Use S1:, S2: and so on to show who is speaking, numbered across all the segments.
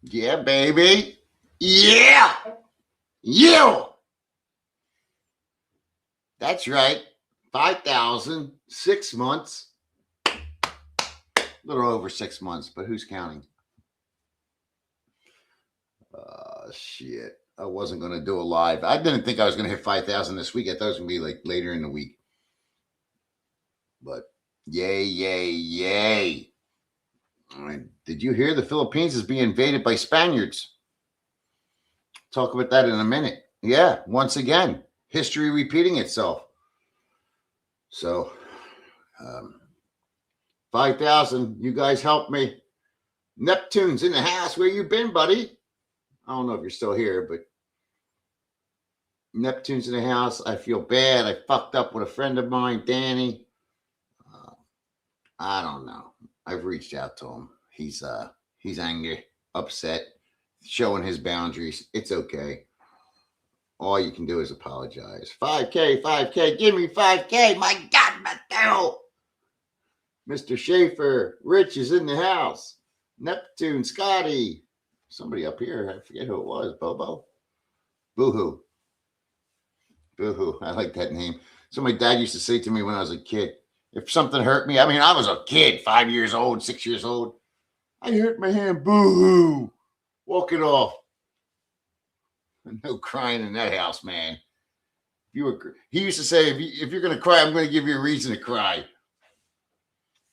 S1: Yeah, baby. Yeah. You. That's right. 5,000, 6 months. A little over 6 months, but who's counting? Shit. I wasn't going to do a live. I didn't think I was going to hit 5,000 this week. I thought it was going to be like later in the week. But yay, yay, yay. All right. Did you hear the Philippines is being invaded by Spaniards? Talk about that in a minute. Yeah, once again, history repeating itself. So, 5,000, you guys help me. Neptune's in the house. Where you been, buddy? I don't know if you're still here, but Neptune's in the house. I feel bad. I fucked up with a friend of mine, Danny. I don't know. I've reached out to him. He's angry, upset, showing his boundaries. It's okay. All you can do is apologize. 5K, 5K, give me 5K. My God, Mateo. Mr. Schaefer, Rich is in the house. Neptune, Scotty. Somebody up here, I forget who it was. Bobo? Boohoo. Boohoo. I like that name. So my dad used to say to me when I was a kid, if something hurt me, I mean, I was a kid, 5 years old, 6 years old. I hurt my hand. Boohoo. Walk it off. No crying in that house, man. He used to say, if you're going to cry, I'm going to give you a reason to cry.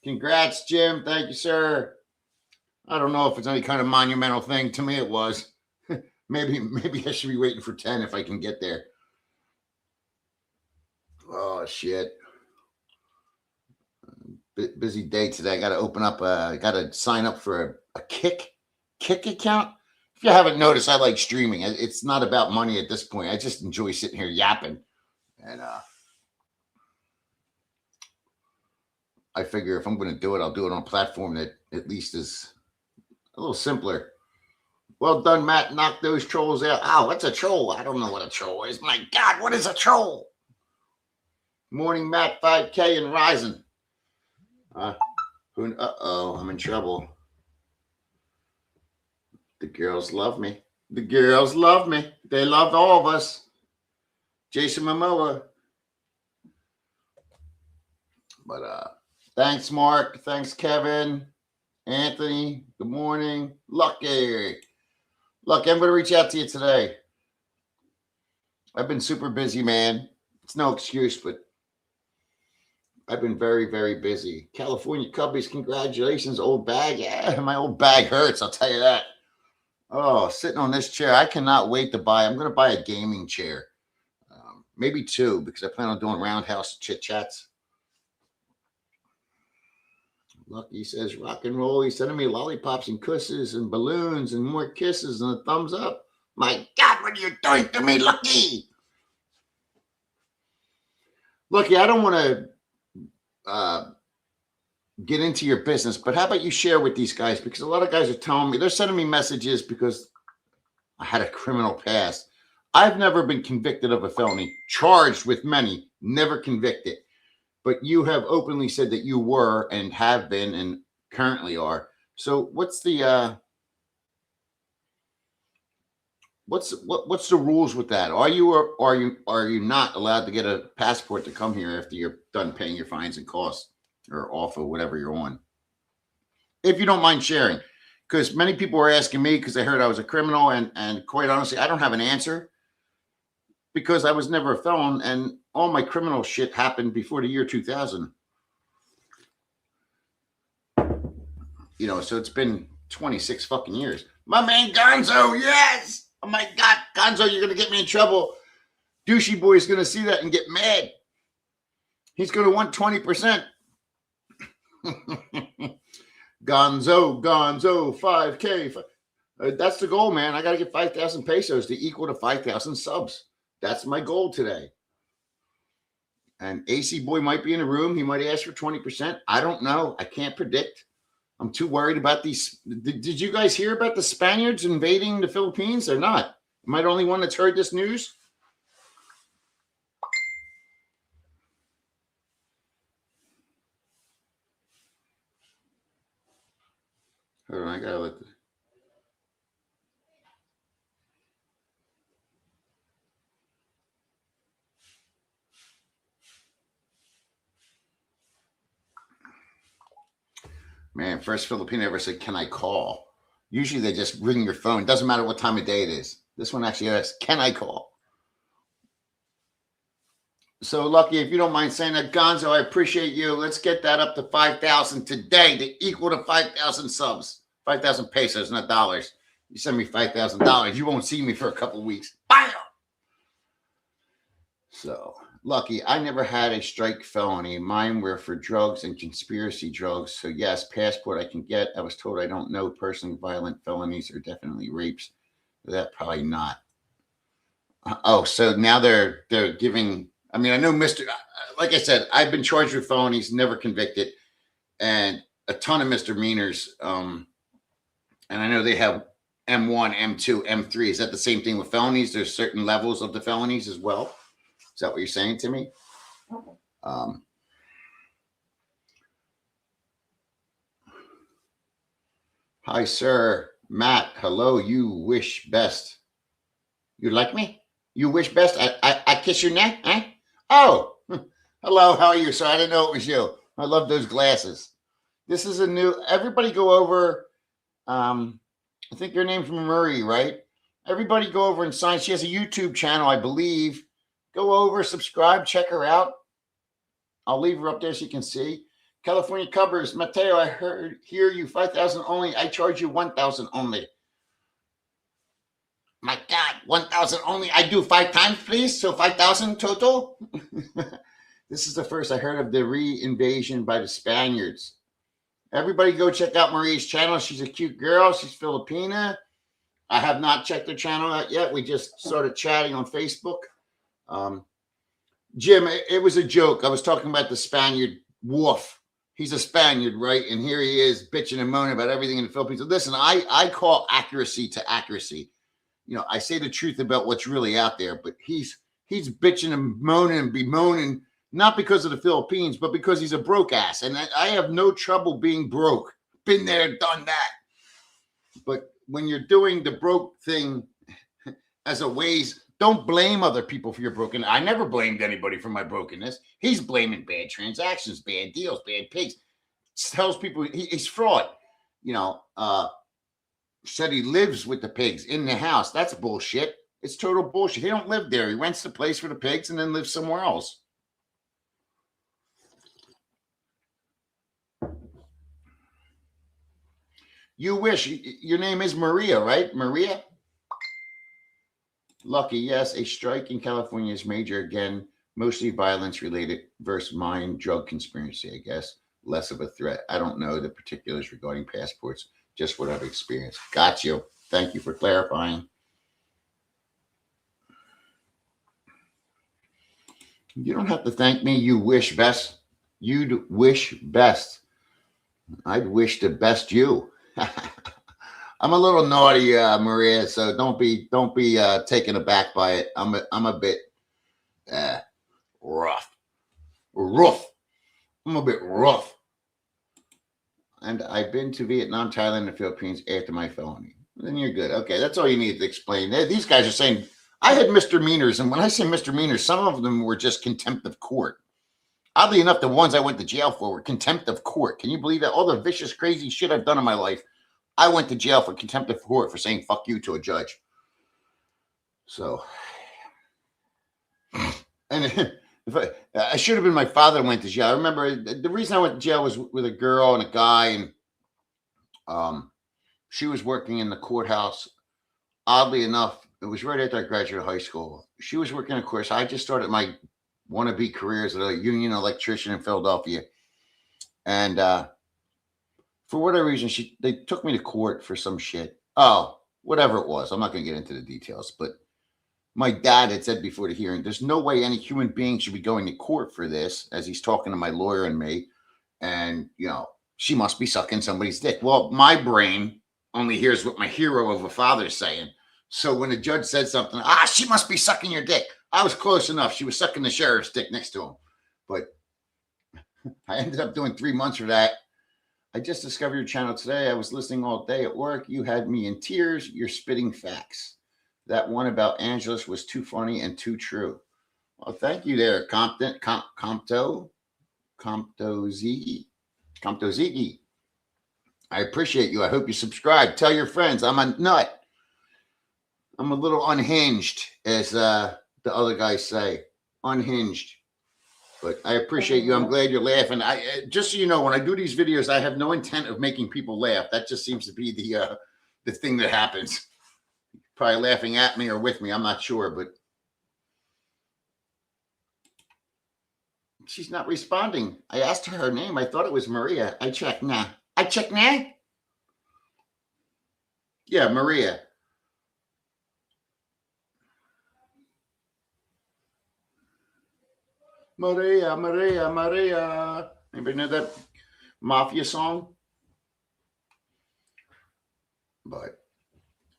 S1: Congrats, Jim. Thank you, sir. I don't know if it's any kind of monumental thing. To me, it was. maybe I should be waiting for 10 if I can get there. Oh, shit. Busy day today. I got to open up. Got to sign up for a Kick account. If you haven't noticed, I like streaming. It's not about money at this point. I just enjoy sitting here yapping. And I figure if I'm going to do it, I'll do it on a platform that at least is a little simpler. Well done, Matt. Knock those trolls out. Oh, what's a troll? I don't know what a troll is. My God, what is a troll? Morning, Matt. 5K and rising. Uh-oh, I'm in trouble. The girls love me. The girls love me. They love all of us. Jason Momoa. But thanks, Mark. Thanks, Kevin. Anthony. Good morning. Lucky, I'm going to reach out to you today. I've been super busy, man. It's no excuse, but I've been very, very busy. California Cubbies, congratulations. Old bag. Yeah, my old bag hurts. I'll tell you that. Oh, sitting on this chair. I cannot wait to buy. I'm going to buy a gaming chair. Maybe two, because I plan on doing roundhouse chit chats. Lucky says rock and roll. He's sending me lollipops and kisses and balloons and more kisses and a thumbs up. My God, what are you doing to me, Lucky? Lucky, I don't want to get into your business, but how about you share with these guys? Because a lot of guys are telling me, they're sending me messages because I had a criminal past. I've never been convicted of a felony, charged with many, never convicted. But you have openly said that you were and have been and currently are. So what's the what's the rules with that? Are you or are you not allowed to get a passport to come here after you're done paying your fines and costs or off of whatever you're on? If you don't mind sharing, because many people were asking me because they heard I was a criminal, and quite honestly, I don't have an answer because I was never a felon and all my criminal shit happened before the year 2000. You know, so it's been 26 fucking years. My man Gonzo, yes! Oh my God, Gonzo, you're going to get me in trouble. Douchey boy is going to see that and get mad. He's going to want 20%. Gonzo, 5K. That's the goal, man. I got to get 5,000 pesos to equal to 5,000 subs. That's my goal today. And AC Boy might be in the room. He might ask for 20%. I don't know. I can't predict. I'm too worried about these. Did you guys hear about the Spaniards invading the Philippines or not? Am I the only one that's heard this news? Hold on, I gotta let this. Man, first Filipino ever said, "Can I call?" Usually they just ring your phone. Doesn't matter what time of day it is. This one actually asks, "Can I call?" So, Lucky, if you don't mind saying that, Gonzo, I appreciate you. Let's get that up to 5,000 today to equal to 5,000 subs. 5,000 pesos, not dollars. You send me $5,000, you won't see me for a couple of weeks. Bam! So, Lucky, I never had a strike felony. Mine were for drugs and conspiracy drugs. So, yes, passport I can get. I was told I don't know personally violent felonies are definitely rapes. That probably not. Oh, so now they're giving. I mean, I know Mr. Like I said, I've been charged with felonies, never convicted, and a ton of misdemeanors. And I know they have M1, M2, M3. Is that the same thing with felonies? There's certain levels of the felonies as well. Is that what you're saying to me? Hi, sir. Matt, hello. You wish best. You like me? You wish best? I kiss your neck? Eh? Oh, hello. How are you, sir? I didn't know it was you. I love those glasses. This is a new. Everybody go over. I think your name's Marie, right? Everybody go over and sign. She has a YouTube channel, I believe. Go over, subscribe, check her out. I'll leave her up there so you can see. California Covers, Mateo, I hear you 5,000 only. I charge you 1,000 only. My God, 1,000 only. I do 5 times, please. So 5,000 total. This is the first I heard of the re-invasion by the Spaniards. Everybody go check out Marie's channel. She's a cute girl. She's Filipina. I have not checked her channel out yet. We just started chatting on Facebook. Jim, it was a joke. I was talking about the Spaniard Wolf. He's a Spaniard, right? And here he is bitching and moaning about everything in the Philippines. So listen, I call accuracy to accuracy. You know, I say the truth about what's really out there, but he's bitching and moaning and bemoaning, not because of the Philippines, but because he's a broke ass. And I have no trouble being broke. Been there, done that. But when you're doing the broke thing as a ways, don't blame other people for your broken. I never blamed anybody for my brokenness. He's blaming bad transactions, bad deals, bad pigs. Tells people he's fraud. You know, said he lives with the pigs in the house. That's bullshit. It's total bullshit. He don't live there. He rents the place for the pigs and then lives somewhere else. You wish. Your name is Maria, right? Maria? Lucky, yes. A strike in California is major again, mostly violence related versus mine drug conspiracy, I guess. Less of a threat. I don't know the particulars regarding passports, just what I've experienced. Got you. Thank you for clarifying. You don't have to thank me. You wish best. You'd wish best. I'd wish the best you. I'm a little naughty, Maria, so don't be taken aback by it. I'm a bit rough. I'm a bit rough. And I've been to Vietnam, Thailand, and the Philippines after my felony. Then you're good. Okay, that's all you need to explain. These guys are saying I had misdemeanors, and when I say misdemeanors, some of them were just contempt of court. Oddly enough, the ones I went to jail for were contempt of court. Can you believe that? All the vicious, crazy shit I've done in my life, I went to jail for contempt of court for saying "fuck you" to a judge. So, and if I should have been my father went to jail. I remember the reason I went to jail was with a girl and a guy, and she was working in the courthouse. Oddly enough, it was right after I graduated high school. She was working, of course. I just started my wannabe career as a union electrician in Philadelphia, and for whatever reason, they took me to court for some shit. Oh, whatever it was. I'm not going to get into the details, but my dad had said before the hearing, there's no way any human being should be going to court for this, as he's talking to my lawyer and me. And, you know, she must be sucking somebody's dick. Well, my brain only hears what my hero of a father's saying. So when the judge said something, she must be sucking your dick. I was close enough. She was sucking the sheriff's dick next to him. But I ended up doing 3 months for that. I just discovered your channel today. I was listening all day at work. You had me in tears. You're spitting facts. That one about Angeles was too funny and too true. Well, thank you there, Compto Ziggy. I appreciate you. I hope you subscribe. Tell your friends. I'm a nut. I'm a little unhinged, as the other guys say. Unhinged. But I appreciate you. I'm glad you're laughing. I just so you know, when I do these videos, I have no intent of making people laugh. That just seems to be the thing that happens. Probably laughing at me or with me. I'm not sure, but she's not responding. I asked her name. I thought it was Maria. I checked. Nah. I checked now. Yeah, Maria. Maria, Maria, Maria. Anybody know that Mafia song? But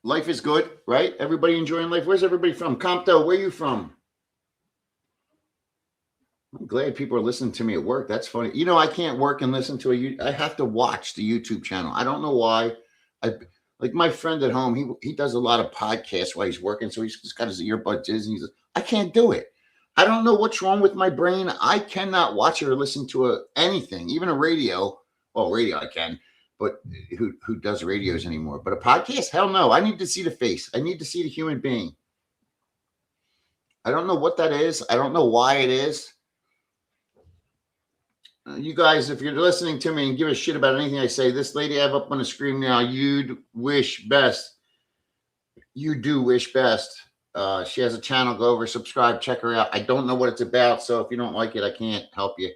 S1: life is good, right? Everybody enjoying life. Where's everybody from? Compton, where are you from? I'm glad people are listening to me at work. That's funny. You know, I can't work and listen to I have to watch the YouTube channel. I don't know why. I like my friend at home. He does a lot of podcasts while he's working, so he's just got his earbuds in. And he's like, I can't do it. I don't know what's wrong with my brain. I cannot watch or listen to anything, even a radio. Well, radio I can, but who does radios anymore? But a podcast? Hell no. I need to see the face. I need to see the human being. I don't know what that is. I don't know why it is. You guys, if you're listening to me and give a shit about anything I say, this lady I have up on the screen now, you'd wish best. You do wish best. She has a channel. Go over, subscribe, check her out. I don't know what it's about, so if you don't like it, I can't help you.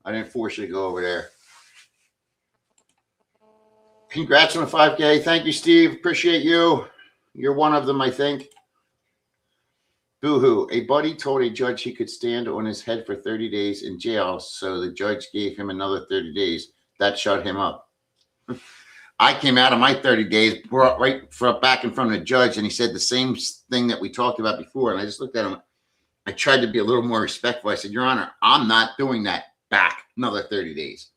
S1: I didn't force you to go over there. Congrats on the 5K. Thank you, Steve. Appreciate you. You're one of them, I think. Boo-hoo. A buddy told a judge he could stand on his head for 30 days in jail, so the judge gave him another 30 days. That shut him up. I came out of my 30 days, brought right back in front of the judge, and he said the same thing that we talked about before. And I just looked at him. I tried to be a little more respectful. I said, Your Honor, I'm not doing that back another 30 days.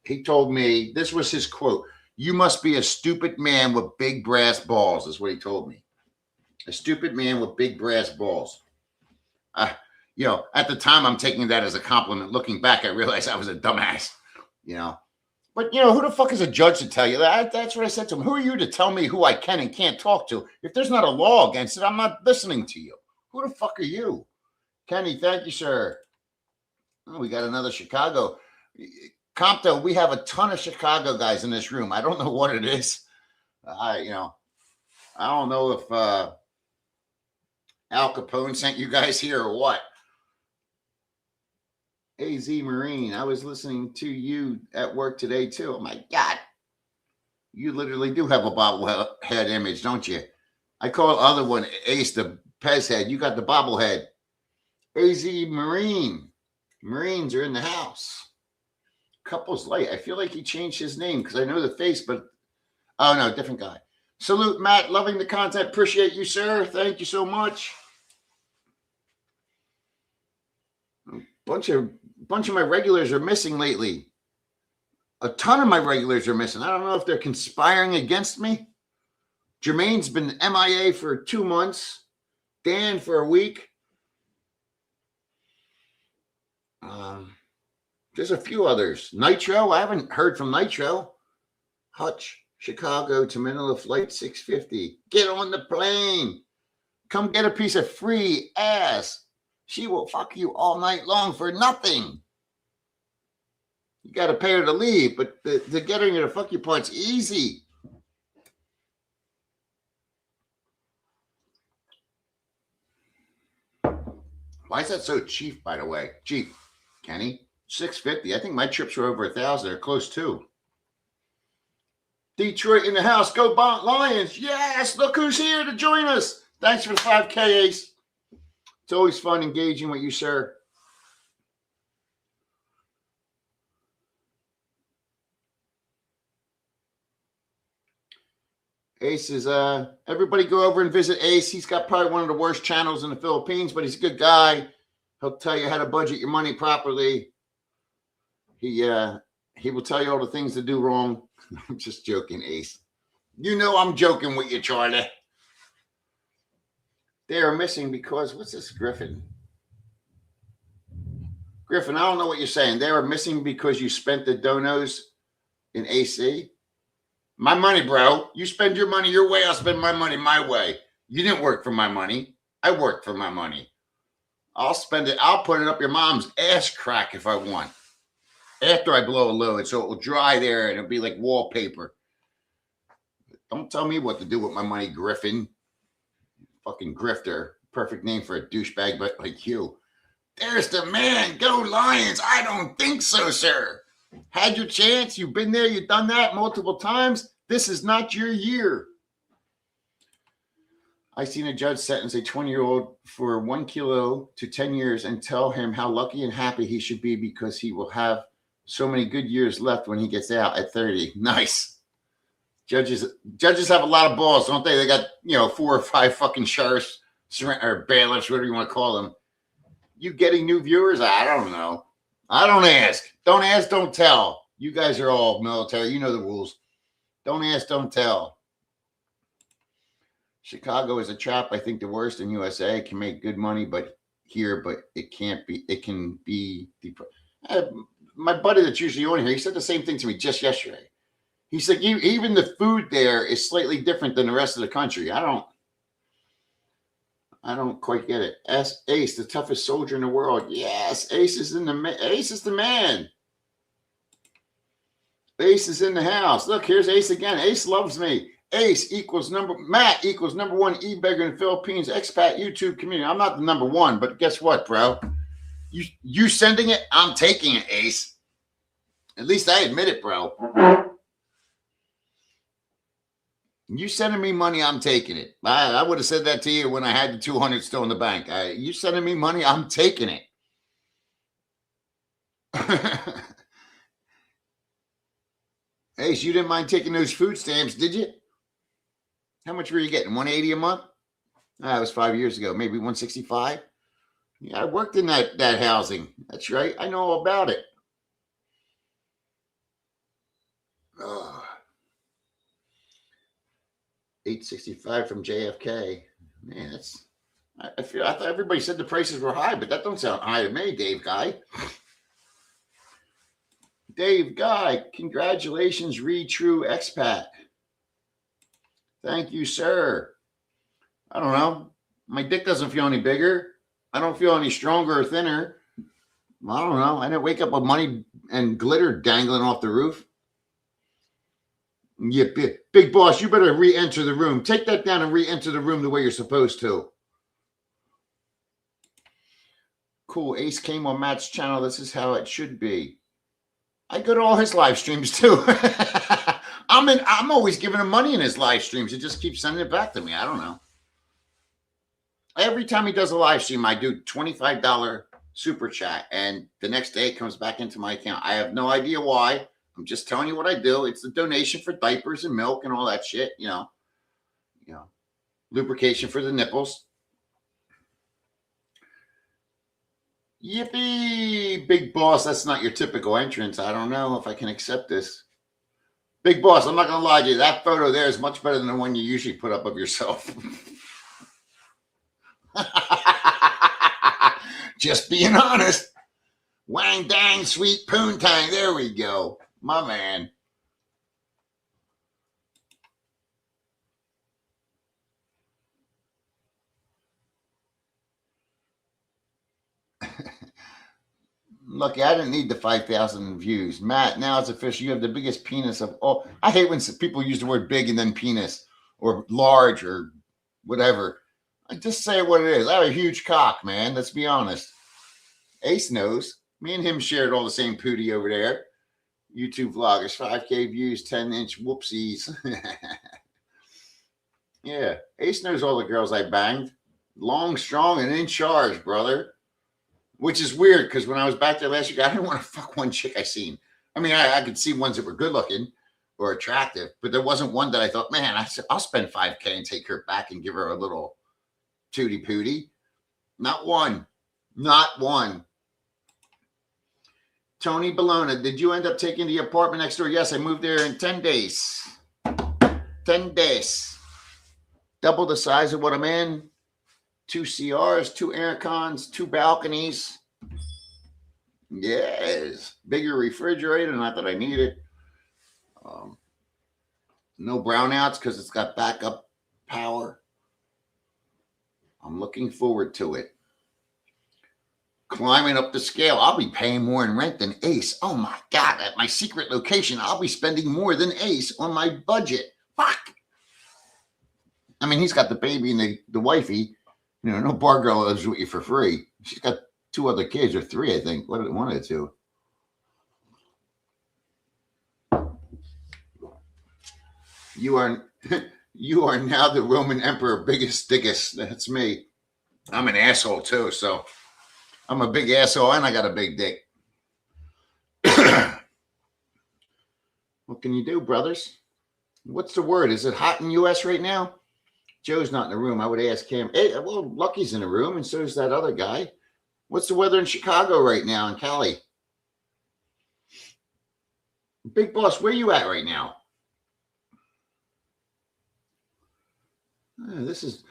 S1: He told me, this was his quote, "You must be a stupid man with big brass balls," is what he told me. A stupid man with big brass balls. You know, at the time, I'm taking that as a compliment. Looking back, I realized I was a dumbass, you know. But, you know, who the fuck is a judge to tell you that? That's what I said to him. Who are you to tell me who I can and can't talk to? If there's not a law against it, I'm not listening to you. Who the fuck are you? Kenny, thank you, sir. Oh, we got another Chicago. Compton, we have a ton of Chicago guys in this room. I don't know what it is. I don't know if Al Capone sent you guys here or what. AZ Marine, I was listening to you at work today too. Oh my God. You literally do have a bobblehead image, don't you? I call the other one Ace the Pez head. You got the bobblehead. AZ Marine. Marines are in the house. Couples Light. I feel like he changed his name because I know the face, but oh no, different guy. Salute, Matt. Loving the content. Appreciate you, sir. Thank you so much. A bunch of my regulars are missing lately. A ton of my regulars are missing. I don't know if they're conspiring against me. Jermaine's been MIA for 2 months. Dan for a week. There's a few others. Nitro. I haven't heard from Nitro. Hutch. Chicago to Manila flight 650. Get on the plane. Come get a piece of free ass. She will fuck you all night long for nothing. You got to pay her to leave, but the getting her to fuck you part's easy. Why is that so cheap, by the way? Cheap, Kenny. $650. I think my trips were over 1,000. They're close to. Detroit in the house. Go Lions. Yes. Look who's here to join us. Thanks for the 5K, Ace. It's always fun engaging with you, sir. Ace is, everybody go over and visit Ace. He's got probably one of the worst channels in the Philippines, but he's a good guy. He'll tell you how to budget your money properly. He will tell you all the things to do wrong. I'm just joking, Ace. You know I'm joking with you, Charlie. They are missing because, what's this, Griffin? Griffin, I don't know what you're saying. They are missing because you spent the donos in AC. My money, bro. You spend your money your way, I'll spend my money my way. You didn't work for my money. I worked for my money. I'll spend it. I'll put it up your mom's ass crack if I want. After I blow a load, so it will dry there and it'll be like wallpaper. Don't tell me what to do with my money, Griffin. Fucking grifter. Perfect name for a douchebag, but like you. There's the man. Go Lions. I don't think so, sir. Had your chance. You've been there. You've done that multiple times. This is not your year. I seen a judge sentence a 20-year-old for 1 kilo to 10 years and tell him how lucky and happy he should be because he will have so many good years left when he gets out at 30. Nice. Judges have a lot of balls, don't they? They got, 4 or 5 fucking sheriffs or bailiffs, whatever you want to call them. You getting new viewers? I don't know. I don't ask. Don't ask, don't tell. You guys are all military. You know the rules. Don't ask, don't tell. Chicago is a trap. I think the worst in USA. It can make good money, but it can't be. It can be. My buddy that's usually on here, he said the same thing to me just yesterday. He said, even the food there is slightly different than the rest of the country. I don't quite get it. Ace, the toughest soldier in the world. Yes, Ace is the man. Ace is in the house. Look, here's Ace again. Ace loves me. Ace equals Matt equals #1 e-beggar in the Philippines expat YouTube community. I'm not the #1, but guess what, bro? You sending it, I'm taking it, Ace. At least I admit it, bro. You sending me money, I'm taking it. I would have said that to you when I had the 200 still in the bank. You sending me money, I'm taking it. Ace, you didn't mind taking those food stamps, did you? How much were you getting? $180 a month? That was 5 years ago. Maybe $165. Yeah, I worked in that housing. That's right. I know all about it. Oh. 865 from JFK. Man, I thought everybody said the prices were high, but that don't sound high to me, Dave Guy. Dave Guy, congratulations, Read True Expat. Thank you, sir. I don't know. My dick doesn't feel any bigger. I don't feel any stronger or thinner. I don't know. I didn't wake up with money and glitter dangling off the roof. Yeah, big boss, you better re-enter the room. Take that down and re-enter the room the way you're supposed to. Cool. Ace came on Matt's channel. This is how it should be. I go to all his live streams too. I'm always giving him money in his live streams. He just keeps sending it back to me. I don't know. Every time he does a live stream, I do $25 super chat, and the next day it comes back into my account. I have no idea why. I'm just telling you what I do. It's the donation for diapers and milk and all that shit, lubrication for the nipples. Yippee, big boss. That's not your typical entrance. I don't know if I can accept this. Big boss, I'm not going to lie to you. That photo there is much better than the one you usually put up of yourself. Just being honest. Wang dang, sweet poontang. There we go. My man. Lucky, I didn't need the 5,000 views. Matt, now it's official. You have the biggest penis of all. I hate when people use the word big and then penis or large or whatever. I just say what it is. I have a huge cock, man. Let's be honest. Ace knows. Me and him shared all the same pootie over there. YouTube vloggers, 5K views, 10-inch whoopsies. Yeah, Ace knows all the girls I banged. Long, strong, and in charge, brother. Which is weird because when I was back there last week, I didn't want to fuck one chick I seen. I mean, I could see ones that were good looking or attractive, but there wasn't one that I thought, man, I'll spend 5K and take her back and give her a little tootie pootie. Not one. Not one. Tony Bologna, did you end up taking the apartment next door? Yes, I moved there in 10 days. 10 days. Double the size of what I'm in. 2 CRs, 2 air cons, 2 balconies. Yes. Bigger refrigerator, not that I need it. No brownouts because it's got backup power. I'm looking forward to it. Climbing up the scale. I'll be paying more in rent than Ace. Oh my God, at my secret location, I'll be spending more than Ace on my budget. Fuck. I mean, he's got the baby and the wifey. You know, no bar girl lives with you for free. She's got 2 other kids, or 3, I think. One of the 2. You are now the Roman Emperor, biggest, dickest. That's me. I'm an asshole too, so I'm a big asshole and I got a big dick. What can you do, brothers? What's the word? Is it hot in the U.S. right now? Joe's not in the room. I would ask him. Hey, well, Lucky's in the room, and so is that other guy. What's the weather in Chicago right now, and Cali? Big Boss, where you at right now? This has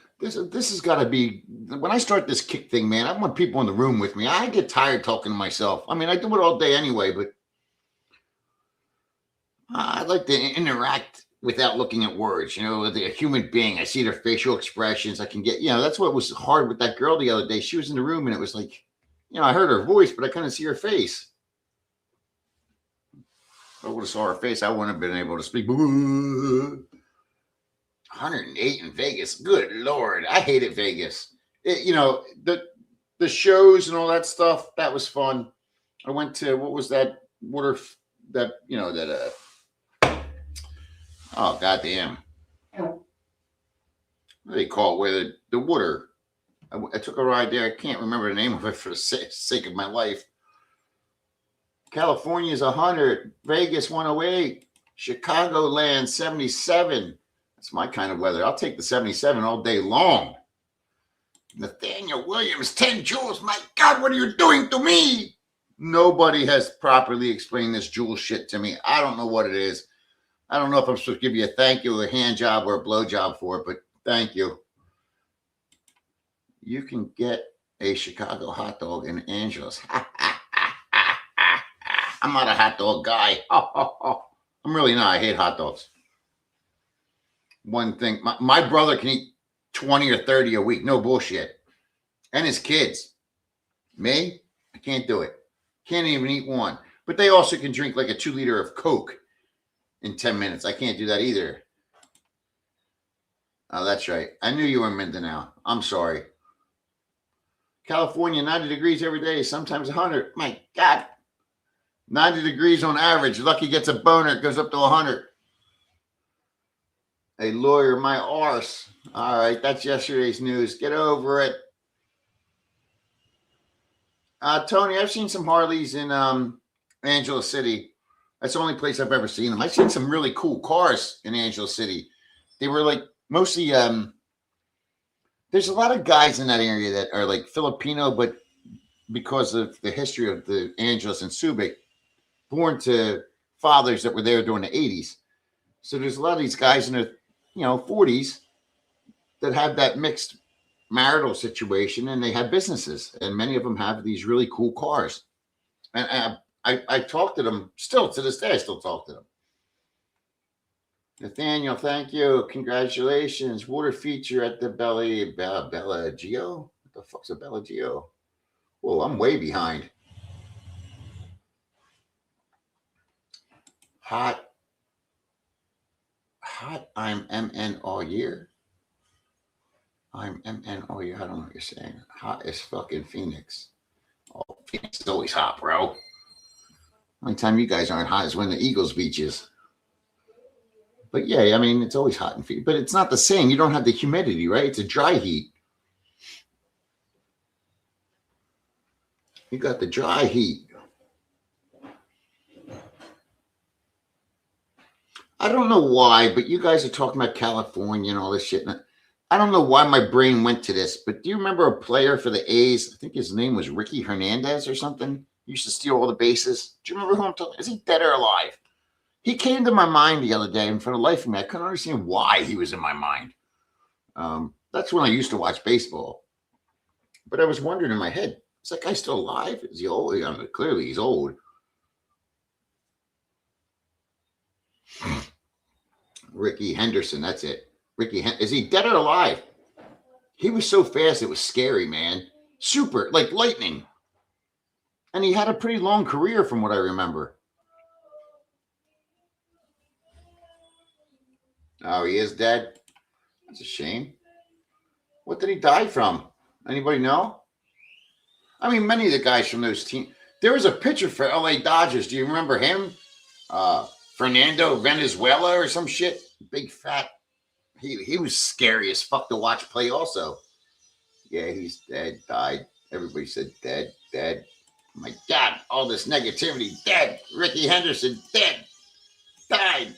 S1: got to be, when I start this kick thing, man, I want people in the room with me. I get tired talking to myself. I mean, I do it all day anyway, but I like to interact without looking at words. You know, a human being, I see their facial expressions. I can get, you know, that's what was hard with that girl the other day. She was in the room and it was like, you know, I heard her voice, but I couldn't see her face. If I would have saw her face, I wouldn't have been able to speak. 108 in Vegas. Good Lord. I hated Vegas. You know, the shows and all that stuff, that was fun. I went to, what was that water, that, you know, that, oh, goddamn. What do they call it? Where the water. I took a ride there. I can't remember the name of it for the sake of my life. California is 100. Vegas 108. Chicagoland 77. That's my kind of weather. I'll take the 77 all day long. Nathaniel Williams, 10 joules. My God, what are you doing to me? Nobody has properly explained this joule shit to me. I don't know what it is. I don't know if I'm supposed to give you a thank you, a hand job, or a blow job for it, but thank you. You can get a Chicago hot dog in Angeles. I'm not a hot dog guy. I'm really not. I hate hot dogs. One thing, my brother can eat 20 or 30 a week. No bullshit. And his kids. Me, I can't do it. Can't even eat one. But they also can drink like a 2-liter of Coke in 10 minutes. I can't do that either. Oh, that's right. I knew you were in Mindanao. I'm sorry. California, 90 degrees every day, sometimes 100. My God. 90 degrees on average. Lucky gets a boner. It goes up to 100. A lawyer, my arse. All right, that's yesterday's news. Get over it. Tony, I've seen some Harleys in Angeles City. That's the only place I've ever seen them. I've seen some really cool cars in Angeles City. They were like mostly, there's a lot of guys in that area that are like Filipino, but because of the history of the Angeles and Subic, born to fathers that were there during the 80s. So there's a lot of these guys in their, 40s that have that mixed marital situation, and they have businesses, and many of them have these really cool cars. And I talk to them still to this day. I still talk to them. Nathaniel, thank you. Congratulations. Water feature at the Bella Geo. What the fuck's a Bella Geo? Whoa, I'm way behind. Hot. I'm MN all year. I'm MN all year. I don't know what you're saying. Hot as fucking Phoenix. Oh, Phoenix is always hot, bro. Only time you guys aren't hot is when the Eagles beaches. But yeah, I mean, it's always hot in Phoenix. But it's not the same. You don't have the humidity, right? It's a dry heat. You got the dry heat. I don't know why, but you guys are talking about California and all this shit. I don't know why my brain went to this, but do you remember a player for the A's? I think his name was Ricky Hernandez or something. He used to steal all the bases. Do you remember who I'm talking? Is he dead or alive? He came to my mind the other day, and for the life of me, I couldn't understand why he was in my mind. That's when I used to watch baseball. But I was wondering in my head, is that guy still alive? Is he old? Clearly, he's old. Ricky Henderson, that's it. Is he dead or alive? He was so fast, it was scary, man. Super, like lightning. And he had a pretty long career from what I remember. Oh, he is dead? That's a shame. What did he die from? Anybody know? I mean, many of the guys from those teams. There was a pitcher for LA Dodgers. Do you remember him? Fernando Venezuela or some shit. Big fat. He was scary as fuck to watch play also. Yeah, he's dead, died. Everybody said dead, dead. Oh my God, all this negativity, dead. Ricky Henderson, dead, died.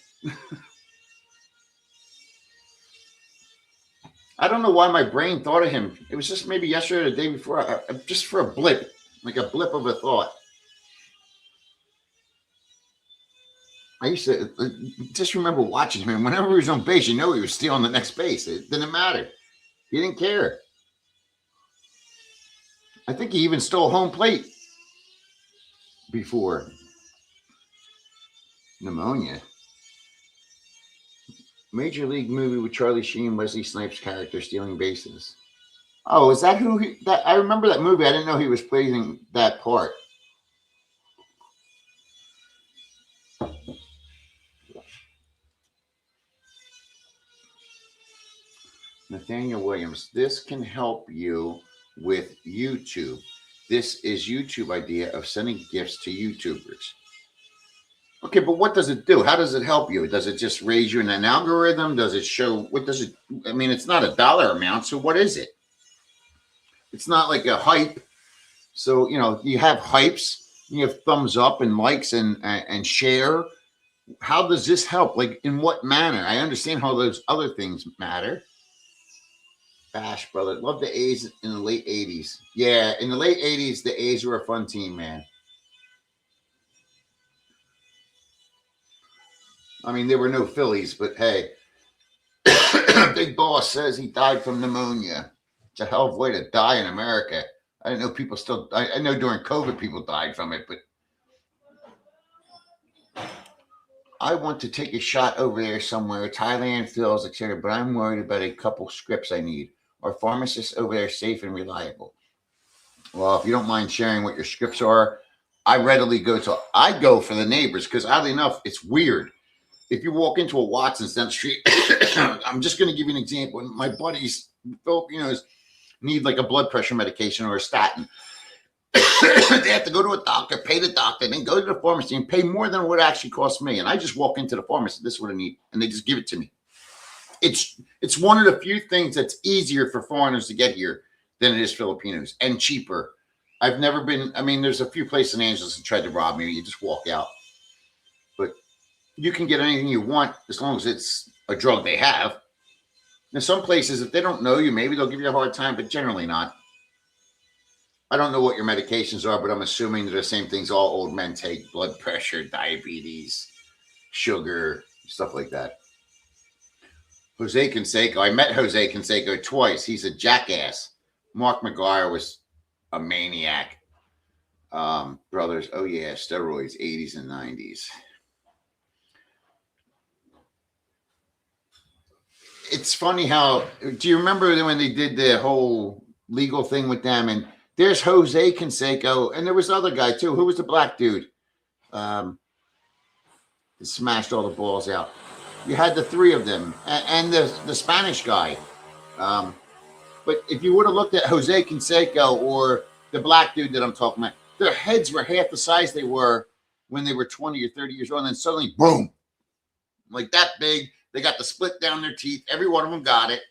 S1: I don't know why my brain thought of him. It was just maybe yesterday or the day before, just for a blip, like a blip of a thought. I used to just remember watching him. Whenever he was on base, you know he was stealing the next base. It didn't matter. He didn't care. I think he even stole home plate before. Pneumonia. Major League movie with Charlie Sheen, Wesley Snipes' character stealing bases. Oh, is that who that I remember that movie. I didn't know he was playing that part. Nathaniel Williams, this can help you with YouTube. This is YouTube idea of sending gifts to YouTubers. Okay, but what does it do? How does it help you? Does it just raise you in an algorithm? Does it show, what does it, I mean, it's not a dollar amount, so what is it? It's not like a hype. So, you know, you have hypes, you have thumbs up and likes and share. How does this help? Like, in what manner? I understand how those other things matter. Bash, brother. Love the A's in the late 80s. Yeah, in the late 80s, the A's were a fun team, man. I mean, there were no Phillies, but hey, Big Boss says he died from pneumonia. It's a hell of a way to die in America. I didn't know people still, I know during COVID people died from it, but I want to take a shot over there somewhere, Thailand, Phils, etc., but I'm worried about a couple scripts I need. Are pharmacists over there safe and reliable? Well, if you don't mind sharing what your scripts are, I go for the neighbors because oddly enough, it's weird. If you walk into a Watson's down the street, I'm just going to give you an example. My buddies, Filipinos, need like a blood pressure medication or a statin. They have to go to a doctor, pay the doctor, then go to the pharmacy and pay more than what it actually costs me. And I just walk into the pharmacy, this is what I need, and they just give it to me. It's one of the few things that's easier for foreigners to get here than it is Filipinos, and cheaper. I've never been, I mean, there's a few places in Angeles that tried to rob me. You just walk out. But you can get anything you want as long as it's a drug they have. In some places, if they don't know you, maybe they'll give you a hard time, but generally not. I don't know what your medications are, but I'm assuming they're the same things all old men take: blood pressure, diabetes, sugar, stuff like that. Jose Canseco. I met Jose Canseco twice. He's a jackass. Mark McGuire was a maniac. Brothers, oh yeah, steroids, 80s and 90s. It's funny how, do you remember when they did the whole legal thing with them? And there's Jose Canseco, and there was another guy too. Who was the black dude? Smashed all the balls out. You had the three of them, and the Spanish guy. But if you would have looked at Jose Canseco or the black dude that I'm talking about, their heads were half the size they were when they were 20 or 30 years old. And then suddenly, boom, like that big. They got the split down their teeth. Every one of them got it.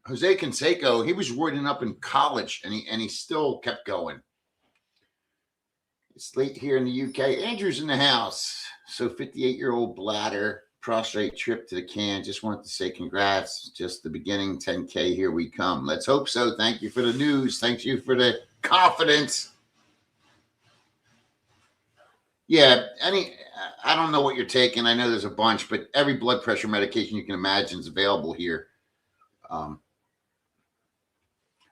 S1: Jose Canseco, he was wording up in college, and he still kept going. It's late here in the UK. Andrew's in the house. So 58-year-old bladder, prostrate trip to the can. Just wanted to say congrats. Just the beginning, 10K, here we come. Let's hope so. Thank you for the news. Thank you for the confidence. Yeah, I don't know what you're taking. I know there's a bunch, but every blood pressure medication you can imagine is available here. And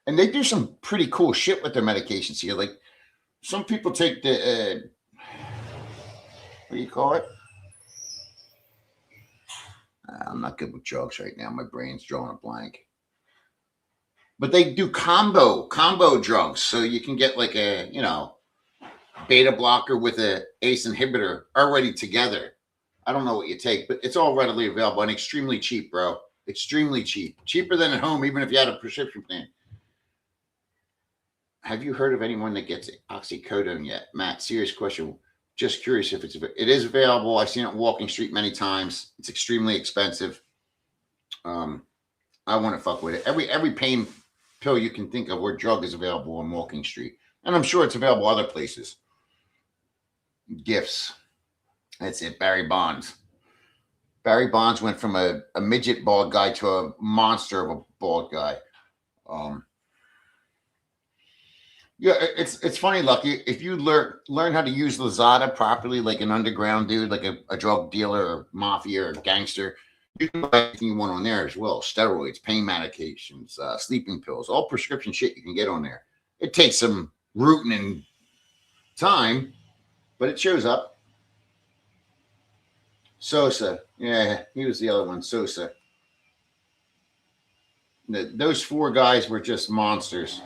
S1: they do some pretty cool shit with their medications here. Like some people take the, what do you call it? I'm not good with drugs right now. My brain's drawing a blank. But they do combo drugs, so you can get like a beta blocker with a ACE inhibitor already together. I don't know what you take, but it's all readily available and extremely cheap, bro. Extremely cheap, cheaper than at home, even if you had a prescription plan. Have you heard of anyone that gets oxycodone yet, Matt? Serious question. Just curious if it is available. I've seen it on Walking Street many times. It's extremely expensive. I want to fuck with it. Every pain pill you can think of or drug is available on Walking Street, and I'm sure it's available other places. Gifts. That's it. Barry Bonds. Barry Bonds went from a midget bald guy to a monster of a bald guy. Yeah, it's funny, Lucky. If you learn how to use Lazada properly, like an underground dude, like a drug dealer or mafia or gangster, you can buy anything you want on there as well. Steroids, pain medications, sleeping pills, all prescription shit you can get on there. It takes some rooting and time, but it shows up. Sosa, yeah, he was the other one. Sosa. Those four guys were just monsters.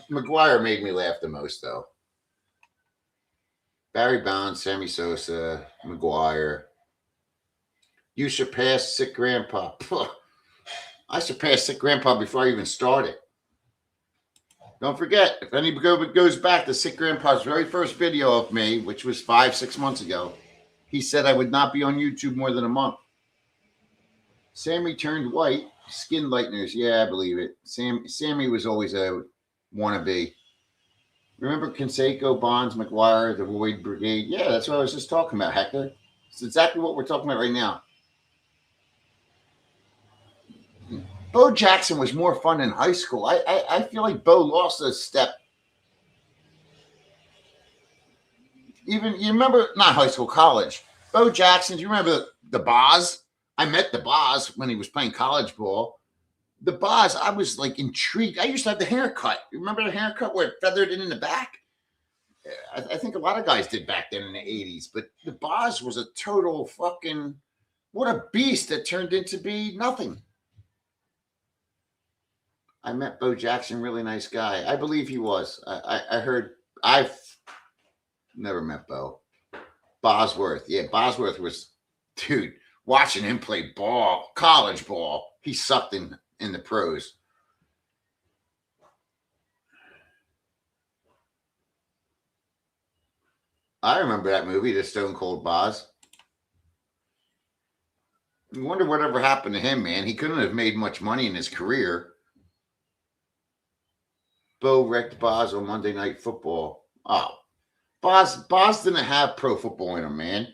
S1: McGuire made me laugh the most, though. Barry Bonds, Sammy Sosa, McGuire. You surpassed Sick Grandpa. I surpassed Sick Grandpa before I even started. Don't forget, if anybody goes back to Sick Grandpa's very first video of me, which was 5-6 months ago, he said I would not be on YouTube more than a month. Sammy turned white. Skin lighteners. Yeah, I believe it. Sammy was always a wannabe. Remember Canseco, Bonds, McGuire, the Void Brigade? Yeah, that's what I was just talking about, Hector. It's exactly what we're talking about right now. Bo Jackson was more fun in high school. I feel like Bo lost a step. Even, you remember, not high school, college. Bo Jackson, do you remember the Boz? I met the Boz when he was playing college ball. The Boz, I was like intrigued. I used to have the haircut. You remember the haircut where it feathered in the back? I think a lot of guys did back then in the 80s. But the Boz was a total fucking, what a beast that turned into be nothing. I met Bo Jackson, really nice guy. I believe he was. I heard, I've never met Bo. Bosworth. Yeah, Bosworth was, dude, watching him play ball, college ball, he sucked in the pros. I remember that movie, The Stone Cold Boz. I wonder whatever happened to him, man. He couldn't have made much money in his career. Bo wrecked Boz on Monday Night Football. Oh, Boz didn't have pro football in him, man.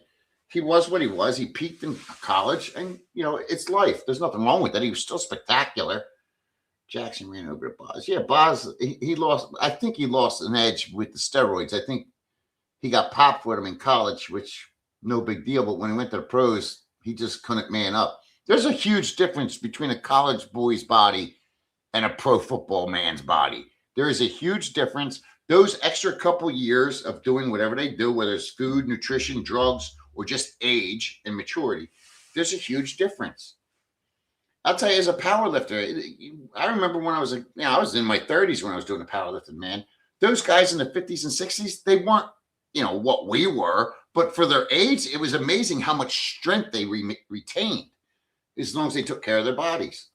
S1: He was what he was. He peaked in college, and, it's life. There's nothing wrong with that. He was still spectacular. Jackson ran over to Boz. Yeah, Boz, he lost. I think he lost an edge with the steroids. I think he got popped for them in college, which no big deal. But when he went to the pros, he just couldn't man up. There's a huge difference between a college boy's body and a pro football man's body. There is a huge difference. Those extra couple years of doing whatever they do, whether it's food, nutrition, drugs, or just age and maturity, there's a huge difference. I'll tell you, as a power lifter, I remember when I was I was in my 30s when I was doing the powerlifting, man. Those guys in the 50s and 60s, they weren't, what we were, but for their age, it was amazing how much strength they retained as long as they took care of their bodies.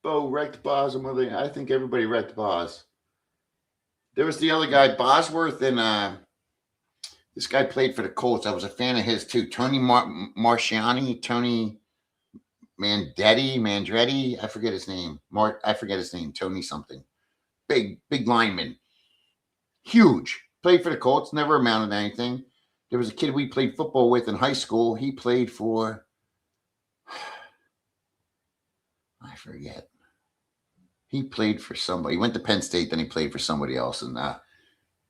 S1: Bo wrecked Boz. I think everybody wrecked Boz. There was the other guy, Bosworth, and this guy played for the Colts. I was a fan of his too. Tony Marciani, Tony Mandretti. I forget his name. Tony something. Big lineman. Huge. Played for the Colts. Never amounted to anything. There was a kid we played football with in high school. He played for, I forget. He played for somebody. He went to Penn State, then he played for somebody else. And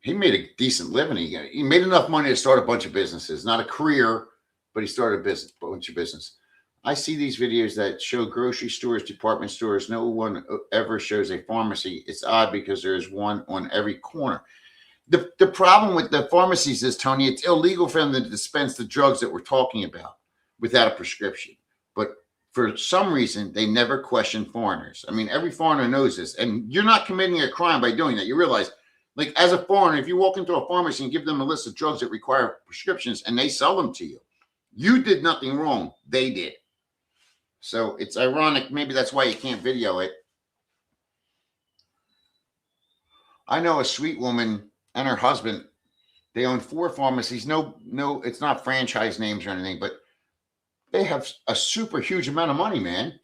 S1: he made a decent living. He made enough money to start a bunch of businesses. Not a career, but he started a bunch of business. I see these videos that show grocery stores, department stores. No one ever shows a pharmacy. It's odd because there's one on every corner. The problem with the pharmacies is, Tony, it's illegal for them to dispense the drugs that we're talking about without a prescription. But for some reason, they never question foreigners. I mean, every foreigner knows this, and you're not committing a crime by doing that. You realize, like, as a foreigner, if you walk into a pharmacy and give them a list of drugs that require prescriptions and they sell them to you, you did nothing wrong. They did. So it's ironic. Maybe that's why you can't video it. I know a sweet woman and her husband. They own 4 pharmacies. No, it's not franchise names or anything, but they have a super huge amount of money, man.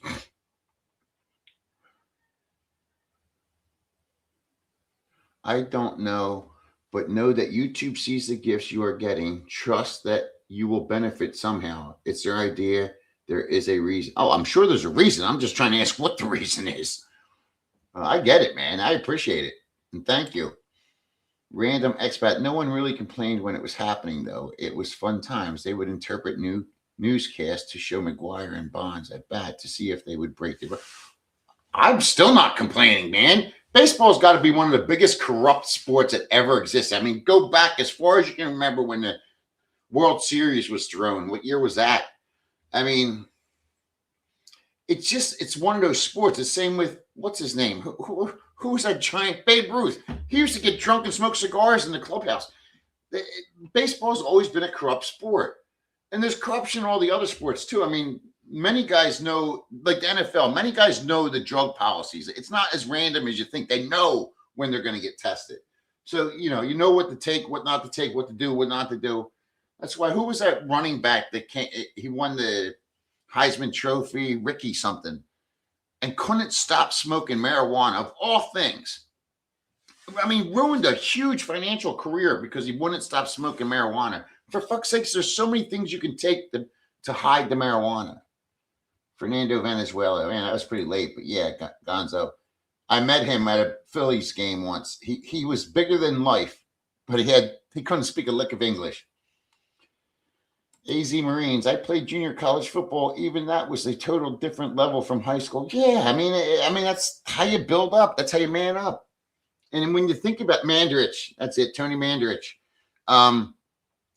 S1: I don't know, but know that YouTube sees the gifts you are getting. Trust that you will benefit somehow. It's their idea. There is a reason. Oh, I'm sure there's a reason. I'm just trying to ask what the reason is. I get it, man. I appreciate it. And thank you. Random expat. No one really complained when it was happening, though. It was fun times. They would interpret new newscasts to show McGuire and Bonds at bat to see if they would break the. I'm still not complaining, man. Baseball's got to be one of the biggest corrupt sports that ever existed. I mean, go back as far as you can remember when the World Series was thrown. What year was that? I mean, it's one of those sports. The same with, what's his name? Who was that giant? Babe Ruth. He used to get drunk and smoke cigars in the clubhouse. Baseball's always been a corrupt sport. And there's corruption in all the other sports, too. I mean, many guys know, like the NFL, many guys know the drug policies. It's not as random as you think. They know when they're going to get tested. So, you know what to take, what not to take, what to do, what not to do. That's why, who was that running back that he won the Heisman Trophy, Ricky something, and couldn't stop smoking marijuana, of all things. I mean, ruined a huge financial career because he wouldn't stop smoking marijuana. For fuck's sakes, there's so many things you can take to hide the marijuana. Fernando Venezuela, man, that was pretty late, but yeah, Gonzo. I met him at a Phillies game once. He was bigger than life, but he couldn't speak a lick of English. AZ Marines. I played junior college football. Even that was a total different level from high school. Yeah, I mean that's how you build up. That's how you man up. And when you think about Mandarich, that's it, Tony Mandarich.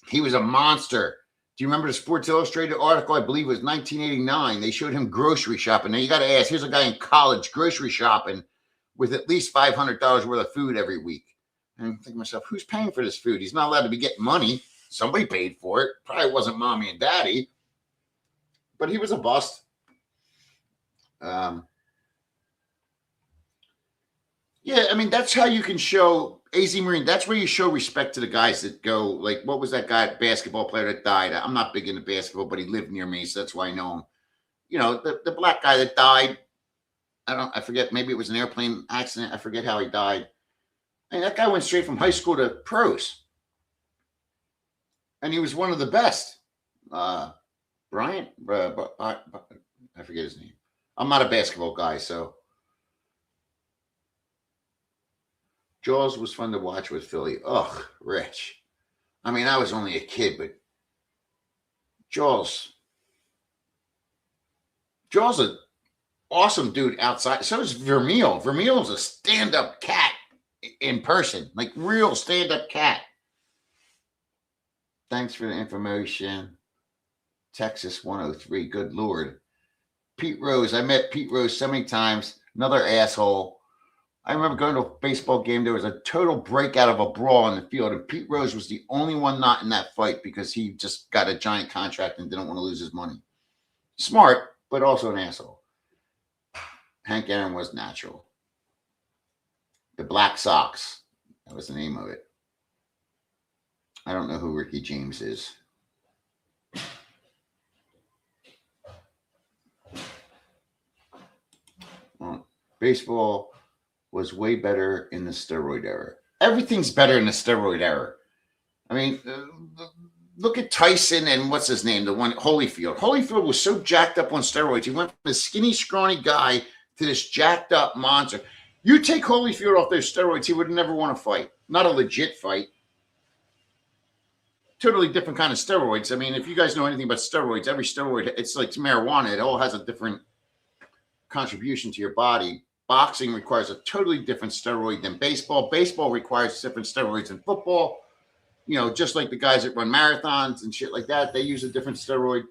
S1: He was a monster. Do you remember the Sports Illustrated article? I believe it was 1989. They showed him grocery shopping. Now you got to ask, here's a guy in college grocery shopping with at least $500 worth of food every week. And I'm thinking to myself, who's paying for this food? He's not allowed to be getting money. Somebody paid for it. Probably wasn't mommy and daddy. But he was a bust. Yeah, I mean, that's how you can show AZ Marine. That's where you show respect to the guys that go, like, what was that guy, basketball player that died? I'm not big into basketball, but he lived near me, so that's why I know him. You know, the black guy that died, I forget, maybe it was an airplane accident. I forget how he died. I mean, that guy went straight from high school to pros. And he was one of the best. Bryant, I forget his name. I'm not a basketball guy, so. Jaws was fun to watch with Philly. Ugh, Rich. I mean, I was only a kid, but Jaws an awesome dude outside. So is Vermeil. Vermeil's a stand-up cat in person, like real stand-up cat. Thanks for the information. Texas 103. Good Lord. Pete Rose. I met Pete Rose so many times. Another asshole. I remember going to a baseball game. There was a total breakout of a brawl in the field, and Pete Rose was the only one not in that fight because he just got a giant contract and didn't want to lose his money. Smart, but also an asshole. Hank Aaron was natural. The Black Sox. That was the name of it. I don't know who Ricky James is. Well, baseball was way better in the steroid era. Everything's better in the steroid era. I mean, look at Tyson and what's his name, the one, Holyfield. Holyfield was so jacked up on steroids. He went from a skinny, scrawny guy to this jacked up monster. You take Holyfield off those steroids, he would never want to fight. Not a legit fight. Totally different kind of steroids. I mean, if you guys know anything about steroids, every steroid, it's like marijuana. It all has a different contribution to your body. boxing requires a totally different steroid than baseball. Baseball requires different steroids than football. You know, just like the guys that run marathons and shit like that, they use a different steroid.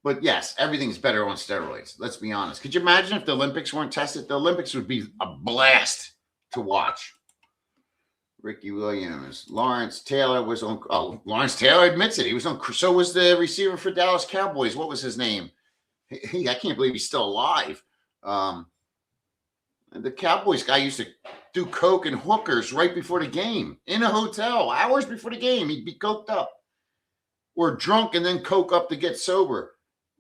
S1: But yes, everything's better on steroids. Let's be honest. Could you imagine if the Olympics weren't tested? The Olympics would be a blast to watch. Ricky Williams, Lawrence Taylor was on. Oh, Lawrence Taylor admits it. He was on. So was the receiver for Dallas Cowboys. What was his name? I can't believe he's still alive. The Cowboys guy used to do coke and hookers right before the game in a hotel, hours before the game. He'd be coked up or drunk and then coke up to get sober.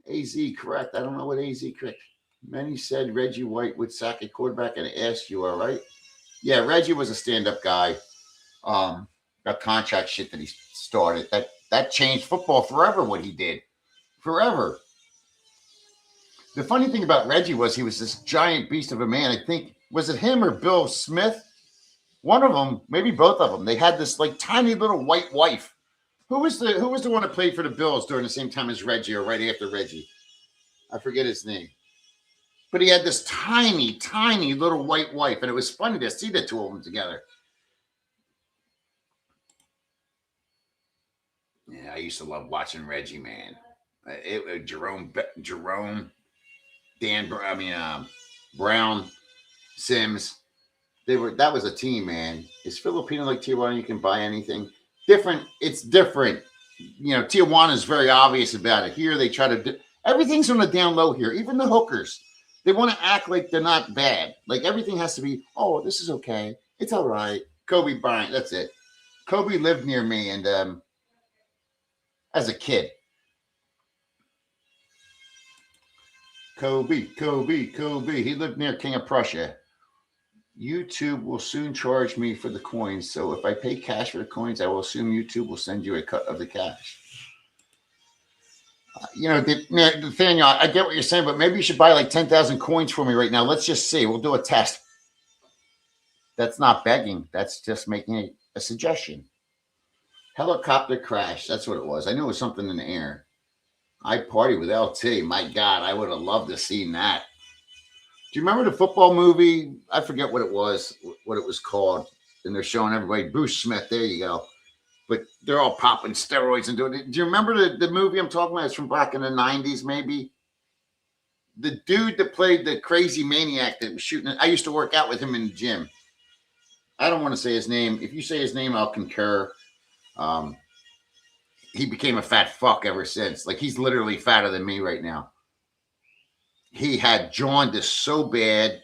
S1: AZ correct. I don't know what AZ correct. Many said Reggie White would sack a quarterback and ask you, all right? Yeah, Reggie was a stand-up guy. That contract shit that he started, that changed football forever, what he did. Forever. The funny thing about Reggie was he was this giant beast of a man. I think, was it him or Bill Smith? One of them, maybe both of them. They had this like tiny little white wife. Who was the one that played for the Bills during the same time as Reggie or right after Reggie? I forget his name. But he had this tiny, tiny little white wife, and it was funny to see the two of them together. Yeah, I used to love watching Reggie, man. Jerome, Brown, Sims. That was a team, man. Is Filipino like Tijuana? You can buy anything. Different. It's different. You know, Tijuana is very obvious about it. Here, they try to everything's on the down low here. Even the hookers, they want to act like they're not bad. Like everything has to be. Oh, this is okay. It's all right. Kobe Bryant. That's it. Kobe lived near me, and as a kid. Kobe. He lived near King of Prussia. YouTube will soon charge me for the coins. So if I pay cash for the coins, I will assume YouTube will send you a cut of the cash. Nathaniel, I get what you're saying, but maybe you should buy like 10,000 coins for me right now. Let's just see. We'll do a test. That's not begging. That's just making a suggestion. Helicopter crash. That's what it was. I knew it was something in the air. I party with LT. My God, I would have loved to see that. Do you remember the football movie? I forget what it was called. And they're showing everybody Bruce Smith. There you go. But they're all popping steroids and doing it. Do you remember the movie I'm talking about? It's from back in the 90s, maybe. The dude that played the crazy maniac that was shooting. I used to work out with him in the gym. I don't want to say his name. If you say his name, I'll concur. He became a fat fuck ever since. Like, he's literally fatter than me right now. He had jaundice so bad,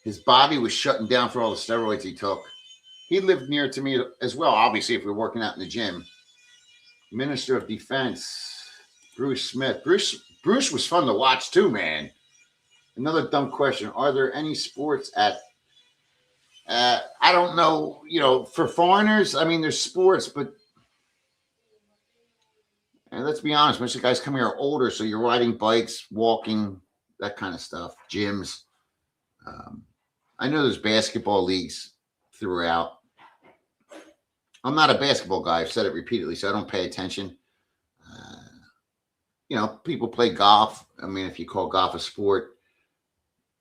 S1: his body was shutting down for all the steroids he took. He lived near to me as well, obviously, if we're working out in the gym. Minister of Defense, Bruce Smith. Bruce was fun to watch too, man. Another dumb question. Are there any sports at I don't know, for foreigners, I mean, there's sports, but and let's be honest, most of the guys come here are older, so you're riding bikes, walking, that kind of stuff, gyms. I know there's basketball leagues throughout. I'm not a basketball guy. I've said it repeatedly, so I don't pay attention. People play golf. I mean, if you call golf a sport,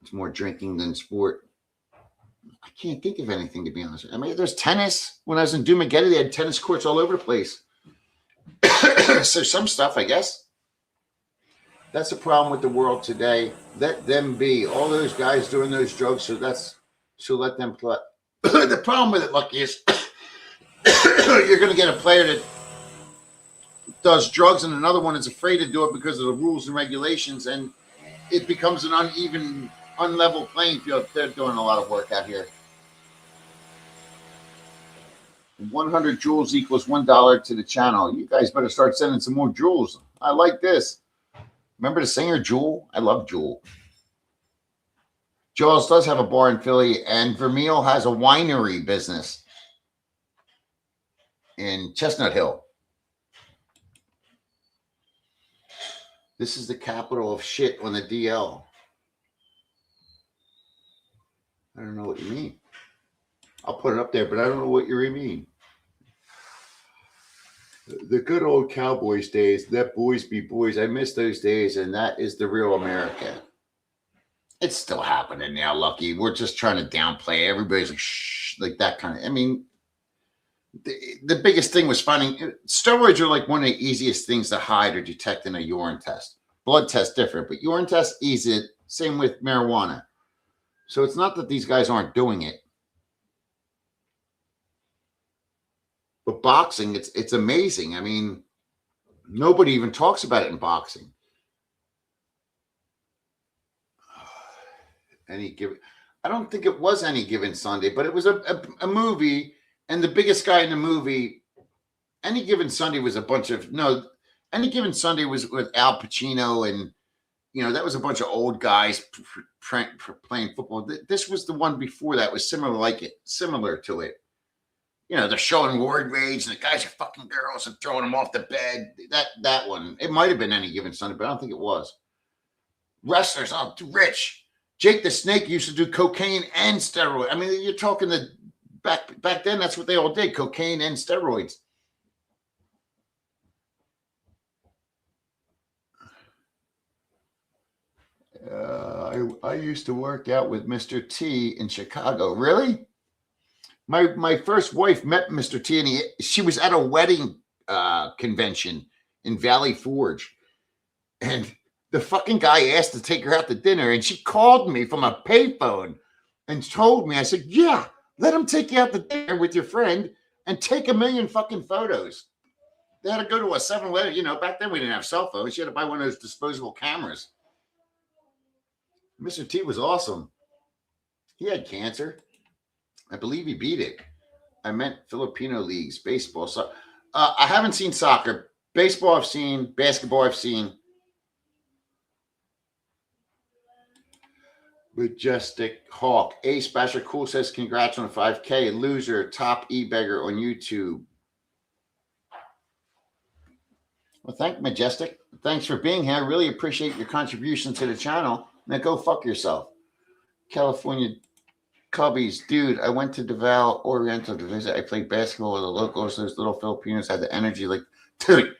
S1: it's more drinking than sport. I can't think of anything, to be honest. I mean, there's tennis. When I was in Dumageddon, they had tennis courts all over the place. So some stuff, I guess. That's the problem with the world today. Let them be. All those guys doing those drugs, so let them play. The problem with it, Lucky, is you're going to get a player that does drugs and another one is afraid to do it because of the rules and regulations, and it becomes an uneven, unlevel playing field. They're doing a lot of work out here. 100 joules equals $1 to the channel. You guys better start sending some more joules. I like this. Remember the singer Jewel? I love Jewel. Jaws does have a bar in Philly, and Vermeil has a winery business in Chestnut Hill. This is the capital of shit on the DL. I don't know what you mean. I'll put it up there, but I don't know what you mean. The good old Cowboys days, let boys be boys. I miss those days, and that is the real America. It's still happening now, Lucky. We're just trying to downplay it. Everybody's like, shh, like that kind of. I mean, the biggest thing was finding steroids are like one of the easiest things to hide or detect in a urine test. Blood test different, but urine test easy. Same with marijuana. So it's not that these guys aren't doing it. But boxing, it's amazing. I mean, nobody even talks about it in boxing. I don't think it was Any Given Sunday, but it was a movie, and the biggest guy in the movie, Any Given Sunday was a bunch of Any Given Sunday was with Al Pacino, and that was a bunch of old guys playing football. This was the one before that was similar to it. They're showing word rage, and the guys are fucking girls and throwing them off the bed. That one, it might have been Any Given Sunday, but I don't think it was. Wrestlers, rich. Jake the Snake used to do cocaine and steroids. I mean, you're talking back then. That's what they all did: cocaine and steroids. I used to work out with Mr. T in Chicago. Really? My first wife met Mr. T, and she was at a wedding convention in Valley Forge, and the fucking guy asked to take her out to dinner, and she called me from a payphone and told me, I said, yeah, let him take you out to dinner with your friend and take 1 million fucking photos. They had to go to a 7-Eleven. Back then we didn't have cell phones. You had to buy one of those disposable cameras. Mr. T was awesome. He had cancer. I believe he beat it. I meant Filipino leagues, baseball. So I haven't seen soccer. Baseball I've seen. Basketball I've seen. Majestic Hawk. Ace Basher Cool says, congrats on a 5K. Loser, top e-beggar on YouTube. Well, thank Majestic. Thanks for being here. I really appreciate your contribution to the channel. Now go fuck yourself. California Cubbies. Dude, I went to Davao Oriental to visit. I played basketball with the locals. Those little Filipinos had the energy. Like, dude,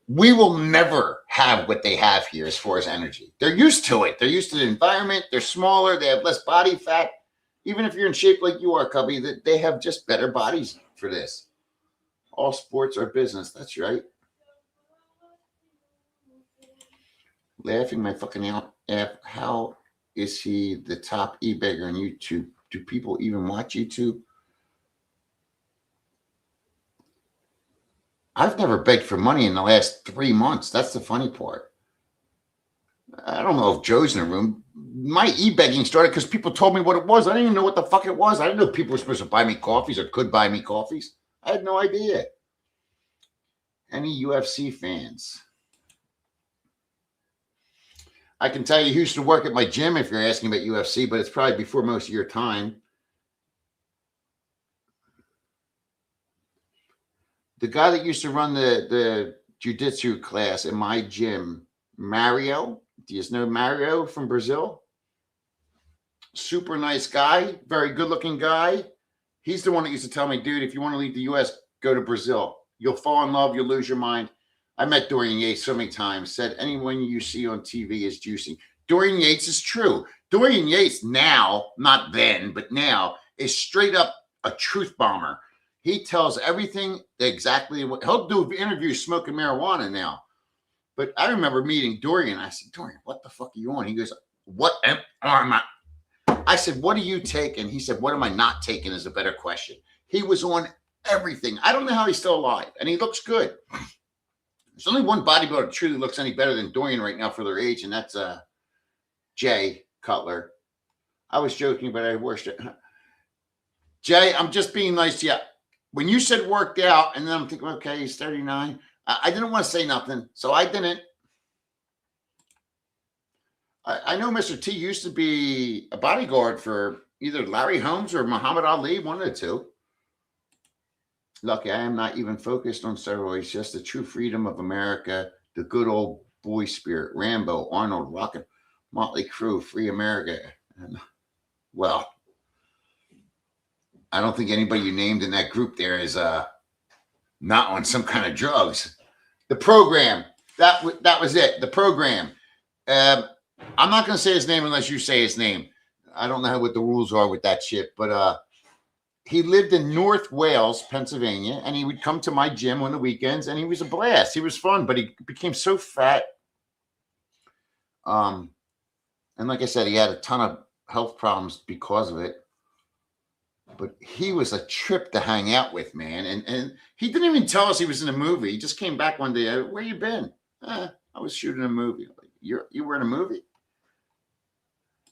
S1: we will never have what they have here as far as energy. They're used to it. They're used to the environment. They're smaller. They have less body fat. Even if you're in shape like you are, Cubby, they have just better bodies for this. All sports are business. That's right. Laughing my fucking out. How is he the top e-beggar on YouTube? Do people even watch YouTube? I've never begged for money in the last 3 months. That's the funny part. I don't know if Joe's in the room. My e-begging started because people told me what it was. I didn't even know what the fuck it was. I didn't know people were supposed to buy me coffees or could buy me coffees. I had no idea. Any UFC fans? I can tell you who used to work at my gym if you're asking about UFC, but it's probably before most of your time. The guy that used to run the jiu-jitsu class in my gym, Mario. Do you know Mario from Brazil? Super nice guy, very good-looking guy. He's the one that used to tell me, dude, if you want to leave the U.S., go to Brazil. You'll fall in love. You'll lose your mind. I met Dorian Yates so many times, said anyone you see on TV is juicing. Dorian Yates is true. Dorian Yates now, not then, but now, is straight up a truth bomber. He tells everything exactly what he'll do. Interviews smoking marijuana now. But I remember meeting Dorian. I said, Dorian, what the fuck are you on? He goes, what am I? I said, what are you taking? He said, what am I not taking is a better question. He was on everything. I don't know how he's still alive. And he looks good. There's only one bodybuilder that truly looks any better than Dorian right now for their age, and that's Jay Cutler. I was joking, but I worship it. Jay, I'm just being nice to you. When you said worked out, and then I'm thinking, okay, he's 39. I didn't want to say nothing, so I didn't. I know Mr. T used to be a bodyguard for either Larry Holmes or Muhammad Ali, one of the two. Lucky, I am not even focused on steroids, just the true freedom of America, the good old boy spirit, Rambo, Arnold, Rocket, Motley Crue, Free America. And, well, I don't think anybody you named in that group there is not on some kind of drugs. The program, that was it, the program. I'm not going to say his name unless you say his name. I don't know what the rules are with that shit, but he lived in North Wales, Pennsylvania, and he would come to my gym on the weekends, and he was a blast. He was fun, but he became so fat. And like I said, he had a ton of health problems because of it. But he was a trip to hang out with, man. And he didn't even tell us he was in a movie. He just came back one day. Where you been? I was shooting a movie. Like, you were in a movie?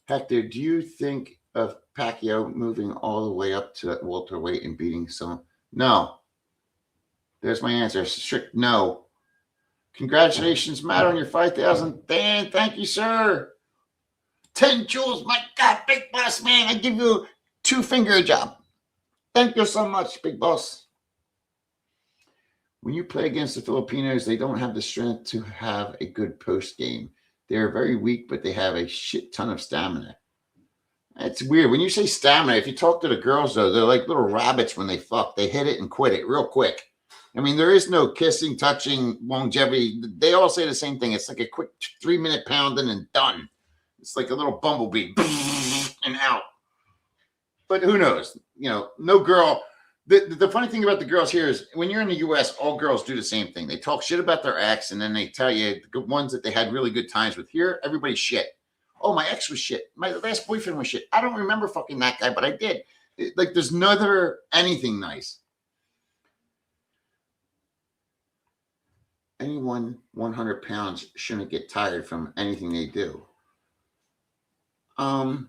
S1: Hector, do you think of Pacquiao moving all the way up to welterweight and beating someone? No. There's my answer. Strict no. Congratulations, Matt, on your 5,000. Dan, thank you, sir. 10 jewels. My God, big boss, man. I give you a 2-finger job. Thank you so much, big boss. When you play against the Filipinos, they don't have the strength to have a good post game. They're very weak, but they have a shit ton of stamina. It's weird. When you say stamina, if you talk to the girls, though, they're like little rabbits when they fuck. They hit it and quit it real quick. I mean, there is no kissing, touching, longevity. They all say the same thing. It's like a quick 3-minute pounding and done. It's like a little bumblebee and out. But who knows? You know, no girl. The funny thing about the girls here is when you're in the U.S., all girls do the same thing. They talk shit about their ex, and then they tell you the ones that they had really good times with. Here, everybody's shit. Oh, my ex was shit. My last boyfriend was shit. I don't remember fucking that guy, but I did. Like, there's never anything nice. Anyone 100 pounds shouldn't get tired from anything they do. I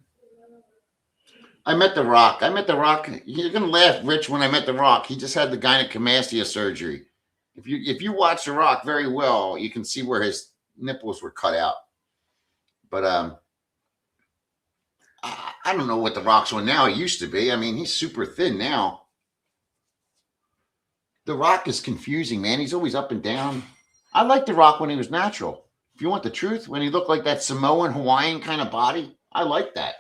S1: met The Rock. You're gonna laugh, Rich, when I met The Rock. He just had the gynecomastia surgery. If you watch The Rock very well, you can see where his nipples were cut out. But I don't know what The Rock's on now. He used to be. I mean, he's super thin now. The Rock is confusing, man. He's always up and down. I liked The Rock when he was natural. If you want the truth, when he looked like that Samoan, Hawaiian kind of body, I like that.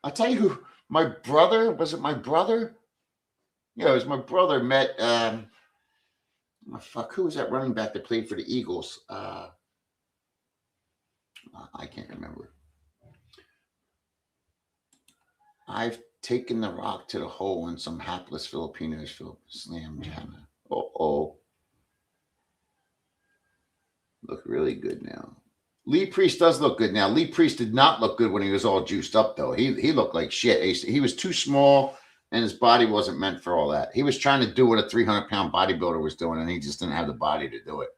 S1: I'll tell you who my brother was. It my brother? Yeah, it was my brother. Met who was that running back that played for the Eagles? I can't remember. I've taken The Rock to the hole in some hapless Filipinos slam jammer. Oh, look really good now. Lee Priest does look good now. Lee Priest did not look good when he was all juiced up, though. He looked like shit. He was too small, and his body wasn't meant for all that. He was trying to do what a 300-pound bodybuilder was doing, and he just didn't have the body to do it.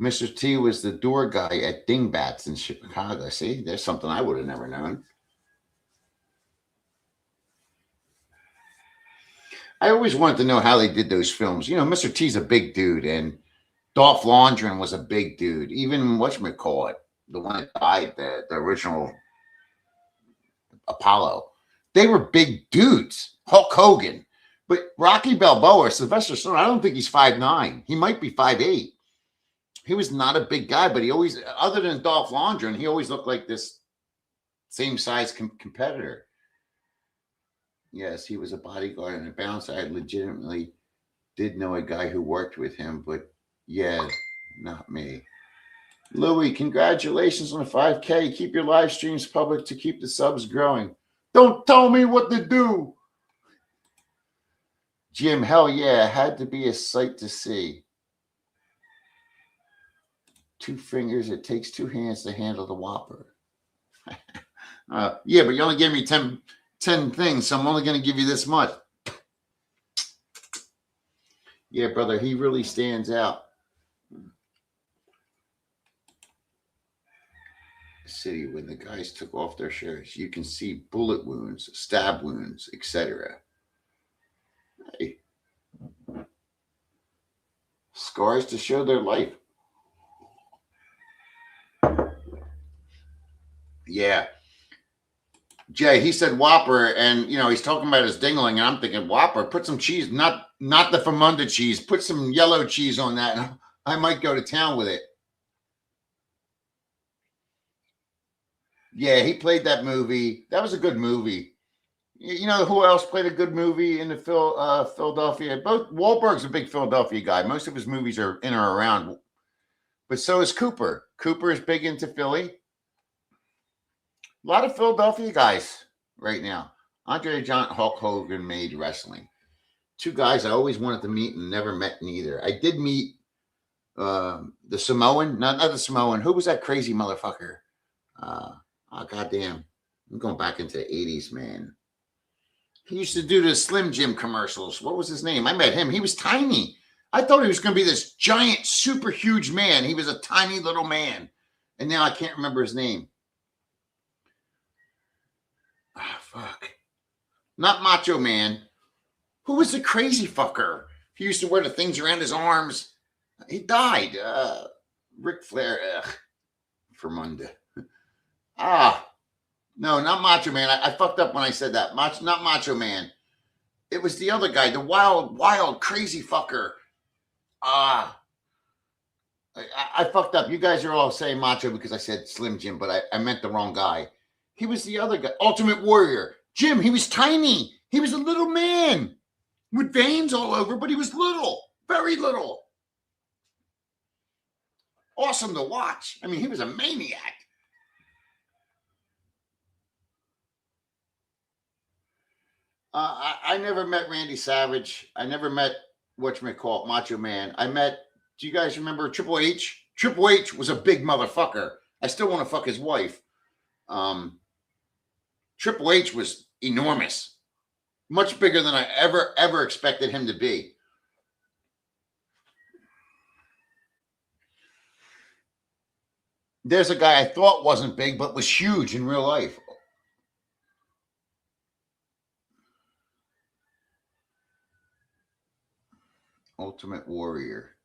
S1: Mr. T was the door guy at Dingbats in Chicago. See, there's something I would have never known. I always wanted to know how they did those films. You know, Mr. T's a big dude, and Dolph Lundgren was a big dude. Even whatchamacallit, the one that died, the original Apollo. They were big dudes. Hulk Hogan. But Rocky Balboa, Sylvester Stallone, I don't think he's 5'9". He might be 5'8". He was not a big guy, but he always, other than Dolph Lundgren, he always looked like this same size competitor. Yes, he was a bodyguard and a bouncer. I legitimately did know a guy who worked with him, but yeah, not me. Louis, congratulations on the 5K. Keep your live streams public to keep the subs growing. Don't tell me what to do. Jim, hell yeah, it had to be a sight to see. 2 fingers, it takes 2 hands to handle the Whopper. Yeah, but you only gave me 10 things, so I'm only going to give you this much. Yeah, brother, he really stands out. City, when the guys took off their shirts, you can see bullet wounds, stab wounds, etc. Hey. Scars to show their life. Yeah. Jay, he said Whopper, and you know he's talking about his dingling, and I'm thinking Whopper. Put some cheese, not the Famunda cheese. Put some yellow cheese on that, and I might go to town with it. Yeah, he played that movie. That was a good movie. You know who else played a good movie in the Philadelphia? Both Wahlberg's a big Philadelphia guy. Most of his movies are in or around, but so is Cooper. Cooper is big into Philly. A lot of Philadelphia guys right now. Andre the Giant, Hulk Hogan made wrestling. Two guys I always wanted to meet and never met neither. I did meet the Samoan, not the Samoan. Who was that crazy motherfucker? Oh goddamn! I'm going back into the 80s, man. He used to do the Slim Jim commercials. What was his name? I met him. He was tiny. I thought he was going to be this giant, super huge man. He was a tiny little man, and now I can't remember his name. Ah, fuck. Not Macho Man. Who was the crazy fucker? He used to wear the things around his arms. He died. Ric Flair. Fermunda. No, not Macho Man. I fucked up when I said that. Not Macho Man. It was the other guy, the wild, crazy fucker. I fucked up. You guys are all saying Macho because I said Slim Jim, but I meant the wrong guy. He was the other guy, Ultimate Warrior. Jim, he was tiny. He was a little man with veins all over, but he was little, very little. Awesome to watch. I mean, he was a maniac. I never met Randy Savage. I never met whatchamacallit, Macho Man. Do you guys remember Triple H? Triple H was a big motherfucker. I still want to fuck his wife. Triple H was enormous. Much bigger than I ever expected him to be. There's a guy I thought wasn't big, but was huge in real life. Ultimate Warrior.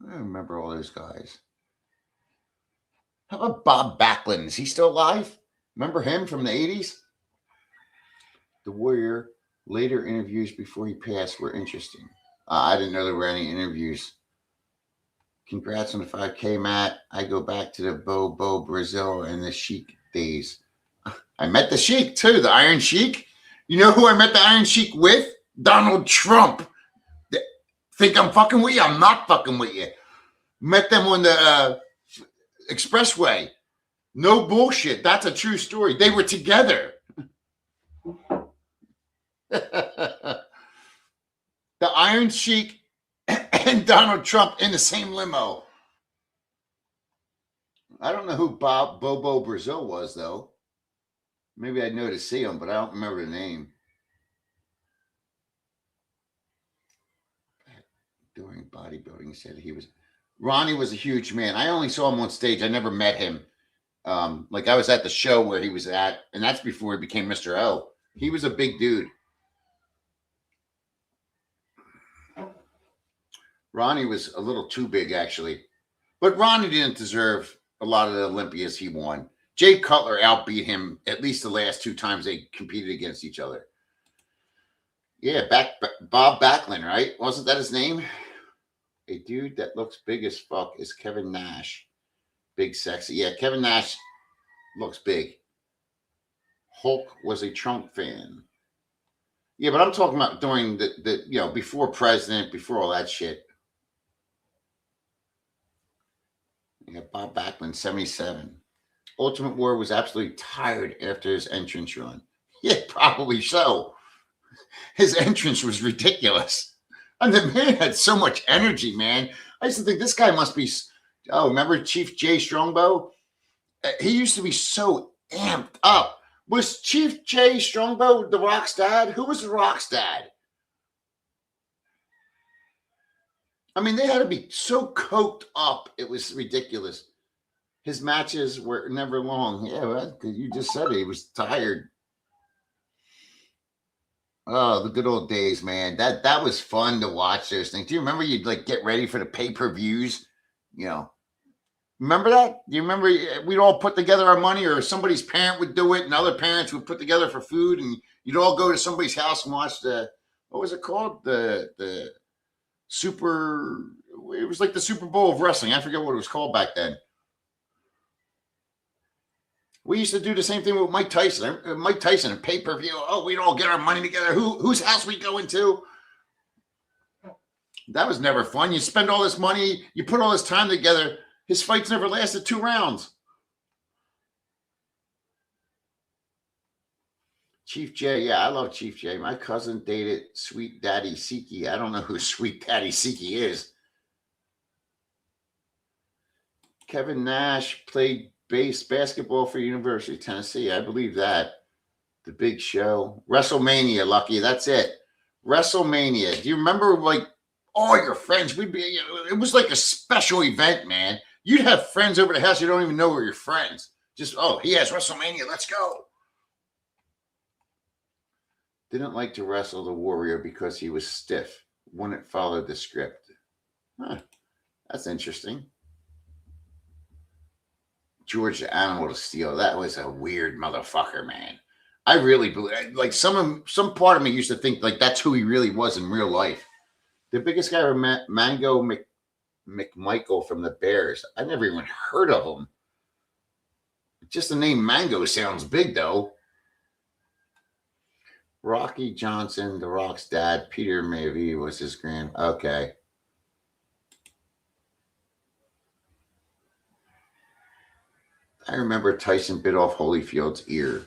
S1: I don't remember all those guys. How about Bob Backlund? Is he still alive? Remember him from the 80s? The Warrior later interviews before he passed were interesting. I didn't know there were any interviews. Congrats on the 5K, Matt. I go back to the Bobo Brazil and the Sheik days. I met the Sheik too, the Iron Sheik. You know who I met the Iron Sheik with? Donald Trump. Think I'm fucking with you? I'm not fucking with you. Met them on the expressway. No bullshit. That's a true story. They were together. The Iron Sheik and Donald Trump in the same limo. I don't know who Bobo Brazil was, though. Maybe I'd know to see him, but I don't remember the name. During bodybuilding, he said Ronnie was a huge man. I only saw him on stage. I never met him. Like I was at the show where he was at, and that's before he became Mr. O. He was a big dude. Ronnie was a little too big, actually. But Ronnie didn't deserve a lot of the Olympias he won. Jay Cutler outbeat him at least the last two times they competed against each other. Yeah, Bob Backlund, right? Wasn't that his name? A dude that looks big as fuck is Kevin Nash. Big sexy. Yeah, Kevin Nash looks big. Hulk was a Trump fan. Yeah, but I'm talking about during the before president, before all that shit. Yeah, Bob Backlund, 77. Ultimate Warrior was absolutely tired after his entrance run. Yeah, probably so. His entrance was ridiculous. And the man had so much energy, man. I used to think this guy must be... Oh, remember Chief Jay Strongbow? He used to be so amped up. Was Chief Jay Strongbow the Rock's dad? Who was the Rock's dad? I mean, they had to be so coked up. It was ridiculous. His matches were never long. Yeah, well, you just said it. He was tired. Oh, the good old days, man. That was fun to watch those things. Do you remember you'd like get ready for the pay-per-views? Remember that? Do you remember we'd all put together our money, or somebody's parent would do it and other parents would put together for food, and you'd all go to somebody's house and watch what was it called? The Super, it was like the Super Bowl of wrestling. I forget what it was called back then. We used to do the same thing with Mike Tyson. Mike Tyson and pay-per-view. Oh, we'd all get our money together. Whose house we going to? That was never fun. You spend all this money, you put all this time together. His fights never lasted 2 rounds. Chief J, yeah, I love Chief J. My cousin dated Sweet Daddy Siki. I don't know who Sweet Daddy Siki is. Kevin Nash played basketball for University of Tennessee. I believe that. The Big Show. WrestleMania, Lucky. That's it. WrestleMania. Do you remember, like, all your friends? It was like a special event, man. You'd have friends over the house. You don't even know were your friends. Just, oh, he has WrestleMania. Let's go. Didn't like to wrestle the Warrior because he was stiff. Wouldn't follow the script. Huh. That's interesting. George the Animal to Steel. That was a weird motherfucker, man. I really believe, like, some part of me used to think like that's who he really was in real life. The biggest guy ever met, Mango McMichael from the Bears. I never even heard of him. Just the name Mango sounds big, though. Rocky Johnson, The Rock's dad. Peter Maybe was his grand. Okay. I remember Tyson bit off Holyfield's ear.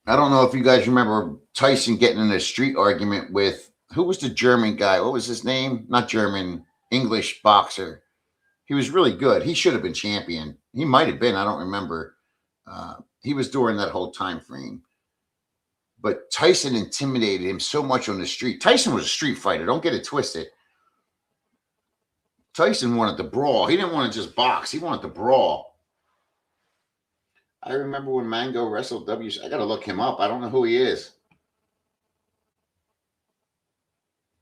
S1: I don't know if you guys remember Tyson getting in a street argument with, who was the German guy? What was his name? Not German, English boxer. He was really good. He should have been champion. He might have been. I don't remember. He was during that whole time frame. But Tyson intimidated him so much on the street. Tyson was a street fighter. Don't get it twisted. Tyson wanted to brawl. He didn't want to just box. He wanted to brawl. I remember when Mango wrestled I got to look him up. I don't know who he is.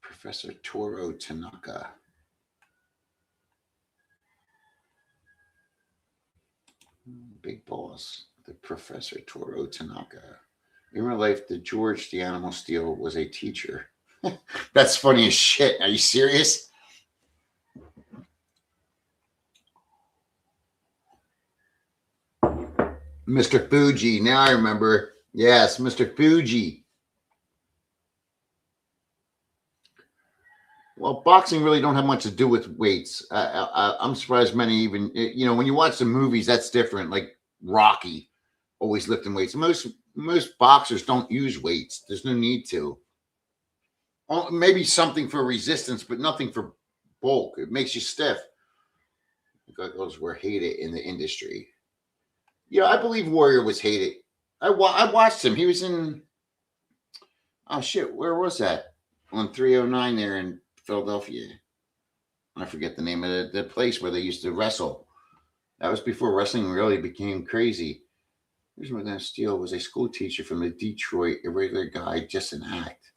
S1: Professor Toro Tanaka. Big boss. The Professor Toro Tanaka. In real life, the George the Animal Steel was a teacher. That's funny as shit. Are you serious? Mr. Fuji. Now I remember. Yes, Mr. Fuji. Well, boxing really don't have much to do with weights. I'm surprised many even, when you watch the movies, that's different. Like Rocky, always lifting weights. Most boxers don't use weights. There's no need to. Maybe something for resistance, but nothing for bulk. It makes you stiff. Those were hated in the industry. Yeah, I believe Warrior was hated. I watched him. He was in, oh shit, where was that? On 309 there in Philadelphia. I forget the name of the place where they used to wrestle. That was before wrestling really became crazy. Here's where that Steele was a school teacher from the Detroit, a regular guy, just an act.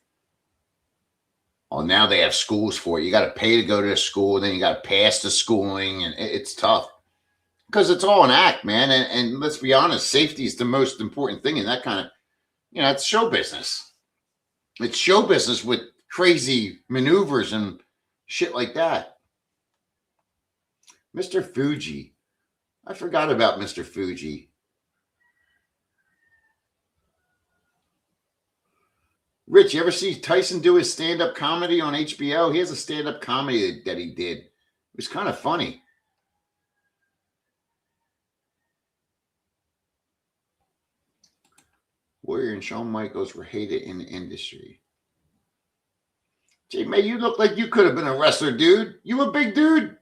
S1: Oh, now they have schools for it. You got to pay to go to school, then you got to pass the schooling, and it's tough. Because it's all an act, man. And let's be honest, safety is the most important thing in that kind of, it's show business. It's show business with crazy maneuvers and shit like that. Mr. Fuji. I forgot about Mr. Fuji. Rich, you ever see Tyson do his stand-up comedy on HBO? He has a stand-up comedy that he did. It was kind of funny. Warrior and Shawn Michaels were hated in the industry. Jay May, you look like you could have been a wrestler, dude. You a big dude.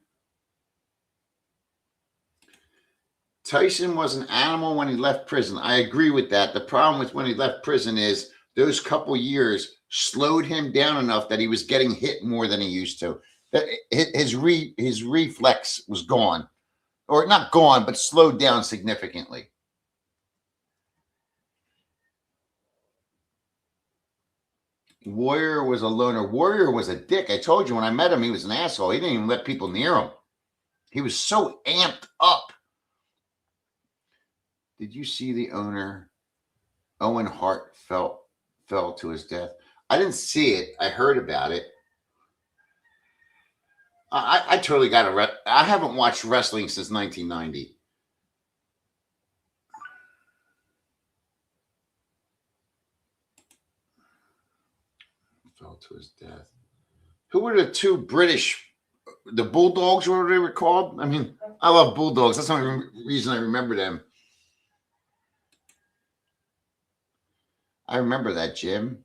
S1: Tyson was an animal when he left prison. I agree with that. The problem with when he left prison is those couple years slowed him down enough that he was getting hit more than he used to. His reflex was gone. Or not gone, but slowed down significantly. Warrior was a loner. Warrior was a dick. I told you when I met him, he was an asshole. He didn't even let people near him. He was so amped up. Did you see the owner? Owen Hart fell to his death. I didn't see it. I heard about it. I totally got I haven't watched wrestling since 1990. fell to his death. Who were the two British, the Bulldogs, or whatever they were called? I mean, I love Bulldogs. That's the only reason I remember them. I remember that, Jim.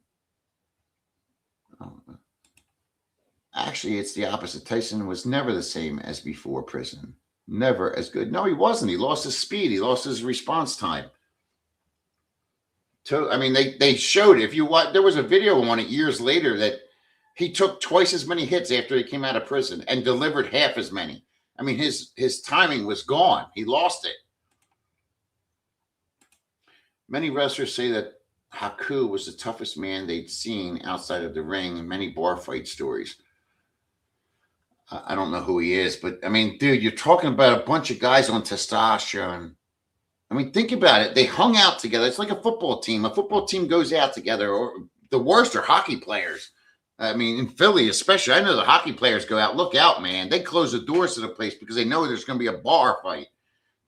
S1: Actually, it's the opposite. Tyson was never the same as before prison. Never as good. No, he wasn't. He lost his speed. He lost his response time. I mean, they showed, if you watch, there was a video on it years later that he took twice as many hits after he came out of prison and delivered half as many. I mean, his timing was gone. He lost it. Many wrestlers say that Haku was the toughest man they'd seen outside of the ring in many bar fight stories. I don't know who he is, but I mean, dude, you're talking about a bunch of guys on testosterone. I mean, think about it. They hung out together. It's like a football team. A football team goes out together, or the worst are hockey players. I mean, in Philly, especially, I know the hockey players go out. Look out, man. They close the doors to the place because they know there's going to be a bar fight.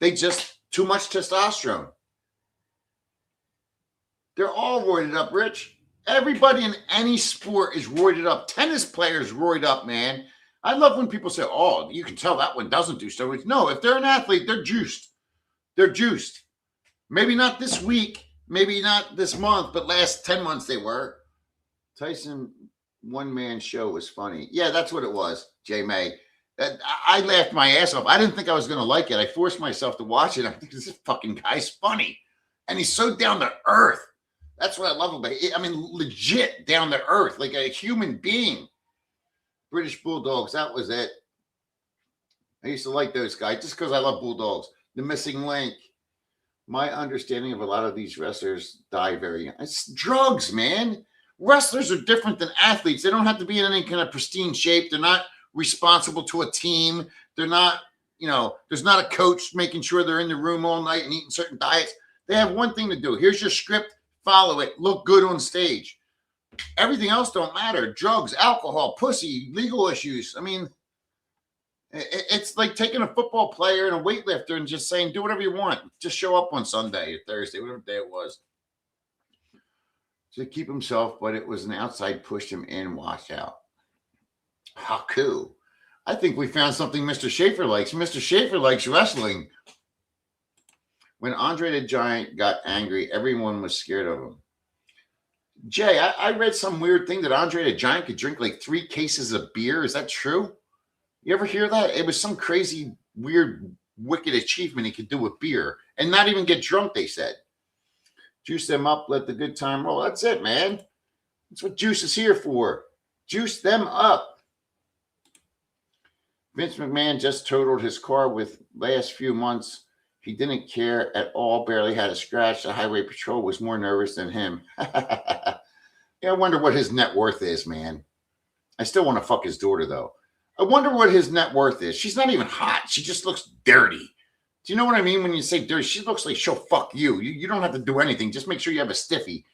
S1: They just, too much testosterone. They're all roided up, Rich. Everybody in any sport is roided up. Tennis players roided up, man. I love when people say, oh, you can tell that one doesn't do steroids. No, if they're an athlete, they're juiced. They're juiced. Maybe not this week, maybe not this month, but last 10 months they were. Tyson one-man show was funny. Yeah, that's what it was, J. May. I laughed my ass off. I didn't think I was going to like it. I forced myself to watch it. I think this fucking guy's funny. And he's so down to earth. That's what I love about it. I mean, legit down to earth, like a human being. British Bulldogs, that was it. I used to like those guys just because I love Bulldogs. The missing link. My understanding of a lot of these wrestlers die very young. It's drugs, man. Wrestlers are different than athletes. They don't have to be in any kind of pristine shape. They're not responsible to a team. They're not, there's not a coach making sure they're in the room all night and eating certain diets. They have one thing to do. Here's your script. Follow it. Look good on stage. Everything else don't matter. Drugs, alcohol, pussy, legal issues. I mean, it's like taking a football player and a weightlifter and just saying, do whatever you want. Just show up on Sunday or Thursday, whatever day it was. To keep himself, but it was an outside pushed him in, watch out. Haku. I think we found something Mr. Schaefer likes. Mr. Schaefer likes wrestling. When Andre the Giant got angry, everyone was scared of him. Jay, I read some weird thing that Andre the Giant could drink like 3 cases of beer. Is that true? You ever hear that? It was some crazy, weird, wicked achievement he could do with beer and not even get drunk, they said. Juice them up, let the good time roll. That's it, man. That's what juice is here for. Juice them up. Vince McMahon just totaled his car with last few months. He didn't care at all, barely had a scratch. The highway patrol was more nervous than him. Yeah, I wonder what his net worth is, man. I still want to fuck his daughter, though. I wonder what his net worth is. She's not even hot. She just looks dirty. Do you know what I mean when you say dirty? She looks like she'll fuck you. You don't have to do anything. Just make sure you have a stiffy.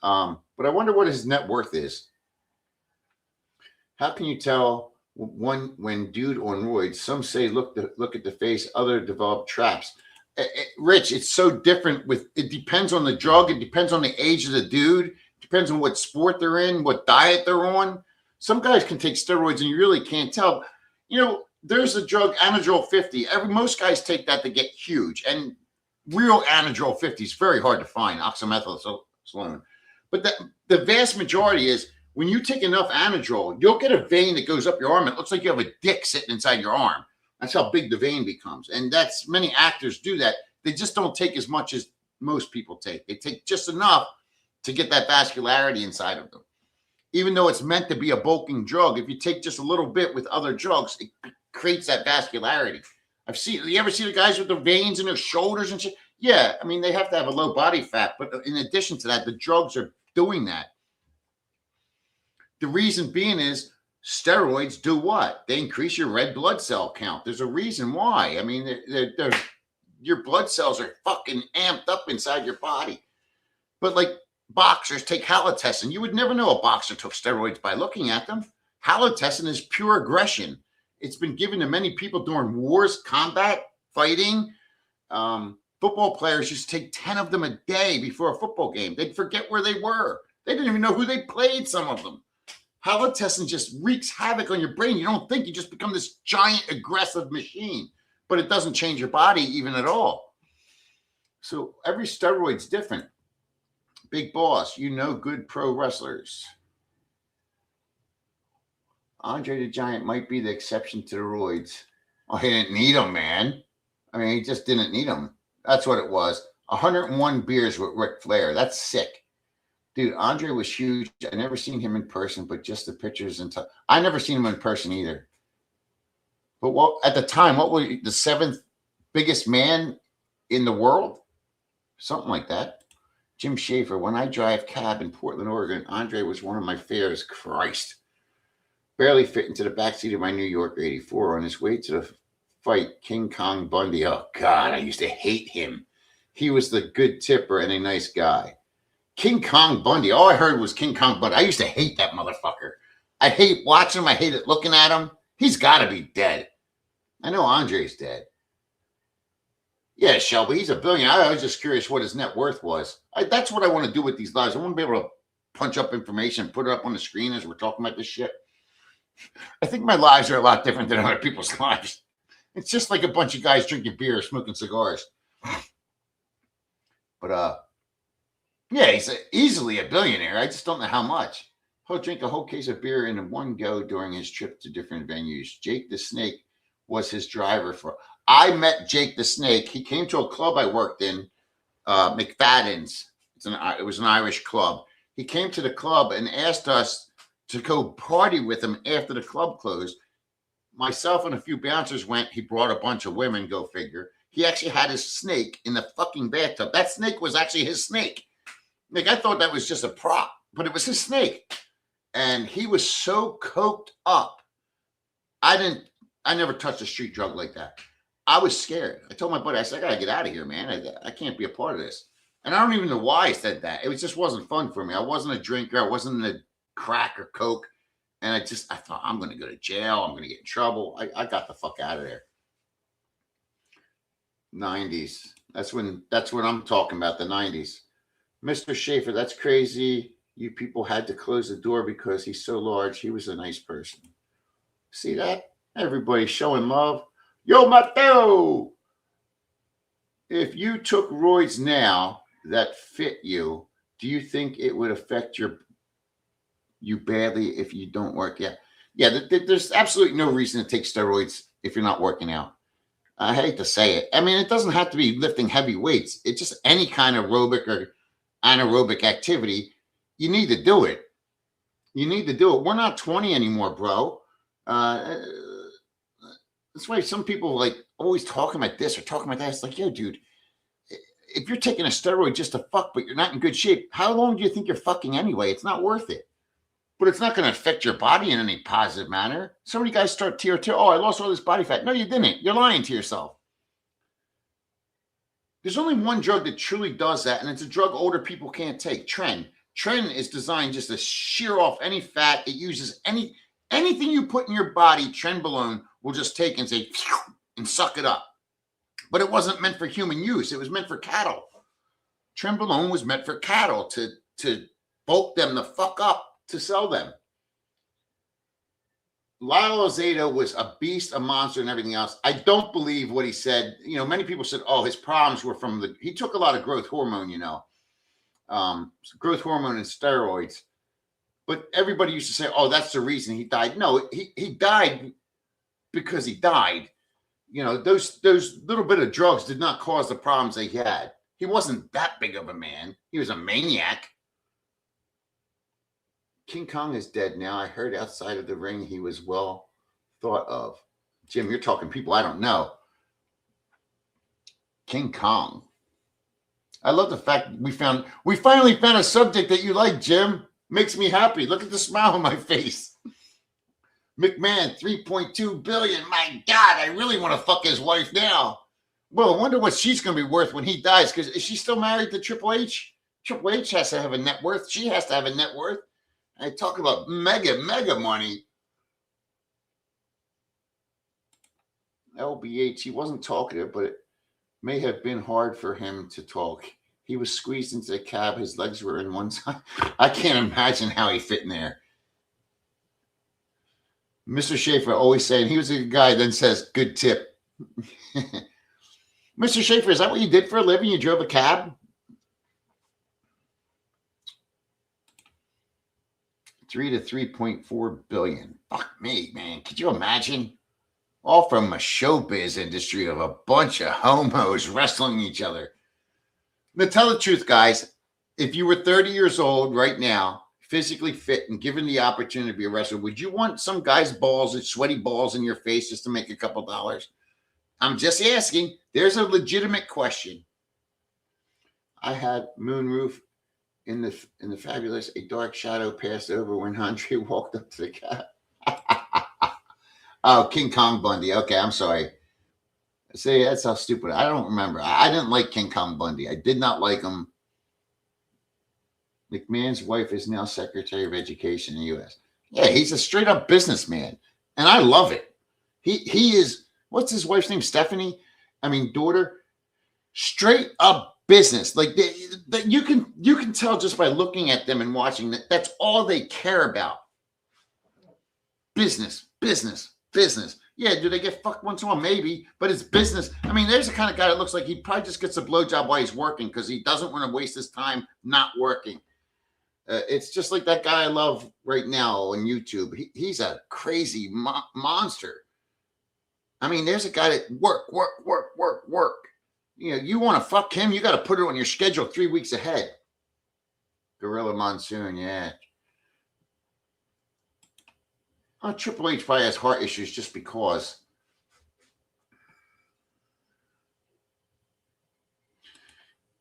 S1: But I wonder what his net worth is. How can you tell when dude on roids? Some say look at the face. Other develop traps. Rich, it's so different. It depends on the drug. It depends on the age of the dude. It depends on what sport they're in, what diet they're on. Some guys can take steroids and you really can't tell. There's a drug, Anadrol 50. Most guys take that to get huge. And real Anadrol 50 is very hard to find, oxymethylzone. But the vast majority is when you take enough Anadrol, you'll get a vein that goes up your arm. It looks like you have a dick sitting inside your arm. That's how big the vein becomes. And many actors do that. They just don't take as much as most people take. They take just enough to get that vascularity inside of them. Even though it's meant to be a bulking drug, if you take just a little bit with other drugs, it creates that vascularity. You ever see the guys with the veins in their shoulders and shit? Yeah, I mean, they have to have a low body fat, but in addition to that, the drugs are doing that. The reason being is steroids do what? They increase your red blood cell count. There's a reason why. I mean, your blood cells are fucking amped up inside your body. But like boxers take halotestin. You would never know a boxer took steroids by looking at them. Halotestin is pure aggression. It's been given to many people during wars, combat, fighting. Football players used to take 10 of them a day before a football game. They'd forget where they were. They didn't even know who they played, some of them. Halitosin just wreaks havoc on your brain. You don't think, you just become this giant aggressive machine, but it doesn't change your body even at all. So every steroid's different. Big Boss, you know good pro wrestlers. Andre the Giant might be the exception to the roids. Oh, he didn't need them, man. I mean, he just didn't need them. That's what it was. 101 beers with Ric Flair. That's sick. Dude, Andre was huge. I never seen him in person, but just the pictures and stuff. I never seen him in person either. But what at the time, what was the 7th biggest man in the world? Something like that. Jim Schaefer, when I drive cab in Portland, Oregon, Andre was one of my fares. Christ. Barely fit into the backseat of my New York 84 on his way to the fight, King Kong Bundy. Oh, God, I used to hate him. He was the good tipper and a nice guy. King Kong Bundy. All I heard was King Kong Bundy. I used to hate that motherfucker. I hate watching him. I hated looking at him. He's got to be dead. I know Andre's dead. Yeah, Shelby, he's a billionaire. I was just curious what his net worth was. That's what I want to do with these lives. I want to be able to punch up information, put it up on the screen as we're talking about this shit. I think my lives are a lot different than other people's lives. It's just like a bunch of guys drinking beer, smoking cigars. But, yeah, he's easily a billionaire. I just don't know how much. He'll drink a whole case of beer in one go during his trip to different venues. Jake the Snake was his driver for. I met Jake the Snake. He came to a club I worked in, McFadden's. It was an Irish club. He came to the club and asked us to go party with him after the club closed. Myself and a few bouncers went. He brought a bunch of women, go figure. He actually had his snake in the fucking bathtub. That snake was actually his snake. Like, I thought that was just a prop, but it was his snake. And he was so coked up. I never touched a street drug like that. I was scared. I told my buddy, I said, I got to get out of here, man. I can't be a part of this. And I don't even know why I said that. It just wasn't fun for me. I wasn't a drinker. I wasn't a crack or coke. And I thought, I'm going to go to jail. I'm going to get in trouble. I got the fuck out of there. 90s. That's what I'm talking about, the 90s. Mr. Schaefer, that's crazy. You people had to close the door because he's so large. He was a nice person. See that? Everybody showing love. Yo, Mateo! If you took roids now that fit you, do you think it would affect you badly if you don't work out? Yeah, there's absolutely no reason to take steroids if you're not working out. I hate to say it. I mean, it doesn't have to be lifting heavy weights. It's just any kind of aerobic or anaerobic activity. You need to do it. You need to do it. We're not 20 anymore, bro. That's why some people like always talking about this or talking about that. It's like, yo, dude, if you're taking a steroid just to fuck, but you're not in good shape, how long do you think you're fucking anyway? It's not worth it. But it's not going to affect your body in any positive manner. So many guys start tear. Oh, I lost all this body fat. No, you didn't. You're lying to yourself. There's only one drug that truly does that, and it's a drug older people can't take, Tren. Tren is designed just to shear off any fat. It uses anything you put in your body, Trenbolone will just take and say, and suck it up. But it wasn't meant for human use. It was meant for cattle. Trenbolone was meant for cattle to bulk them the fuck up to sell them. Lyle Alzado was a beast, a monster, and everything else. I don't believe what he said. You know, many people said, oh, his problems were from he took a lot of growth hormone, growth hormone and steroids. But everybody used to say, oh, that's the reason he died. No, he died because he died. You know, those little bit of drugs did not cause the problems that he had. He wasn't that big of a man. He was a maniac. King Kong is dead now. I heard outside of the ring he was well thought of. Jim, you're talking people I don't know. King Kong. I love the fact we finally found a subject that you like, Jim. Makes me happy. Look at the smile on my face. McMahon, 3.2 billion. My God, I really want to fuck his wife now. Well, I wonder what she's going to be worth when he dies. Because is she still married to Triple H? Triple H has to have a net worth. She has to have a net worth. I talk about mega money. LBH, he wasn't talkative, but it may have been hard for him to talk. He was squeezed into the cab. His legs were in one side. I can't imagine how he fit in there. Mr. Schaefer always saying he was a good guy, then says, good tip. Mr. Schaefer, is that what you did for a living? You drove a cab? 3 to 3.4 billion. Fuck me, man. Could you imagine? All from a showbiz industry of a bunch of homos wrestling each other. Now, tell the truth, guys. If you were 30 years old right now, physically fit and given the opportunity to be a wrestler, would you want some guy's balls and sweaty balls in your face just to make a couple dollars? I'm just asking. There's a legitimate question. I had Moonroof in the Fabulous. A dark shadow passed over when Andre walked up to the cab. Oh, King Kong Bundy. Okay, I'm sorry. See, that's how stupid. I don't remember. I didn't like King Kong Bundy. I did not like him. McMahon's wife is now Secretary of Education in the U.S. Yeah, he's a straight up businessman, and I love it. He is. What's his wife's name? Stephanie. I mean, daughter. Straight up business. Like you can tell just by looking at them and watching that. That's all they care about. Business, business, business. Yeah, do they get fucked once in a while? Maybe, but it's business. I mean, there's the kind of guy that looks like he probably just gets a blowjob while he's working because he doesn't want to waste his time not working. It's just like that guy I love right now on YouTube. He's a crazy monster. I mean, there's a guy that work. You know, you want to fuck him, you got to put it on your schedule 3 weeks ahead. Gorilla Monsoon, yeah. Triple H probably has heart issues just because.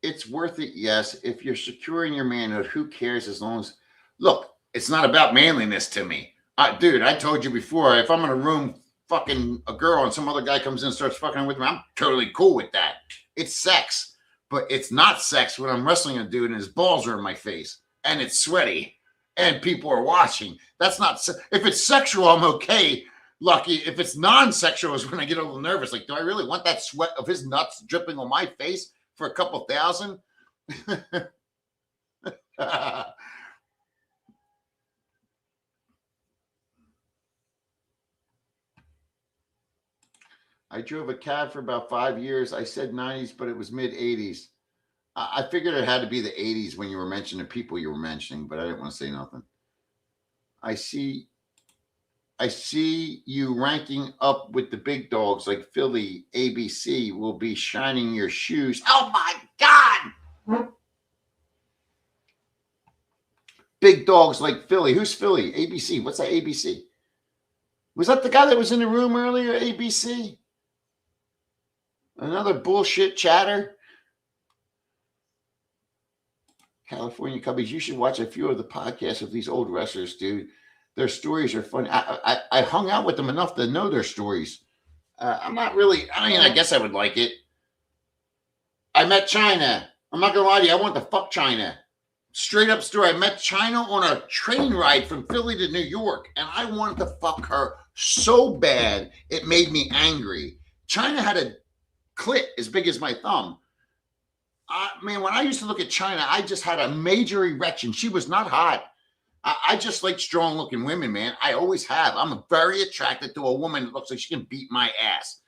S1: It's worth it, yes. If you're secure in your manhood, who cares as long as... Look, it's not about manliness to me. Dude, I told you before, if I'm in a room fucking a girl and some other guy comes in and starts fucking with me, I'm totally cool with that. It's sex. But it's not sex when I'm wrestling a dude and his balls are in my face and it's sweaty and people are watching. That's not... If it's sexual, I'm okay. Lucky. If it's non-sexual is when I get a little nervous. Like, do I really want that sweat of his nuts dripping on my face for a couple thousand? I drove a cab for about 5 years. I said 90s, but it was mid 80s. I figured it had to be the 80s when you were mentioning the people you were mentioning, but I didn't want to say nothing. I see you ranking up with the big dogs like Philly. ABC will be shining your shoes. Oh my God! Big dogs like Philly. Who's Philly? ABC. What's that ABC? Was that the guy that was in the room earlier, ABC? Another bullshit chatter? California Cubbies, you should watch a few of the podcasts of these old wrestlers, dude. Their stories are funny. I hung out with them enough to know their stories. I'm not really... I mean, I guess I would like it. I met China. I'm not going to lie to you. I want to fuck China. Straight up story. I met China on a train ride from Philly to New York, and I wanted to fuck her so bad it made me angry. China had a clit as big as my thumb. Man, when I used to look at China, I just had a major erection. She was not hot. I just like strong-looking women, man. I always have. I'm very attracted to a woman that looks like she can beat my ass.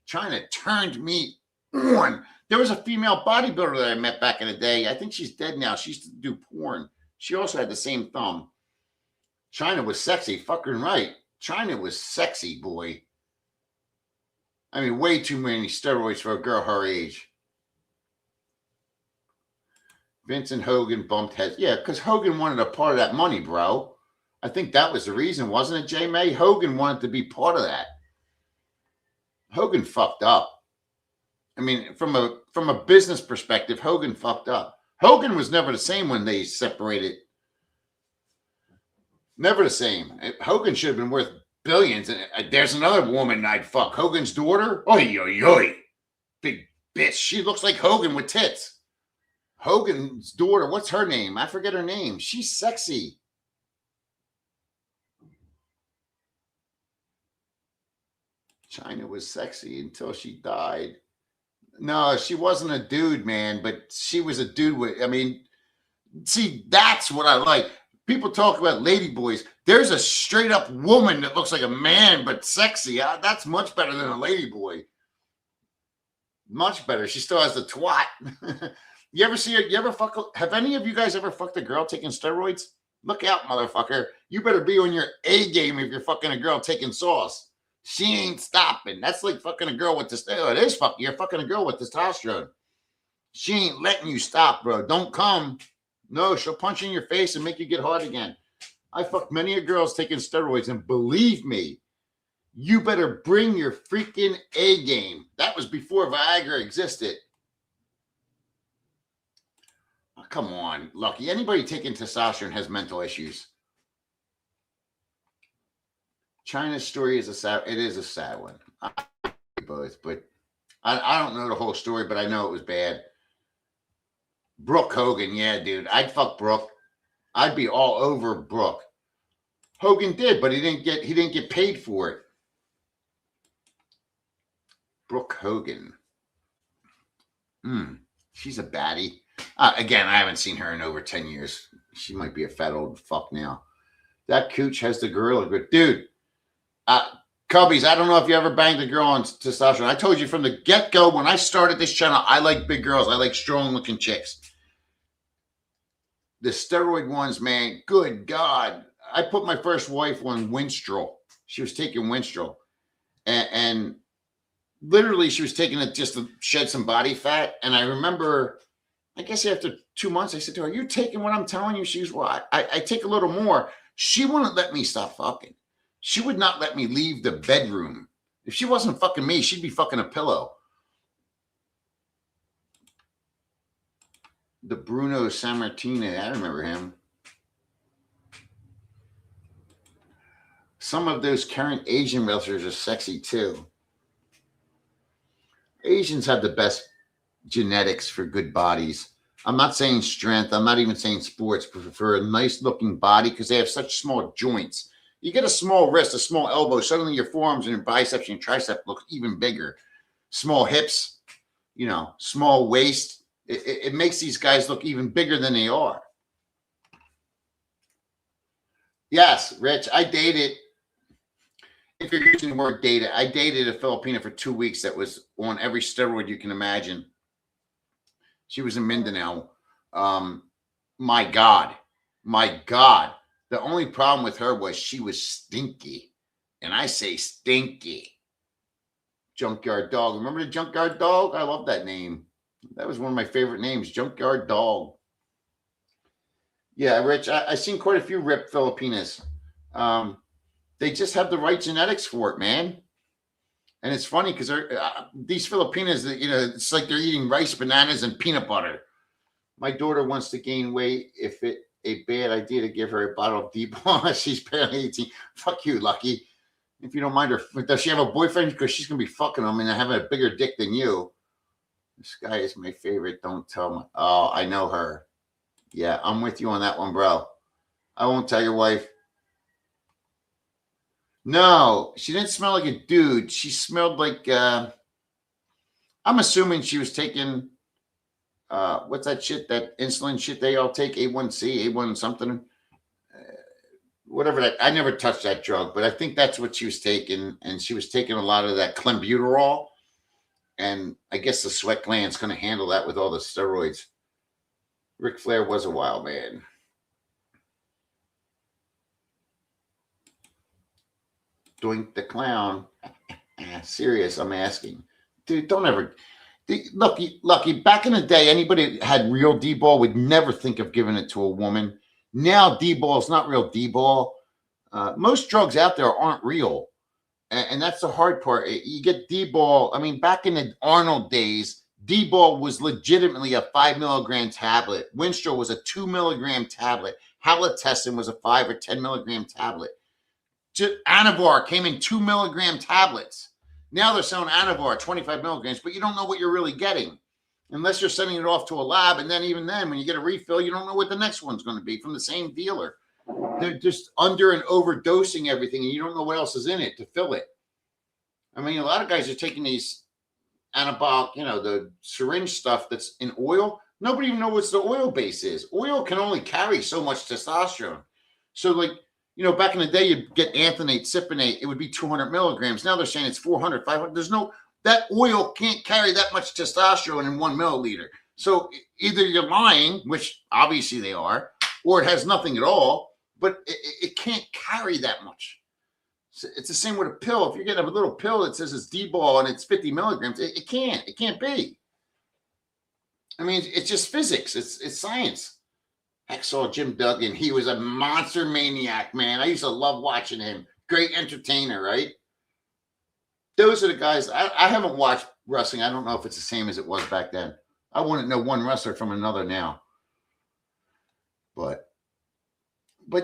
S1: China turned me on. There was a female bodybuilder that I met back in the day. I think she's dead now. She used to do porn. She also had the same thumb. China was sexy. Fucking right. China was sexy, boy. I mean, way too many steroids for a girl her age. Vincent Hogan bumped heads. Yeah, because Hogan wanted a part of that money, bro. I think that was the reason, wasn't it, J. May? Hogan wanted to be part of that. Hogan fucked up. I mean, from a business perspective, Hogan fucked up. Hogan was never the same when they separated. Never the same. Hogan should have been worth billions. And there's another woman I'd fuck. Hogan's daughter. Oy, oy, oy. Big bitch. She looks like Hogan with tits. Hogan's daughter, what's her name? I forget her name. She's sexy. China was sexy until she died. No, she wasn't a dude, man, but she was a dude with, I mean, see, that's what I like. People talk about lady boys. There's a straight up woman that looks like a man but sexy. That's much better than a lady boy. Much better. She still has the twat. You ever see it? You ever fuck? Have any of you guys ever fucked a girl taking steroids? Look out, motherfucker. You better be on your A game if you're fucking a girl taking sauce. She ain't stopping. That's like fucking a girl with testosterone. It is fucking. You're fucking a girl with testosterone. She ain't letting you stop, bro. Don't come. No, she'll punch you in your face and make you get hard again. I fucked many girls taking steroids, and believe me, you better bring your freaking A game. That was before Viagra existed. Oh, come on, Lucky. Anybody taking testosterone has mental issues. China's story is a sad one. I both, but I don't know the whole story, but I know it was bad. Brooke Hogan, yeah, dude. I'd fuck Brooke. I'd be all over Brooke. Hogan did, but he didn't get paid for it. Brooke Hogan. She's a baddie. Again, I haven't seen her in over 10 years. She might be a fat old fuck now. That cooch has the gorilla grip. Dude, Cubbies, I don't know if you ever banged a girl on testosterone. I told you from the get-go when I started this channel, I like big girls. I like strong-looking chicks. The steroid ones, man, good God. I put my first wife on Winstrol. She was taking Winstrol. And literally she was taking it just to shed some body fat. And I remember, I guess after 2 months, I said to her, "Are you taking what I'm telling you?" She's, "Well, I take a little more." She wouldn't let me stop fucking. She would not let me leave the bedroom. If she wasn't fucking me, she'd be fucking a pillow. The Bruno Sammartino, I remember him. Some of those current Asian wrestlers are sexy too. Asians have the best genetics for good bodies. I'm not saying strength. I'm not even saying sports, but for a nice looking body because they have such small joints. You get a small wrist, a small elbow, suddenly your forearms and your biceps and your tricep look even bigger. Small hips, small waist. It makes these guys look even bigger than they are. Yes, Rich, I dated. If you're using the word dated, I dated a Filipina for 2 weeks that was on every steroid you can imagine. She was in Mindanao. My God. The only problem with her was she was stinky. And I say stinky. Junkyard Dog. Remember the Junkyard Dog? I love that name. That was one of my favorite names, Junkyard Dog. Yeah, Rich, I've seen quite a few ripped Filipinas. They just have the right genetics for it, man. And it's funny because these Filipinas, it's like they're eating rice, bananas, and peanut butter. My daughter wants to gain weight. If it's a bad idea to give her a bottle of D-Ball, she's barely 18. Fuck you, Lucky. If you don't mind her, does she have a boyfriend? Because she's going to be fucking him and having a bigger dick than you. This guy is my favorite. Don't tell me. Oh, I know her. Yeah, I'm with you on that one, bro. I won't tell your wife. No, she didn't smell like a dude. She smelled like, I'm assuming she was taking, what's that shit, that insulin shit they all take, A1C, A1 something, whatever that, I never touched that drug, but I think that's what she was taking. And she was taking a lot of that clenbuterol. And I guess the sweat gland's going to handle that with all the steroids. Ric Flair was a wild man. Doink the clown. Serious, I'm asking. Dude, don't ever. Lucky, back in the day, anybody that had real D-ball would never think of giving it to a woman. Now D-ball is not real D-ball. Most drugs out there aren't real. And that's the hard part. You get D-ball. I mean, back in the Arnold days, D-ball was legitimately a 5 milligram tablet. Winstrol was a 2 milligram tablet. Halotestin was a 5 or 10 milligram tablet. Anavar came in 2 milligram tablets. Now they're selling Anavar 25 milligrams, but you don't know what you're really getting unless you're sending it off to a lab. And then even then, when you get a refill, you don't know what the next one's going to be from the same dealer. They're just under and overdosing everything, and you don't know what else is in it to fill it. I mean, a lot of guys are taking these anabolic, the syringe stuff that's in oil. Nobody even knows what the oil base is. Oil can only carry so much testosterone. So like, back in the day, you'd get Anthonate, Cypionate, it would be 200 milligrams. Now they're saying it's 400, 500. That oil can't carry that much testosterone in 1 milliliter. So either you're lying, which obviously they are, or it has nothing at all, but it can't carry that much. So it's the same with a pill. If you're getting a little pill that says it's D-ball and it's 50 milligrams, it can't be. I mean, it's just physics. It's science. I saw Jim Duggan. He was a monster maniac, man. I used to love watching him. Great entertainer, right? Those are the guys. I haven't watched wrestling. I don't know if it's the same as it was back then. I wouldn't know one wrestler from another now. But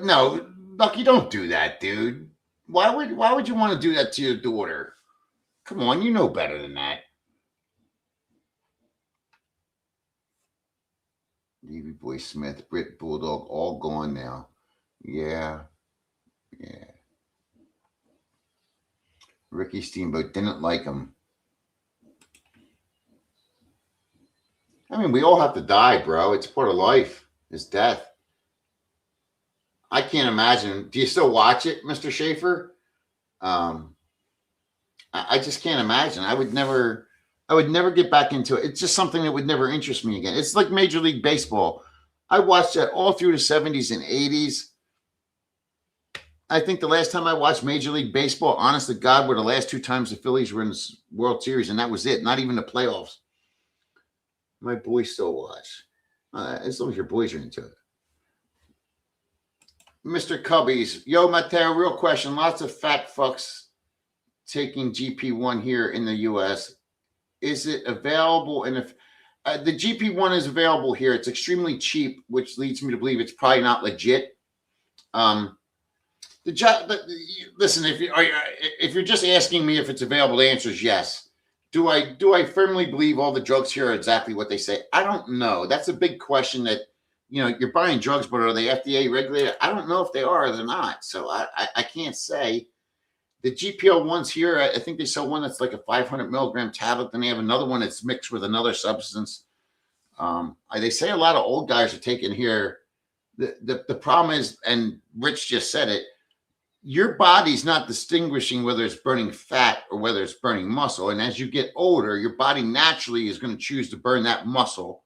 S1: no, Lucky, don't do that, dude. Why would you want to do that to your daughter? Come on, you know better than that. Davey Boy Smith, Britt Bulldog, all gone now. Yeah. Ricky Steamboat didn't like him. I mean, we all have to die, bro. It's part of life. It's death. I can't imagine. Do you still watch it, Mr. Schaefer? I just can't imagine. I would never get back into it. It's just something that would never interest me again. It's like Major League Baseball. I watched that all through the 70s and 80s. I think the last time I watched Major League Baseball, honest to God, were the last 2 times the Phillies were in the World Series, and that was it. Not even the playoffs. My boys still watch. As long as your boys are into it. Mr. Cubbies. Yo, Mateo, real question. Lots of fat fucks taking GP1 here in the U.S. Is it available? And if the GP1 is available here, it's extremely cheap, which leads me to believe it's probably not legit. Listen, if you're just asking me if it's available, the answer is yes. Do I firmly believe all the drugs here are exactly what they say? I don't know. That's a big question that, you're buying drugs, but are they FDA regulated? I don't know if they are or they're not. So I can't say. The GPL ones here, I think they sell one that's like a 500 milligram tablet. Then they have another one that's mixed with another substance. They say a lot of old guys are taking here. The problem is, and Rich just said it, your body's not distinguishing whether it's burning fat or whether it's burning muscle. And as you get older, your body naturally is going to choose to burn that muscle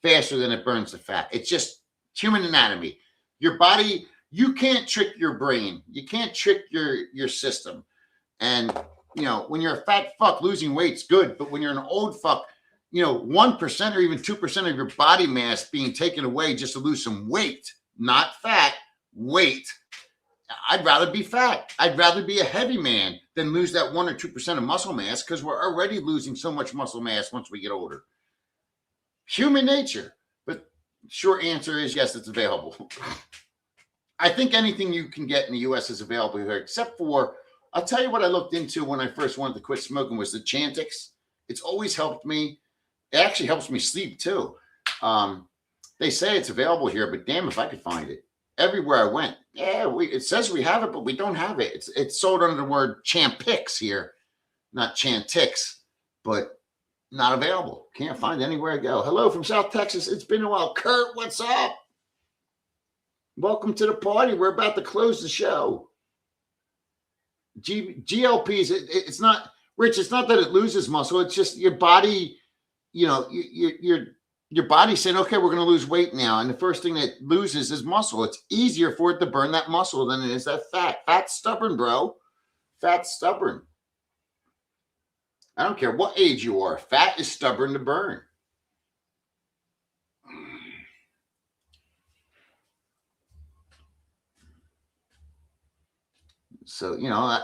S1: faster than it burns the fat. It's just human anatomy. Your body, you can't trick your brain. You can't trick your system. And, when you're a fat fuck, losing weight's good. But when you're an old fuck, 1% or even 2% of your body mass being taken away just to lose some weight, not fat, weight. I'd rather be fat. I'd rather be a heavy man than lose that 1 or 2% of muscle mass, because we're already losing so much muscle mass once we get older. Human nature. But short answer is yes, it's available. I think anything you can get in the U.S. is available here, except for, I'll tell you what I looked into when I first wanted to quit smoking was the Chantix. It's always helped me. It actually helps me sleep too. They say it's available here, but damn if I could find it. Everywhere I went, it says we have it, but we don't have it. It's sold under the word Champix here, not Chantix, but not available. Can't find anywhere I go. Hello from South Texas. It's been a while. Kurt, what's up? Welcome to the party. We're about to close the show. GLPs, it's not, Rich, it's not that it loses muscle. It's just your body, your body's saying, okay, we're going to lose weight now. And the first thing that loses is muscle. It's easier for it to burn that muscle than it is that fat. Fat's stubborn, bro. Fat's stubborn. I don't care what age you are. Fat is stubborn to burn. So,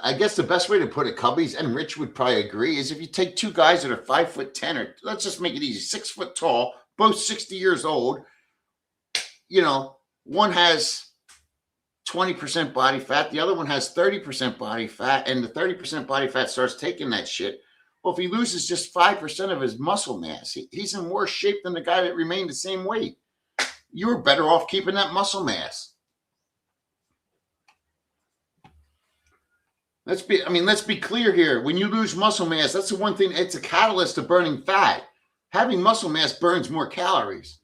S1: I guess the best way to put it, Cubbies, and Rich would probably agree, is if you take 2 guys that are 5'10", or let's just make it easy, 6 foot tall, both 60 years old, one has 20% body fat, the other one has 30% body fat, and the 30% body fat starts taking that shit. Well, if he loses just 5% of his muscle mass, he's in worse shape than the guy that remained the same weight. You were better off keeping that muscle mass. Let's be clear here. When you lose muscle mass, that's the one thing. It's a catalyst to burning fat. Having muscle mass burns more calories.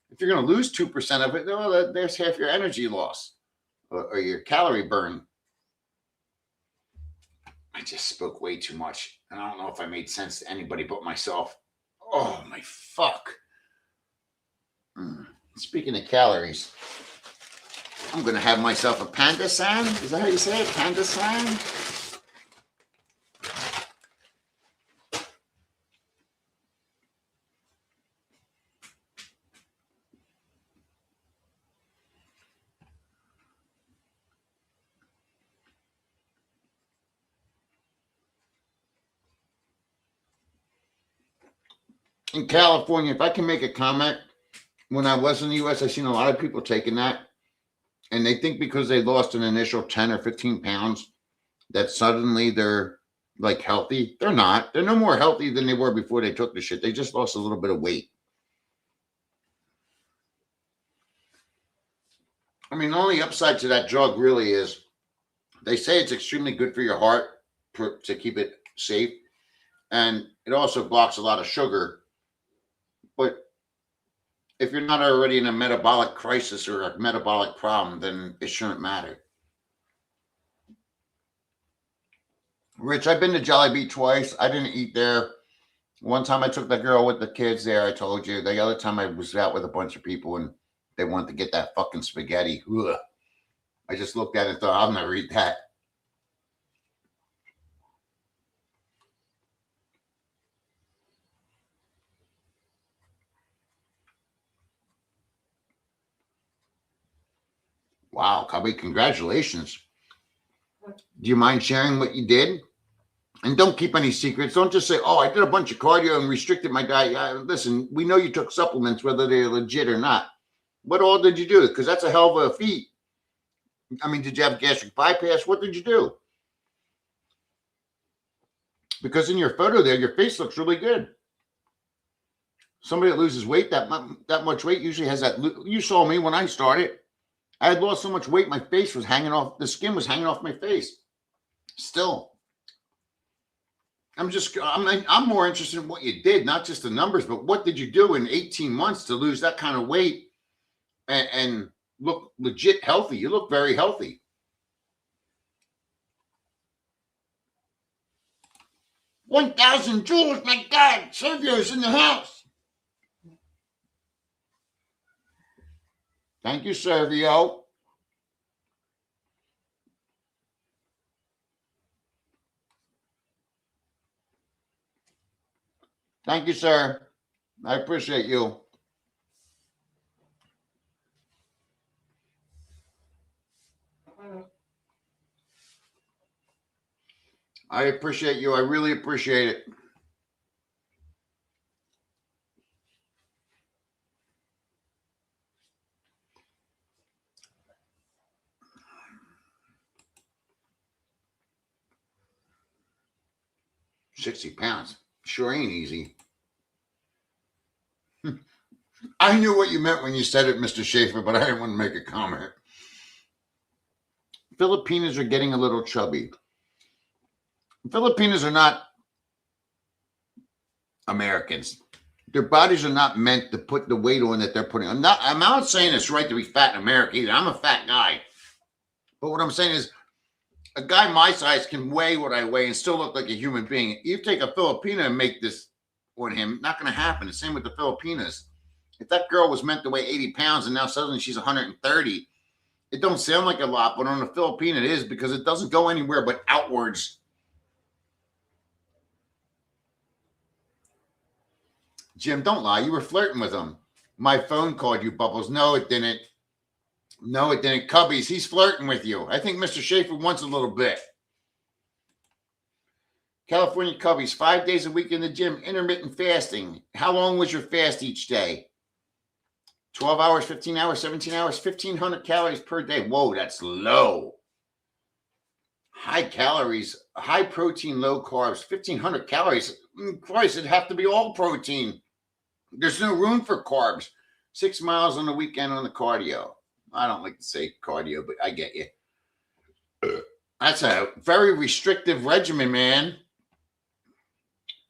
S1: If you're going to lose 2% of it, there's half your energy loss. or your calorie burn. I just spoke way too much, and I don't know if I made sense to anybody but myself. Oh my fuck. Speaking of calories, I'm gonna have myself a panda san. Is that how you say it? Panda san? In California, if I can make a comment, when I was in the US, I've seen a lot of people taking that, and they think because they lost an initial 10 or 15 pounds that suddenly they're like healthy. They're not. They're no more healthy than they were before they took the shit. They just lost a little bit of weight. I mean, the only upside to that drug really is they say it's extremely good for your heart to keep it safe. And it also blocks a lot of sugar. But if you're not already in a metabolic crisis or a metabolic problem, then it shouldn't matter. Rich, I've been to Jollibee twice. I didn't eat there. One time I took the girl with the kids there, I told you. The other time I was out with a bunch of people and they wanted to get that fucking spaghetti. Ugh. I just looked at it and thought, I'll never eat that. Wow, Cubby, congratulations. Do you mind sharing what you did? And don't keep any secrets. Don't just say, oh, I did a bunch of cardio and restricted my diet. Listen, we know you took supplements, whether they're legit or not. What all did you do? Because that's a hell of a feat. I mean, did you have gastric bypass? What did you do? Because in your photo there, your face looks really good. Somebody that loses weight, that much weight usually has that. You saw me when I started. I had lost so much weight, my face was hanging off. The skin was hanging off my face. Still. I'm more interested in what you did, not just the numbers, but what did you do in 18 months to lose that kind of weight and look legit healthy? You look very healthy. 1,000 jewels, my God, Sergio's in the house. Thank you, Sergio. Thank you, sir. I appreciate you. I appreciate you. I really appreciate it. £60 sure ain't easy. I knew what you meant when you said it, Mr. Schaefer, but I didn't want to make a comment. Filipinos are getting a little chubby. Filipinos are not Americans. Their bodies are not meant to put the weight on that they're putting. I'm not saying it's right to be fat in America either. I'm a fat guy. But what I'm saying is a guy my size can weigh what I weigh and still look like a human being. You take a Filipino and make this on him, not going to happen. The same with the Filipinas. If that girl was meant to weigh 80 pounds and now suddenly she's 130, it don't sound like a lot, but on a Filipino it is because it doesn't go anywhere but outwards. Jim, don't lie. You were flirting with him. My phone called you, Bubbles. No, it didn't. No, it didn't. Cubbies, he's flirting with you. I think Mr. Schaefer wants a little bit. California Cubbies, 5 days a week in the gym, intermittent fasting. How long was your fast each day? 12 hours, 15 hours, 17 hours, 1,500 calories per day. Whoa, that's low. High calories, high protein, low carbs, 1,500 calories. Christ, it'd have to be all protein. There's no room for carbs. 6 miles on the weekend on the cardio. I don't like to say cardio, but I get you. That's a very restrictive regimen, man.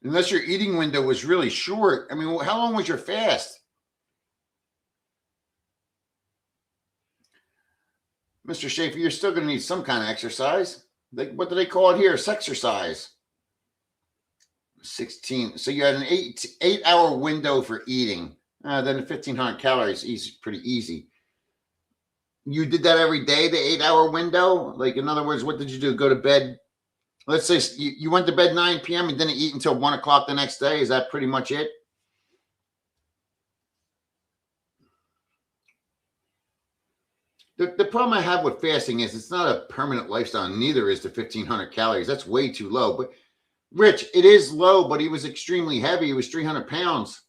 S1: Unless your eating window was really short. I mean, how long was your fast? Mr. Schaefer, you're still going to need some kind of exercise. What do they call it here? Sexercise. 16. So you had an 8-hour window for eating. Then the 1,500 calories is pretty easy. You did that every day, the 8-hour window? Like, in other words, what did you do? Go to bed? Let's say you went to bed 9 p.m. and didn't eat until 1 o'clock the next day. Is that pretty much it? The problem I have with fasting is it's not a permanent lifestyle. Neither is the 1,500 calories. That's way too low. But Rich, it is low, but he was extremely heavy. He was 300 pounds.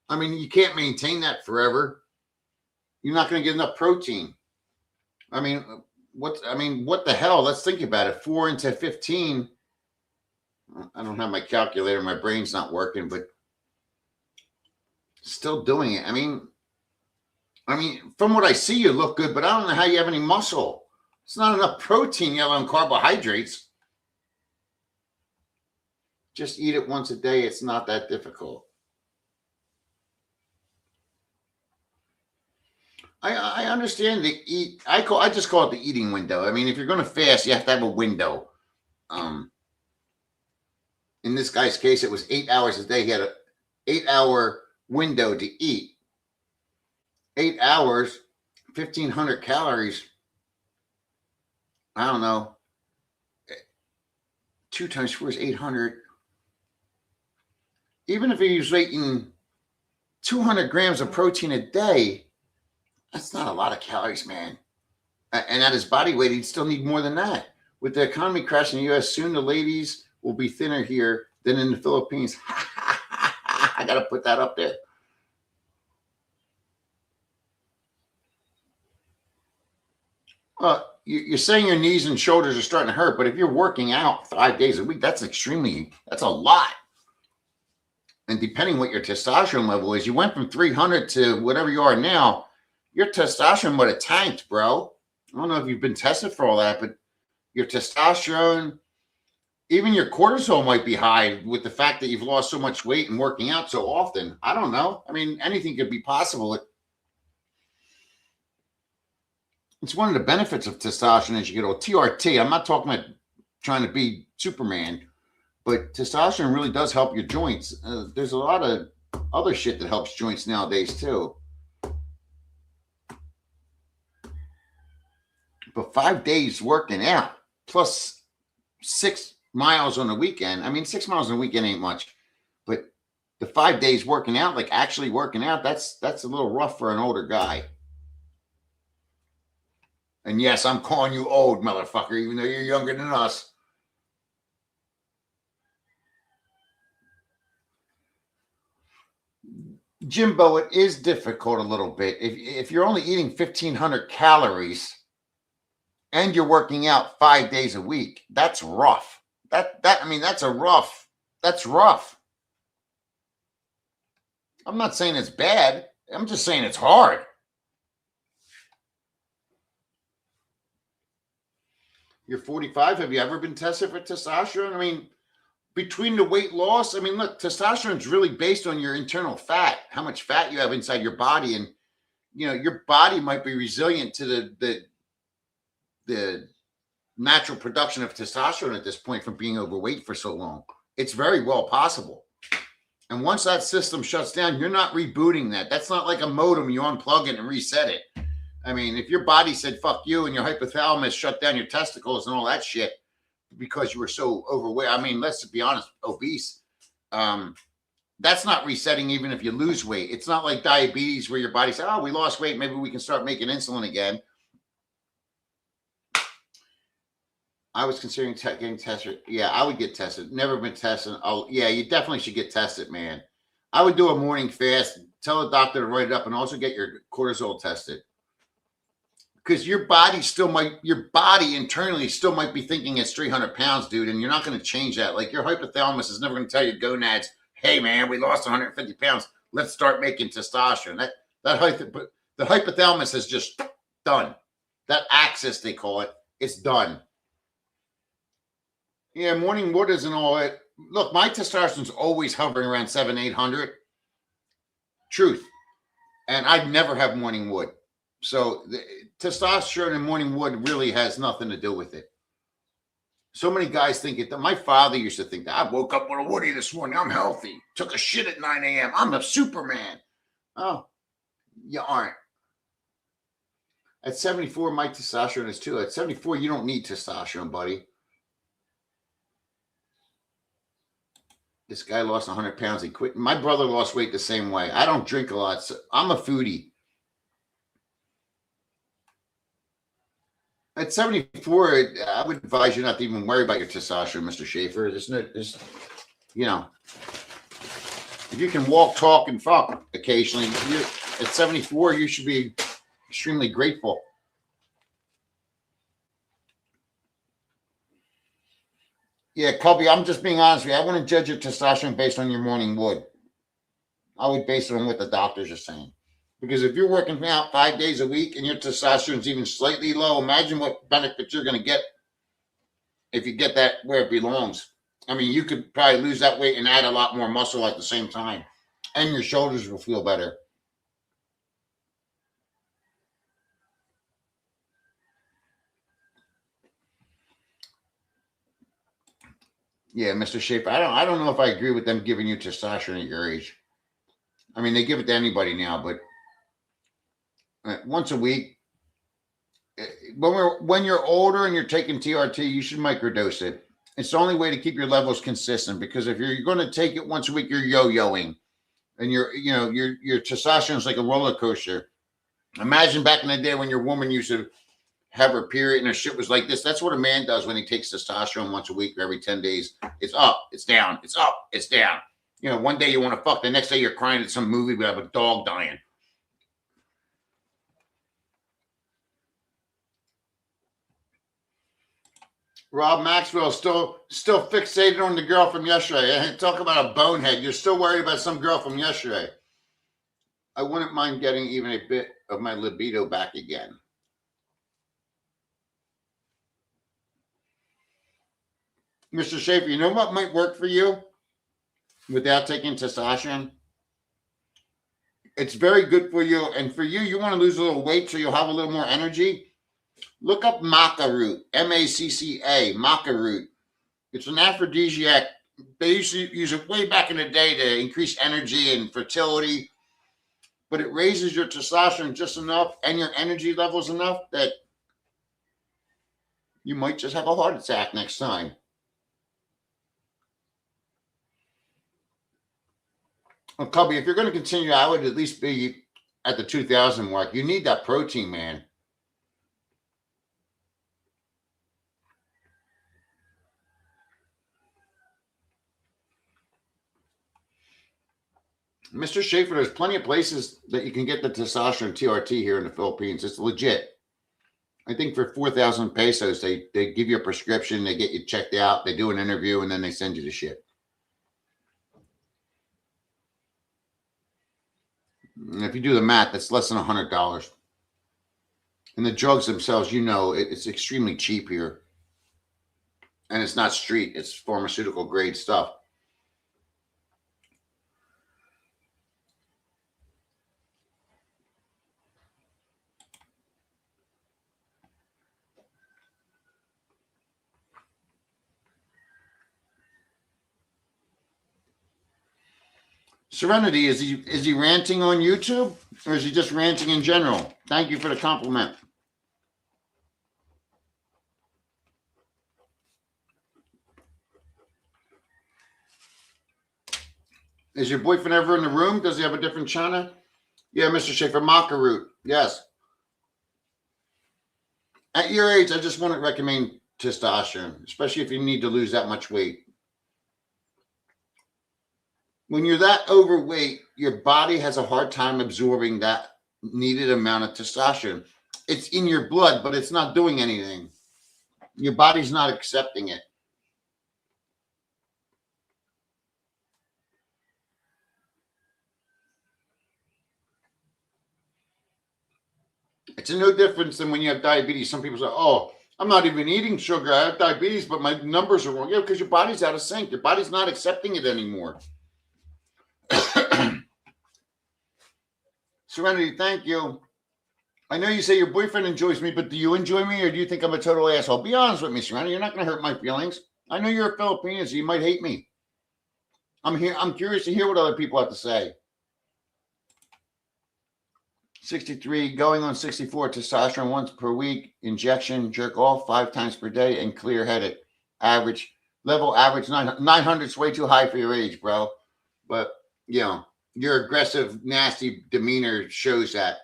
S1: I mean, you can't maintain that forever. You're not going to get enough protein. I mean, what the hell? Let's think about it. 4 into 15. I don't have my calculator. My brain's not working, but still doing it. I mean, from what I see, you look good, but I don't know how you have any muscle. It's not enough protein yet on carbohydrates. Just eat it once a day. It's not that difficult. I understand the eat. I just call it the eating window. I mean, if you're going to fast, you have to have a window. In this guy's case, it was 8 hours a day. He had an 8-hour window to eat. 8 hours, 1,500 calories. I don't know. 2 times 4 is 800. Even if he was eating 200 grams of protein a day, that's not a lot of calories, man. And at his body weight, he'd still need more than that. With the economy crashing in the U.S., soon the ladies will be thinner here than in the Philippines. I got to put that up there. You're saying your knees and shoulders are starting to hurt, but if you're working out 5 days a week, that's a lot. And depending what your testosterone level is, you went from 300 to whatever you are now, your testosterone would have tanked, bro. I don't know if you've been tested for all that, but your testosterone, even your cortisol might be high with the fact that you've lost so much weight and working out so often. I don't know. I mean, anything could be possible. It's one of the benefits of testosterone as you get old. TRT, I'm not talking about trying to be Superman, but testosterone really does help your joints. There's a lot of other shit that helps joints nowadays too. But 5 days working out plus 6 miles on the weekend. I mean, 6 miles on the weekend ain't much, but the 5 days working out, like actually working out, that's a little rough for an older guy. And yes, I'm calling you old, motherfucker, even though you're younger than us. Jimbo, it is difficult a little bit. If you're only eating 1,500 calories and you're working out 5 days a week, that's rough. That's rough. I'm not saying it's bad. I'm just saying it's hard. You're 45. Have you ever been tested for testosterone? I mean, between the weight loss, I mean, look, testosterone is really based on your internal fat, how much fat you have inside your body. And, your body might be resilient to the natural production of testosterone at this point from being overweight for so long. It's very well possible. And once that system shuts down, you're not rebooting that. That's not like a modem. You unplug it and reset it. I mean, if your body said, fuck you, and your hypothalamus shut down your testicles and all that shit because you were so overweight. I mean, let's be honest, obese. That's not resetting even if you lose weight. It's not like diabetes where your body says, oh, we lost weight. Maybe we can start making insulin again. I was considering getting tested. Yeah, I would get tested. Never been tested. Yeah, you definitely should get tested, man. I would do a morning fast. Tell the doctor to write it up and also get your cortisol tested. Because your body internally still might be thinking it's 300 pounds, dude, and you're not going to change that. Like your hypothalamus is never going to tell your gonads, hey, man, we lost 150 pounds. Let's start making testosterone. The hypothalamus is just done. That axis, they call it, it's done. Yeah, morning wood isn't all that. Look, my testosterone's always hovering around 700, 800. Truth. And I'd never have morning wood. So the testosterone and morning wood really has nothing to do with it. So many guys think it. My father used to think that. I woke up with a woody this morning. I'm healthy. Took a shit at 9 a.m. I'm a Superman. Oh, you aren't. At 74, my testosterone is 2. At 74, you don't need testosterone, buddy. This guy lost 100 pounds. He quit. My brother lost weight the same way. I don't drink a lot. So I'm a foodie. At 74, I would advise you not to even worry about your testosterone, Mr. Schaefer. You know, if you can walk, talk, and fuck occasionally, at 74, you should be extremely grateful. Yeah, Cubby, I'm just being honest with you. I wouldn't judge your testosterone based on your morning wood. I would base it on what the doctors are saying. Because if you're working out 5 days a week and your testosterone is even slightly low, imagine what benefit you're going to get if you get that where it belongs. I mean, you could probably lose that weight and add a lot more muscle at the same time. And your shoulders will feel better. Yeah, Mr. Schaefer, I don't know if I agree with them giving you testosterone at your age. I mean, they give it to anybody now, but once a week. When you're older and you're taking TRT, you should microdose it. It's the only way to keep your levels consistent, because if you're going to take it once a week, you're yo-yoing, and your testosterone is like a roller coaster. Imagine back in the day when your woman used to have her period and her shit was like this. That's what a man does when he takes testosterone once a week or every 10 days. It's up, it's down, it's up, it's down. One day you want to fuck, the next day you're crying at some movie about a dog dying. Rob Maxwell still fixated on the girl from yesterday. Talk about a bonehead. You're still worried about some girl from yesterday. I wouldn't mind getting even a bit of my libido back again. Mr. Schaefer, you know what might work for you without taking testosterone? It's very good for you. And for you, you want to lose a little weight so you'll have a little more energy. Look up maca root, M-A-C-C-A, maca root. It's an aphrodisiac. They used to use it way back in the day to increase energy and fertility, but it raises your testosterone just enough and your energy levels enough that you might just have a heart attack next time. Well, Cubby, if you're going to continue, I would at least be at the 2,000 mark. You need that protein, man. Mr. Schaefer, there's plenty of places that you can get the testosterone TRT here in the Philippines. It's legit. I think for 4,000 pesos, they give you a prescription, they get you checked out, they do an interview, and then they send you the shit. And if you do the math, that's less than $100. And the drugs themselves, it's extremely cheap here. And it's not street, it's pharmaceutical grade stuff. Serenity, is he ranting on YouTube, or is he just ranting in general? Thank you for the compliment. Is your boyfriend ever in the room? Does he have a different channel? Yeah, Mr. Schaefer, maca root. Yes. At your age, I just wouldn't recommend testosterone, especially if you need to lose that much weight. When you're that overweight, your body has a hard time absorbing that needed amount of testosterone. It's in your blood, but it's not doing anything. Your body's not accepting it. It's no difference than when you have diabetes. Some people say, oh, I'm not even eating sugar. I have diabetes, but my numbers are wrong. Yeah, because your body's out of sync. Your body's not accepting it anymore. Serenity, thank you. I know you say your boyfriend enjoys me, but do you enjoy me, or do you think I'm a total asshole? Be honest with me, Serena. You're not going to hurt my feelings. I know you're a Filipino, so you might hate me. I'm here. I'm curious to hear what other people have to say. 63, going on 64, testosterone once per week, injection, jerk off 5 times per day, and clear headed. Average 900 is way too high for your age, bro. But, you know, your aggressive, nasty demeanor shows that.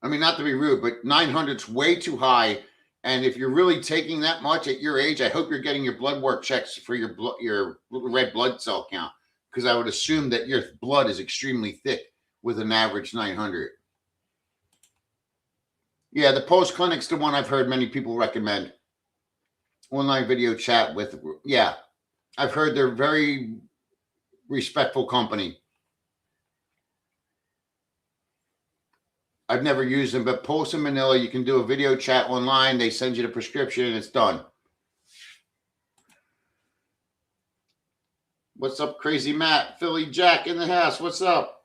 S1: I mean, not to be rude, but 900 is way too high. And if you're really taking that much at your age, I hope you're getting your blood work checks for your red blood cell count, because I would assume that your blood is extremely thick with an average 900. Yeah, the Pulse Clinic's the one I've heard many people recommend. Online video chat with, yeah, I've heard they're very respectful company. I've never used them, but Pulse in Manila, you can do a video chat online. They send you the prescription and it's done. What's up, Crazy Matt? Philly Jack in the house. What's up?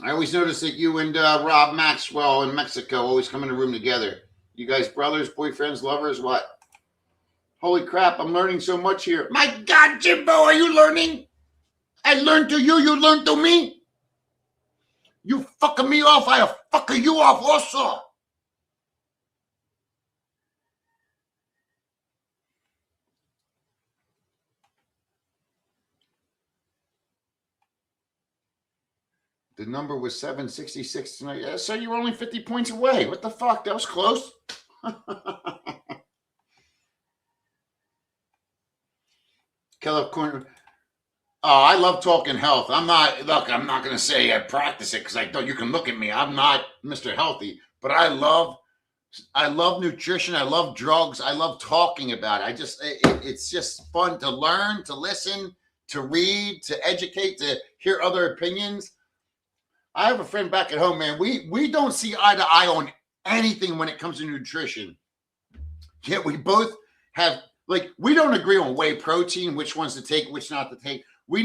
S1: I always notice that you and Rob Maxwell in Mexico always come in a room together. You guys brothers, boyfriends, lovers, what? Holy crap, I'm learning so much here. My God, Jimbo, are you learning? I learned to you, you learned to me. You fucking me off, I fucking you off also. The number was 766 tonight. Yeah, so you were only 50 points away. What the fuck? That was close. California. Oh, I love talking health. I'm not going to say I practice it because I don't. You can look at me. I'm not Mr. Healthy, but I love nutrition. I love drugs. I love talking about it. It's just fun to learn, to listen, to read, to educate, to hear other opinions. I have a friend back at home, man. We don't see eye to eye on anything when it comes to nutrition. Yet we both have, like, we don't agree on whey protein, which ones to take, which not to take. We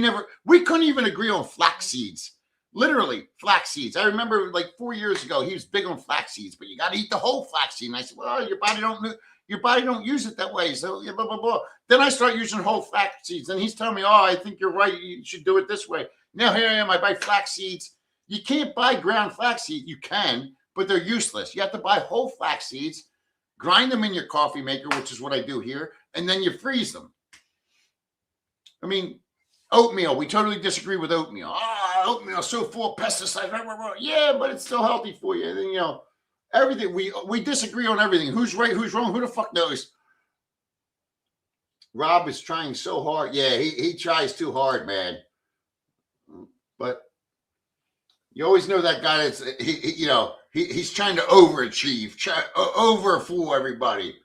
S1: couldn't even agree on flax seeds. Literally, flax seeds. I remember like 4 years ago, he was big on flax seeds, but you got to eat the whole flax seed. And I said, well, your body don't use it that way. So blah, blah, blah. Then I start using whole flax seeds. And he's telling me, oh, I think you're right. You should do it this way. Now here I am. I buy flax seeds. You can't buy ground flax seeds. You can, but they're useless. You have to buy whole flax seeds, grind them in your coffee maker, which is what I do here, and then you freeze them. I mean, oatmeal. We totally disagree with oatmeal. Oatmeal so full of pesticides. Yeah, but it's still healthy for you. And then, everything. We disagree on everything. Who's right? Who's wrong? Who the fuck knows? Rob is trying so hard. Yeah, he tries too hard, man. But you always know that guy that's he's trying to overachieve, overfool everybody.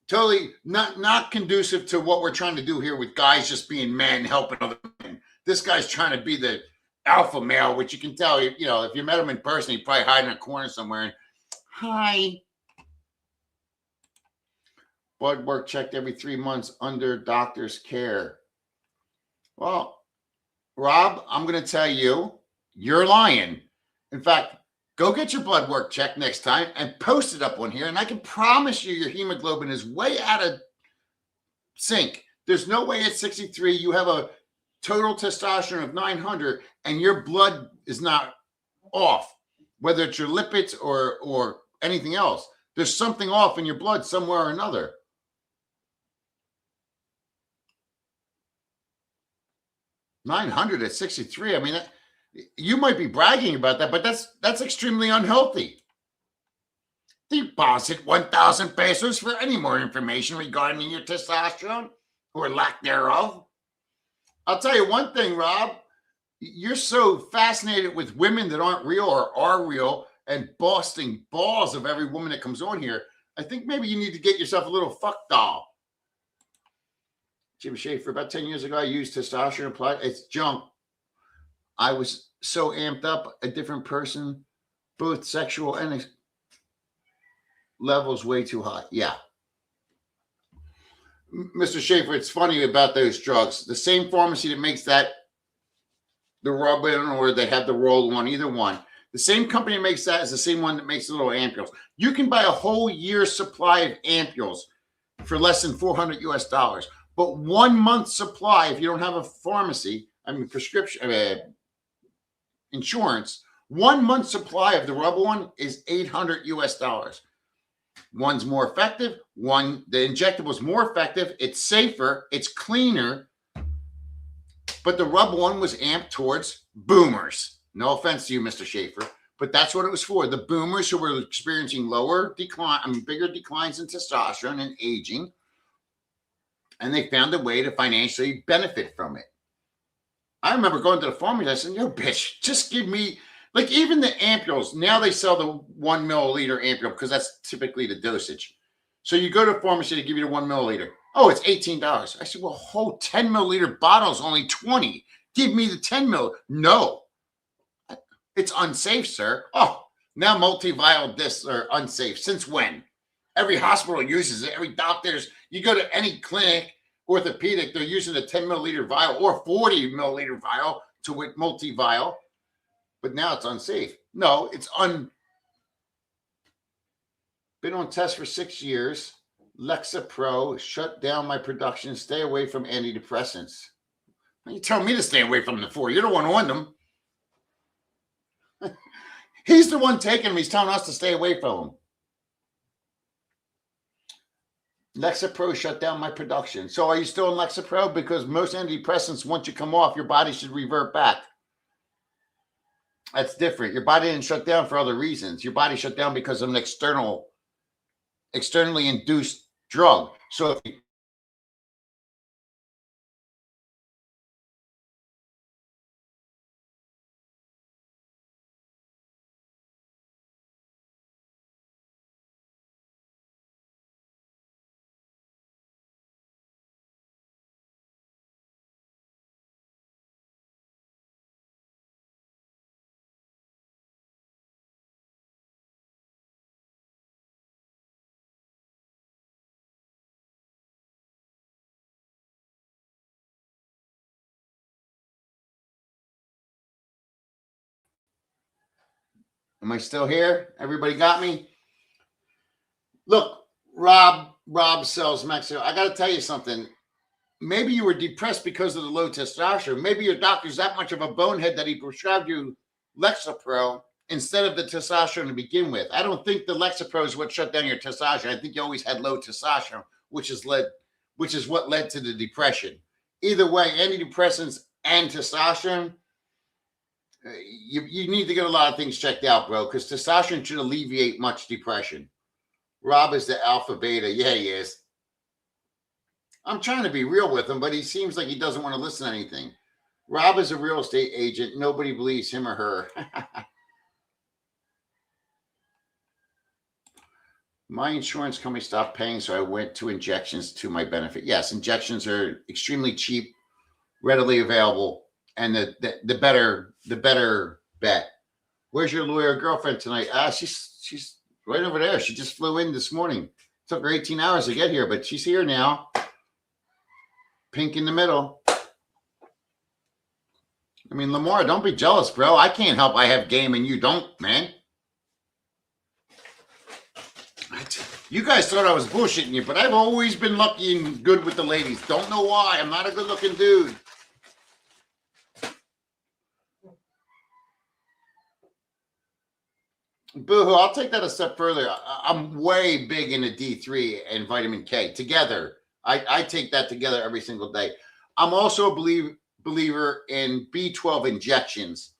S1: Totally not conducive to what we're trying to do here with guys just being men, helping other men. This guy's trying to be the alpha male, which you can tell, if you met him in person, he'd probably hide in a corner somewhere and, hi. Blood work checked every 3 months under doctor's care. Well, Rob, I'm going to tell you, you're lying. In fact, go get your blood work checked next time and post it up on here. And I can promise you your hemoglobin is way out of sync. There's no way at 63 you have a total testosterone of 900 and your blood is not off, whether it's your lipids or anything else. There's something off in your blood somewhere or another. $900 at 63. I mean, you might be bragging about that, but that's extremely unhealthy. Deposit 1,000 pesos for any more information regarding your testosterone or lack thereof. I'll tell you one thing, Rob. You're so fascinated with women that aren't real or are real and busting balls of every woman that comes on here. I think maybe you need to get yourself a little fuck doll. Jim Schaefer, about 10 years ago, I used testosterone applied. It's junk. I was so amped up, a different person, both sexual and levels way too high. Yeah. Mr. Schaefer, it's funny about those drugs. The same pharmacy that makes that, the rub-in or they have the roll-on, either one. The same company that makes that is the same one that makes the little ampules. You can buy a whole year's supply of ampules for less than $400 US. But 1 month supply, if you don't have a pharmacy, prescription, insurance, 1 month supply of the rubber one is $800 US. One's more effective. The injectable is more effective. It's safer. It's cleaner. But the rubber one was amped towards boomers. No offense to you, Mr. Schaefer, but that's what it was for. The boomers who were experiencing bigger declines in testosterone and aging, and they found a way to financially benefit from it. I remember going to the pharmacy. I said, "Yo, bitch, just give me." Like even the ampules, now they sell the 1 milliliter ampule because that's typically the dosage. So you go to a pharmacy to give you the 1 milliliter. Oh, it's $18. I said, well, whole 10 milliliter bottle is only $20. Give me the 10 mil. No, it's unsafe, sir. Oh, now multi-vial discs are unsafe. Since when? Every hospital uses it. Every doctor's, you go to any clinic, orthopedic, they're using a 10 milliliter vial or 40 milliliter vial to multi-vial. But now it's unsafe. No, it's been on test for 6 years. Lexapro shut down my production. Stay away from antidepressants. You tell me to stay away from them for. You're the one on them. He's the one taking them. He's telling us to stay away from them. Lexapro shut down my production. So are you still on Lexapro? Because most antidepressants, once you come off, your body should revert back. That's different. Your body didn't shut down for other reasons. Your body shut down because of an externally induced drug. So if you am I still here? Everybody got me? Look, Rob sells Mexico. I got to tell you something. Maybe you were depressed because of the low testosterone. Maybe your doctor's that much of a bonehead that he prescribed you Lexapro instead of the testosterone to begin with. I don't think the Lexapro is what shut down your testosterone. I think you always had low testosterone, which is what led to the depression. Either way, antidepressants and testosterone, you need to get a lot of things checked out, bro, because testosterone should alleviate much depression. Rob is the alpha beta. Yeah, he is. I'm trying to be real with him, but he seems like he doesn't want to listen to anything. Rob is a real estate agent. Nobody believes him or her. My insurance company stopped paying, so I went to injections to my benefit. Yes, injections are extremely cheap, readily available, and the better bet. Where's your lawyer girlfriend tonight? She's right over there. She just flew in this morning. It took her 18 hours to get here, but she's here now. Pink in the middle. I mean, Lamar, don't be jealous, bro. I can't help. I have game and you don't, man. You guys thought I was bullshitting you, but I've always been lucky and good with the ladies. Don't know why. I'm not a good-looking dude. Boo-hoo, I'll take that a step further. I'm way big into D3 and vitamin K together. I take that together every single day. I'm also a believer in B12 injections.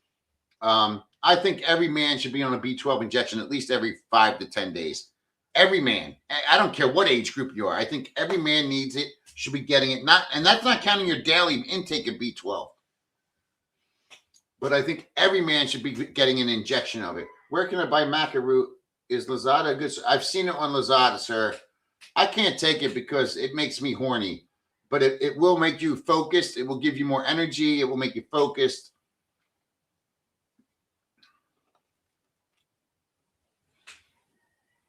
S1: I think every man should be on a B12 injection at least every 5 to 10 days. Every man. I don't care what age group you are. I think every man needs it, should be getting it. And that's not counting your daily intake of B12. But I think every man should be getting an injection of it. Where can I buy maca root? Is Lazada good? I've seen it on Lazada, sir. I can't take it because it makes me horny. But it will make you focused. It will give you more energy. It will make you focused.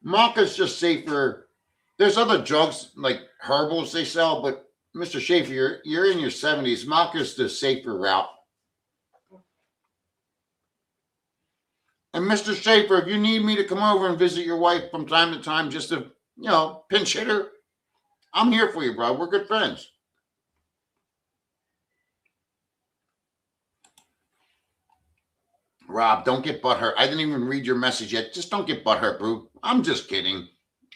S1: Maca's just safer. There's other drugs like herbals they sell, but Mr. Schaefer, you're in your 70s. Maca's the safer route. And Mr. Schaefer, if you need me to come over and visit your wife from time to time just to, pinch hit her, I'm here for you, bro. We're good friends. Rob, don't get butthurt. I didn't even read your message yet. Just don't get butthurt, bro. I'm just kidding.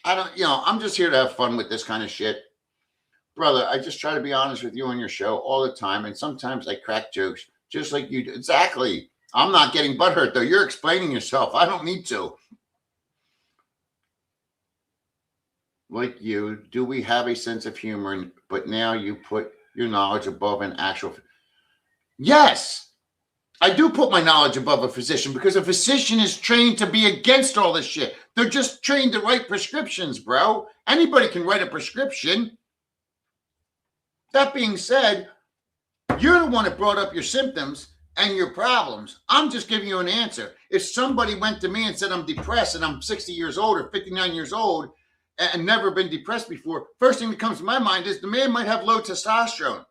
S1: I'm just here to have fun with this kind of shit. Brother, I just try to be honest with you on your show all the time. And sometimes I crack jokes just like you do. Exactly. I'm not getting butthurt, though. You're explaining yourself. I don't need to. Like you, do we have a sense of humor? But now you put your knowledge above an actual. Yes. I do put my knowledge above a physician because a physician is trained to be against all this shit. They're just trained to write prescriptions, bro. Anybody can write a prescription. That being said, you're the one that brought up your symptoms and your problems. I'm just giving you an answer. If somebody went to me and said I'm depressed and I'm 60 years old or 59 years old and never been depressed before, first thing that comes to my mind is the man might have low testosterone.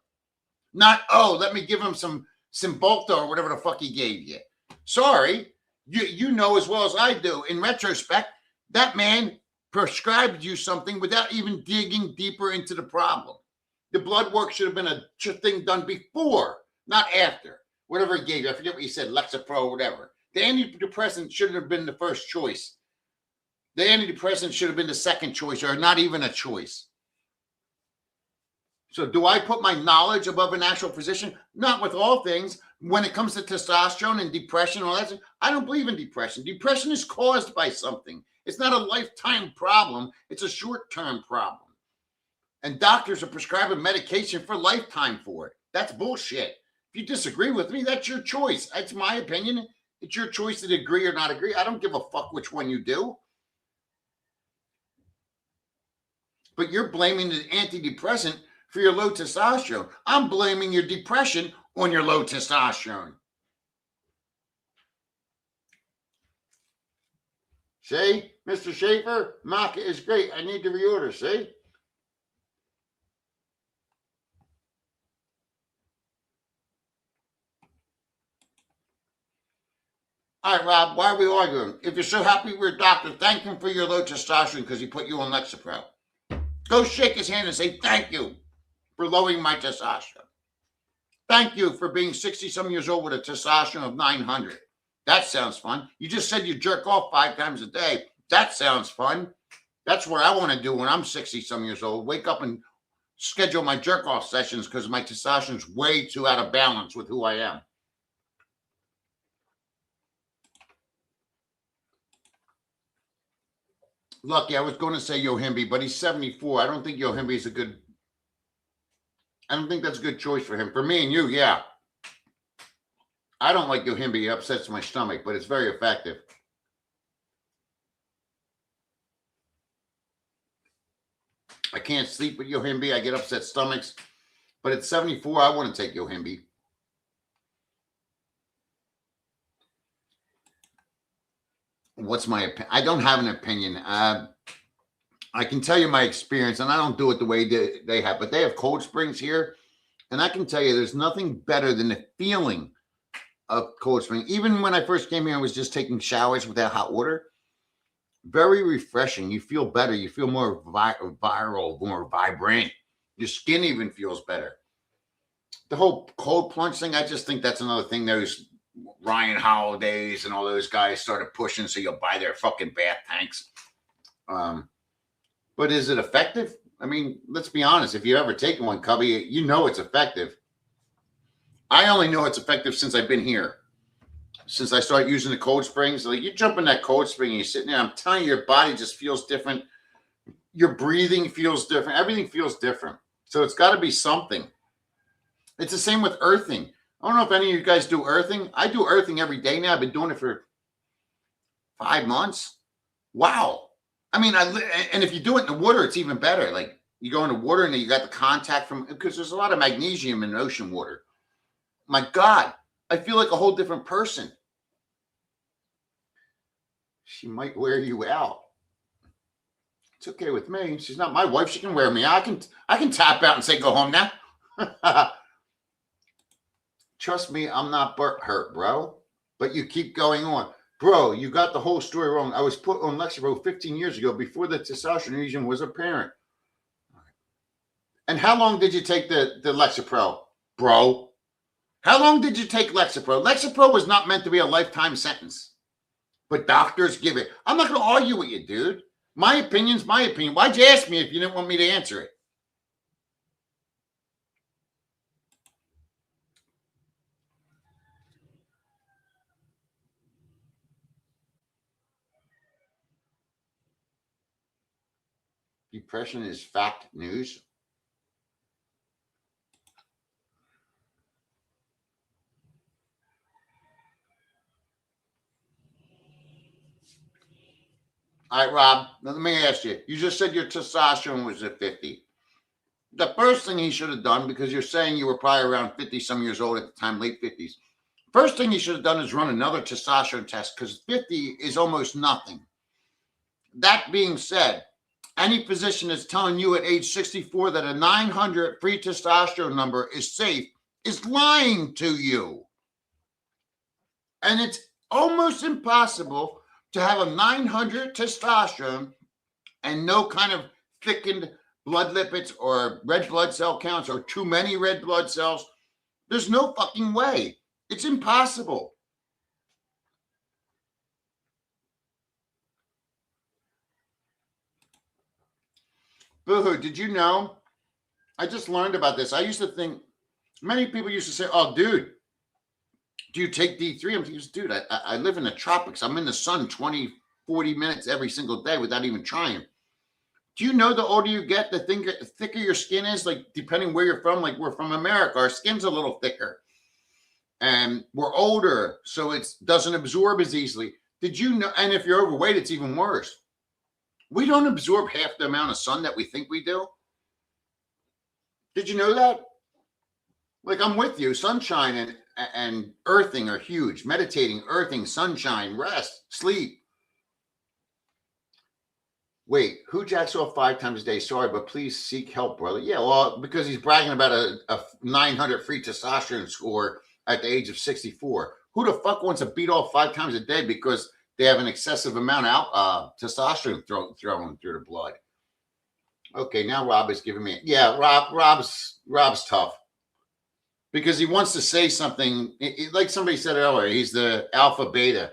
S1: Not, let me give him some Cymbalta or whatever the fuck he gave you. Sorry, you know as well as I do. In retrospect, that man prescribed you something without even digging deeper into the problem. The blood work should have been a thing done before, not after. Whatever he gave you, I forget what he said, Lexapro, whatever. The antidepressant shouldn't have been the first choice. The antidepressant should have been the second choice, or not even a choice. So do I put my knowledge above an actual physician? Not with all things. When it comes to testosterone and depression and all that, I don't believe in depression. Depression is caused by something. It's not a lifetime problem. It's a short-term problem. And doctors are prescribing medication for lifetime for it. That's bullshit. If you disagree with me, that's your choice. That's my opinion. It's your choice to agree or not agree. I don't give a fuck which one you do. But you're blaming the antidepressant for your low testosterone. I'm blaming your depression on your low testosterone. See, Mr. Schaefer, maca is great. I need to reorder, see? All right, Rob, why are we arguing? If you're so happy with your doctor, thank him for your low testosterone because he put you on Lexapro. Go shake his hand and say, thank you for lowering my testosterone. Thank you for being 60-some years old with a testosterone of 900. That sounds fun. You just said you jerk off 5 times a day. That sounds fun. That's what I want to do when I'm 60-some years old. Wake up and schedule my jerk off sessions because my testosterone's way too out of balance with who I am. Lucky, I was going to say Yohimbi, but he's 74. I don't think Yohimbi is I don't think that's a good choice for him. For me and you, yeah. I don't like Yohimbi. It upsets my stomach, but it's very effective. I can't sleep with Yohimbi. I get upset stomachs. But at 74, I want to take Yohimbi. What's my opinion? I don't have an opinion. I can tell you my experience, and I don't do it the way they have, but they have cold springs here. And I can tell you there's nothing better than the feeling of cold spring. Even when I first came here, I was just taking showers without hot water. Very refreshing. You feel better. You feel more viral, more vibrant. Your skin even feels better. The whole cold plunge thing, I just think that's another thing those Ryan Holidays and all those guys started pushing so you'll buy their fucking bath tanks. But is it effective? I mean, let's be honest. If you've ever taken one, Cubby, you know it's effective. I only know it's effective since I've been here. Since I started using the cold springs. Like you jump in that cold spring and you're sitting there, I'm telling you, your body just feels different. Your breathing feels different. Everything feels different. So it's got to be something. It's the same with earthing. I don't know if any of you guys do earthing. I do earthing every day now. I've been doing it for 5 months. Wow. I mean, and if you do it in the water, it's even better. Like you go in the water and you got the contact from, because there's a lot of magnesium in ocean water. My God, I feel like a whole different person. She might wear you out. It's okay with me. She's not my wife. She can wear me out. I can tap out and say, go home now. Trust me, I'm not hurt, bro. But you keep going on. Bro, you got the whole story wrong. I was put on Lexapro 15 years ago before the testosterone was apparent. And how long did you take the Lexapro, bro? How long did you take Lexapro? Lexapro was not meant to be a lifetime sentence, but doctors give it. I'm not going to argue with you, dude. My opinion's my opinion. Why'd you ask me if you didn't want me to answer it? Depression is fact news. All right, Rob, let me ask you. You just said your testosterone was at 50. The first thing he should have done, because you're saying you were probably around 50 some years old at the time, late 50s. First thing he should have done is run another testosterone test, because 50 is almost nothing. That being said, any physician that's telling you at age 64 that a 900 free testosterone number is safe is lying to you. And it's almost impossible to have a 900 testosterone and no kind of thickened blood lipids or red blood cell counts or too many red blood cells. There's no fucking way. It's impossible. Boohoo, did you know? I just learned about this. I used to think, many people used to say, oh, dude, do you take D3? I'm like, dude, I live in the tropics. I'm in the sun 20, 40 minutes every single day without even trying. Do you know the older you get, the thicker your skin is? Like, depending where you're from, like we're from America, our skin's a little thicker. And we're older, so it doesn't absorb as easily. Did you know? And if you're overweight, it's even worse. We don't absorb half the amount of sun that we think we do. Did you know that? Like, I'm with you. Sunshine and earthing are huge. Meditating, earthing, sunshine, rest, sleep. Wait, who jacks off 5 times a day? Sorry, but please seek help, brother. Yeah, well, because he's bragging about a 900 free testosterone score at the age of 64. Who the fuck wants to beat off 5 times a day because they have an excessive amount of testosterone thrown through the blood? Okay, now Rob is giving me, yeah, Rob's tough because he wants to say something. Like somebody said earlier, he's the alpha beta.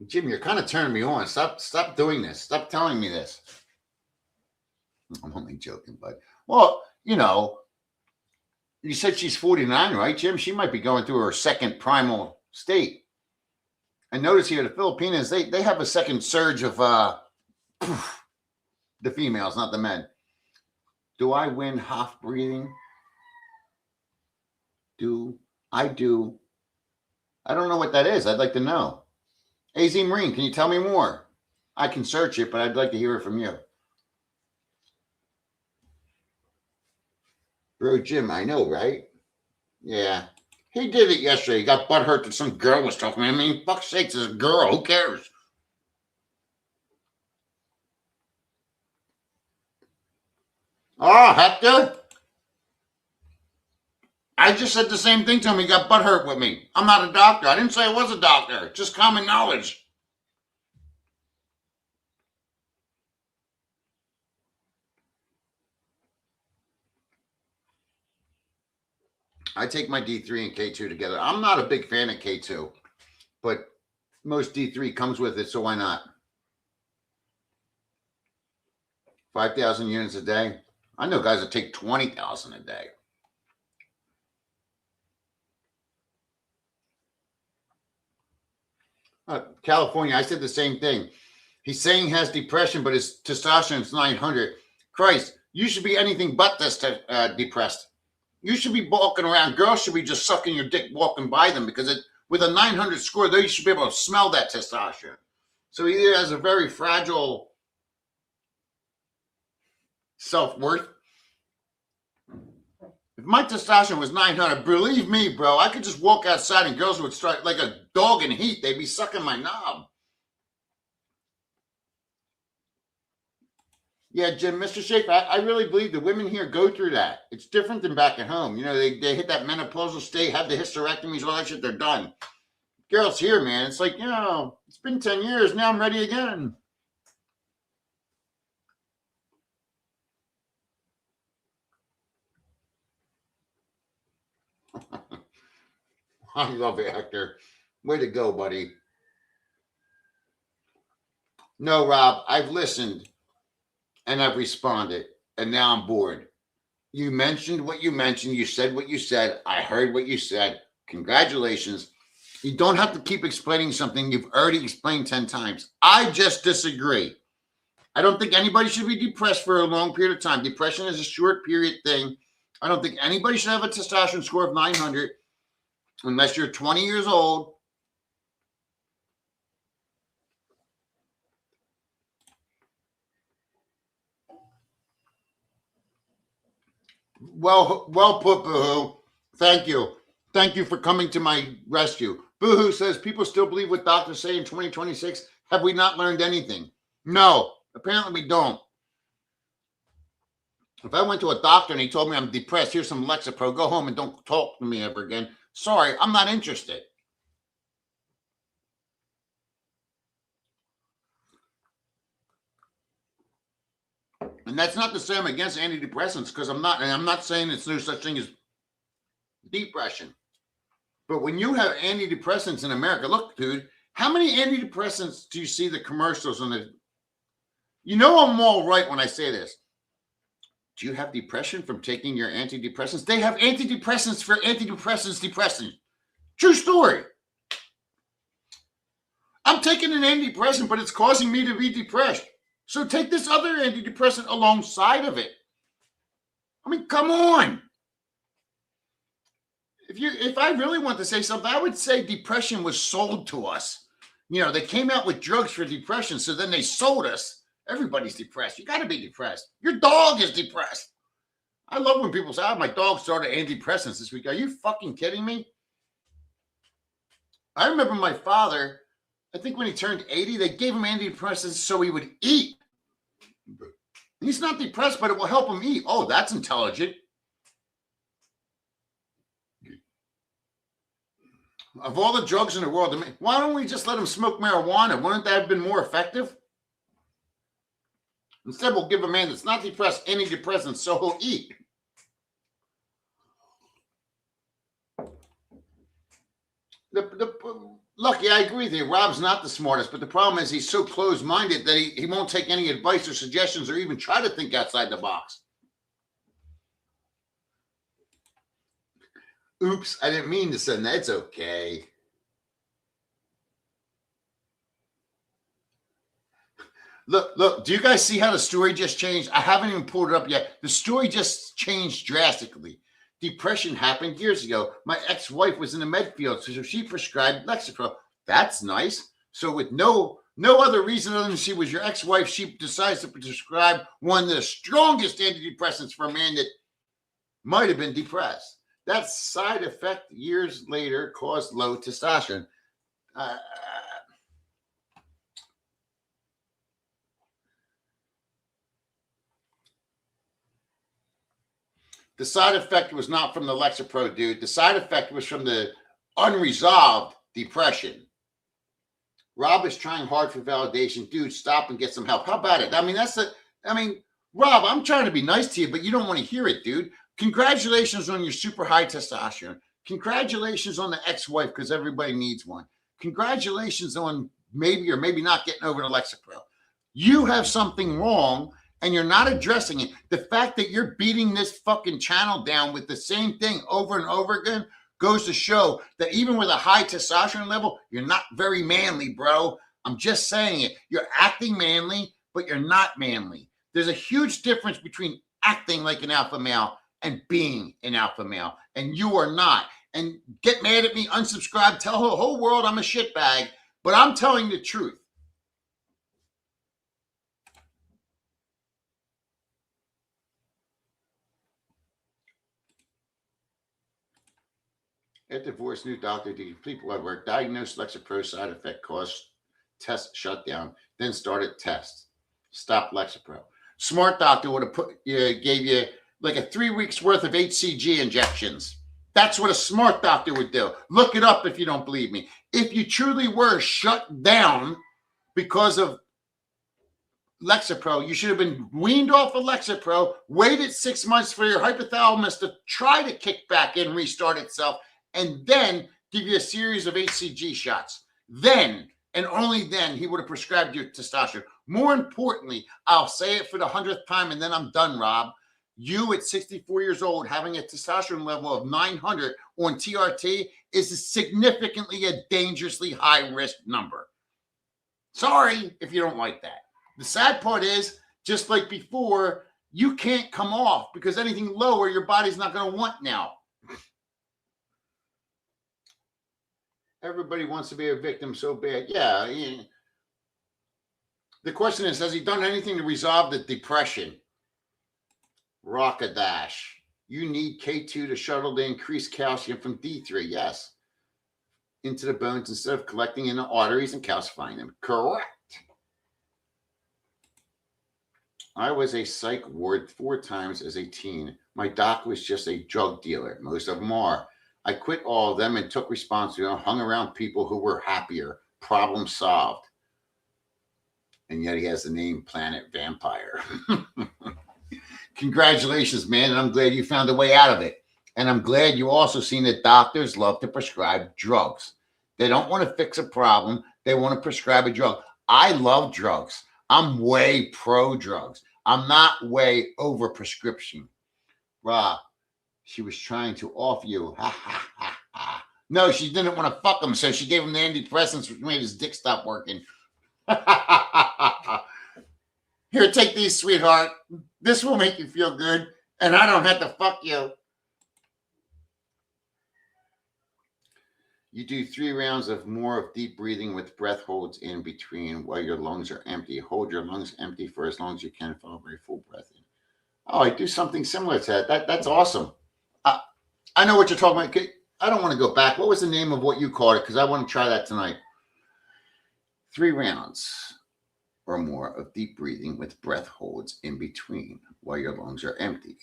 S1: Jim, you're kind of turning me on. Stop doing this. Stop telling me this. I'm only joking, but well, you know, you said she's 49, right, Jim? She might be going through her second primal state. And notice here, the Filipinas, they have a second surge of the females, not the men. Do I win half breathing? I do. I don't know what that is. I'd like to know. AZ Marine, can you tell me more? I can search it, but I'd like to hear it from you. Bro, Jim, I know, right? Yeah. He did it yesterday. He got butthurt that some girl was talking to him. I mean, fuck's sakes, it's a girl. Who cares? Oh, Hector? I just said the same thing to him. He got butthurt with me. I'm not a doctor. I didn't say I was a doctor. Just common knowledge. I take my D3 and K2 together. I'm not a big fan of K2, but most D3 comes with it, so why not? 5,000 units a day. I know guys that take 20,000 a day. California, I said the same thing. He's saying he has depression, but his testosterone is 900. Christ, you should be anything but this depressed. You should be walking around. Girls should be just sucking your dick walking by them because with a 900 score, they should be able to smell that testosterone. So he either has a very fragile self-worth. If my testosterone was 900, believe me, bro, I could just walk outside and girls would start like a dog in heat. They'd be sucking my knob. Yeah, Jim, Mr. Schaefer, I really believe the women here go through that. It's different than back at home. You know, they hit that menopausal state, have the hysterectomies, all that shit, they're done. Girl's here, man. It's like, it's been 10 years. Now I'm ready again. I love it, Hector. Way to go, buddy. No, Rob, I've listened and I've responded, and now I'm bored. You mentioned what you mentioned. You said what you said. I heard what you said. Congratulations. You don't have to keep explaining something you've already explained 10 times. I just disagree. I don't think anybody should be depressed for a long period of time. Depression is a short period thing. I don't think anybody should have a testosterone score of 900 unless you're 20 years old. Well put, Boohoo. Thank you. Thank you for coming to my rescue. Boohoo says people still believe what doctors say in 2026. Have we not learned anything? No, apparently we don't. If I went to a doctor and he told me I'm depressed, here's some Lexapro, go home and don't talk to me ever again. Sorry, I'm not interested. And that's not to say I'm against antidepressants, because I'm not, and I'm not saying there's no such thing as depression. But when you have antidepressants in America, look, dude, how many antidepressants do you see the commercials on the? You know I'm all right when I say this. Do you have depression from taking your antidepressants? They have antidepressants for antidepressants depressing. True story. I'm taking an antidepressant, but it's causing me to be depressed. So take this other antidepressant alongside of it. I mean, come on. If I really want to say something, I would say depression was sold to us. They came out with drugs for depression, so then they sold us. Everybody's depressed. You got to be depressed. Your dog is depressed. I love when people say, my dog started antidepressants this week. Are you fucking kidding me? I remember my father, I think when he turned 80, they gave him antidepressants so he would eat. He's not depressed, but it will help him eat. Oh, that's intelligent. Of all the drugs in the world, why don't we just let him smoke marijuana? Wouldn't that have been more effective? Instead, we'll give a man that's not depressed antidepressants so he'll eat. Lucky, I agree with you. Rob's not the smartest, but the problem is he's so closed-minded that he won't take any advice or suggestions or even try to think outside the box. Oops, I didn't mean to send that. It's okay. Look, do you guys see how the story just changed? I haven't even pulled it up yet. The story just changed drastically. Depression happened years ago. My ex-wife was in the med field, so she prescribed Lexapro. That's nice. So with no other reason other than she was your ex-wife, she decides to prescribe one of the strongest antidepressants for a man that might have been depressed. That side effect years later caused low testosterone. The side effect was not from the Lexapro, dude. The side effect was from the unresolved depression. Rob is trying hard for validation. Dude, stop and get some help. How about it? Rob, I'm trying to be nice to you, but you don't want to hear it, dude. Congratulations on your super high testosterone. Congratulations on the ex-wife, because everybody needs one. Congratulations on maybe or maybe not getting over the Lexapro. You have something wrong and you're not addressing it. The fact that you're beating this fucking channel down with the same thing over and over again goes to show that even with a high testosterone level, you're not very manly, bro. I'm just saying it. You're acting manly, but you're not manly. There's a huge difference between acting like an alpha male and being an alpha male, and you are not. And get mad at me, unsubscribe, tell the whole world I'm a shitbag, but I'm telling the truth. At divorce, new doctor, people at work diagnosed Lexapro side effect caused test shut down, then started test. Stop Lexapro. Smart doctor would have gave you like a 3 weeks worth of HCG injections. That's what a smart doctor would do. Look it up if you don't believe me. If you truly were shut down because of Lexapro, you should have been weaned off of Lexapro, waited 6 months for your hypothalamus to try to kick back in, restart itself, and then give you a series of HCG shots. Then, and only then, he would have prescribed you testosterone. More importantly, I'll say it for the 100th time, and then I'm done, Rob. You at 64 years old having a testosterone level of 900 on TRT is significantly a dangerously high risk number. Sorry if you don't like that. The sad part is, just like before, you can't come off because anything lower, your body's not going to want now. Everybody wants to be a victim so bad. Yeah. The question is, has he done anything to resolve the depression? Rockadash. You need K2 to shuttle the increased calcium from D3. Yes. Into the bones instead of collecting in the arteries and calcifying them. Correct. I was a psych ward 4 times as a teen. My doc was just a drug dealer. Most of them are. I quit all of them and took responsibility and hung around people who were happier. Problem solved. And yet he has the name Planet Vampire. Congratulations, man. And I'm glad you found a way out of it. And I'm glad you also seen that doctors love to prescribe drugs. They don't want to fix a problem. They want to prescribe a drug. I love drugs. I'm way pro drugs. I'm not way over prescription. Rob, she was trying to off you. Ha, ha, ha, ha. No, she didn't want to fuck him, so she gave him the antidepressants, which made his dick stop working. Here, take these, sweetheart. This will make you feel good, and I don't have to fuck you. You do 3 rounds of more of deep breathing with breath holds in between while your lungs are empty. Hold your lungs empty for as long as you can, followed by full breath in. Oh, I do something similar to that. That's awesome. I know what you're talking about. I don't want to go back. What was the name of what you called it? Because I want to try that tonight. 3 rounds or more of deep breathing with breath holds in between while your lungs are empty.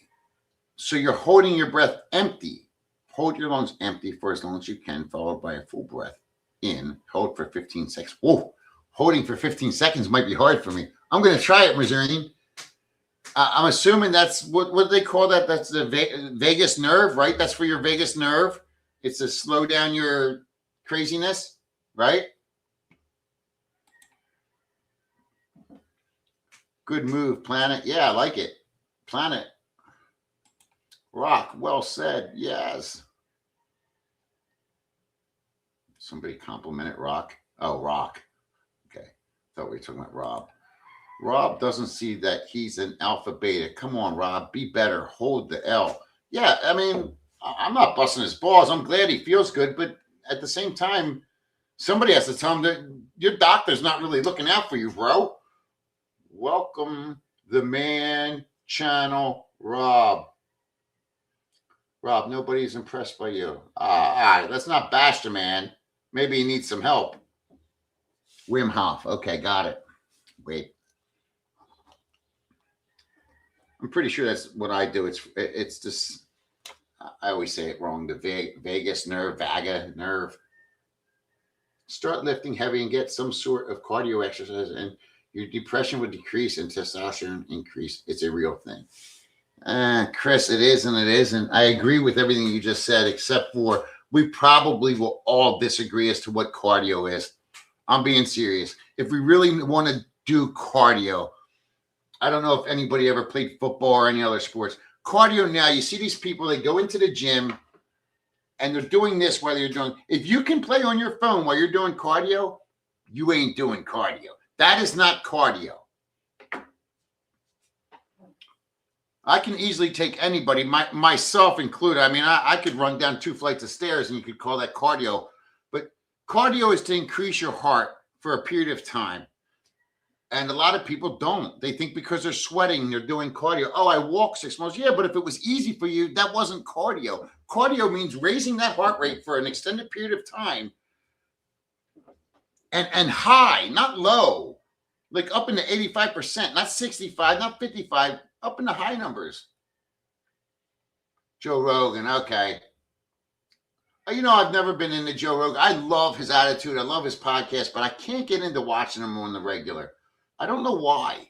S1: So you're holding your breath empty. Hold your lungs empty for as long as you can, followed by a full breath in. Hold for 15 seconds. Whoa, holding for 15 seconds might be hard for me. I'm going to try it, Mazzurini. I'm assuming that's what do they call that? That's the vagus nerve, right? That's for your vagus nerve. It's to slow down your craziness, right? Good move, Planet. Yeah, I like it. Planet. Rock, well said. Yes. Somebody complimented Rock. Oh, Rock. Okay. Thought we were talking about Rob. Rob doesn't see that he's an alpha beta. Come on, Rob. Be better. Hold the L. Yeah, I mean, I'm not busting his balls. I'm glad he feels good. But at the same time, somebody has to tell him that your doctor's not really looking out for you, bro. Welcome the man channel, Rob. Rob, nobody's impressed by you. All right, let's not bash the man. Maybe he needs some help. Wim Hof. Okay, got it. Wait. I'm pretty sure that's what I do. It's just, I always say it wrong. The vagus nerve, vaga nerve. Start lifting heavy and get some sort of cardio exercise, and your depression would decrease and testosterone increase. It's a real thing. Chris, it is and it isn't. I agree with everything you just said, except for we probably will all disagree as to what cardio is. I'm being serious. If we really want to do cardio, I don't know if anybody ever played football or any other sports. Cardio now, you see these people, they go into the gym and they're doing this while you're doing. If you can play on your phone while you're doing cardio, you ain't doing cardio. That is not cardio. I can easily take anybody, myself included. I mean, I could run down 2 flights of stairs and you could call that cardio. But cardio is to increase your heart for a period of time. And a lot of people don't. They think because they're sweating, they're doing cardio. Oh, I walk 6 miles. Yeah, but if it was easy for you, that wasn't cardio. Cardio means raising that heart rate for an extended period of time. And high, not low. Like up into 85%, not 65, not 55, up in the high numbers. Joe Rogan, okay. You know, I've never been into Joe Rogan. I love his attitude. I love his podcast, but I can't get into watching him on the regular. I don't know why.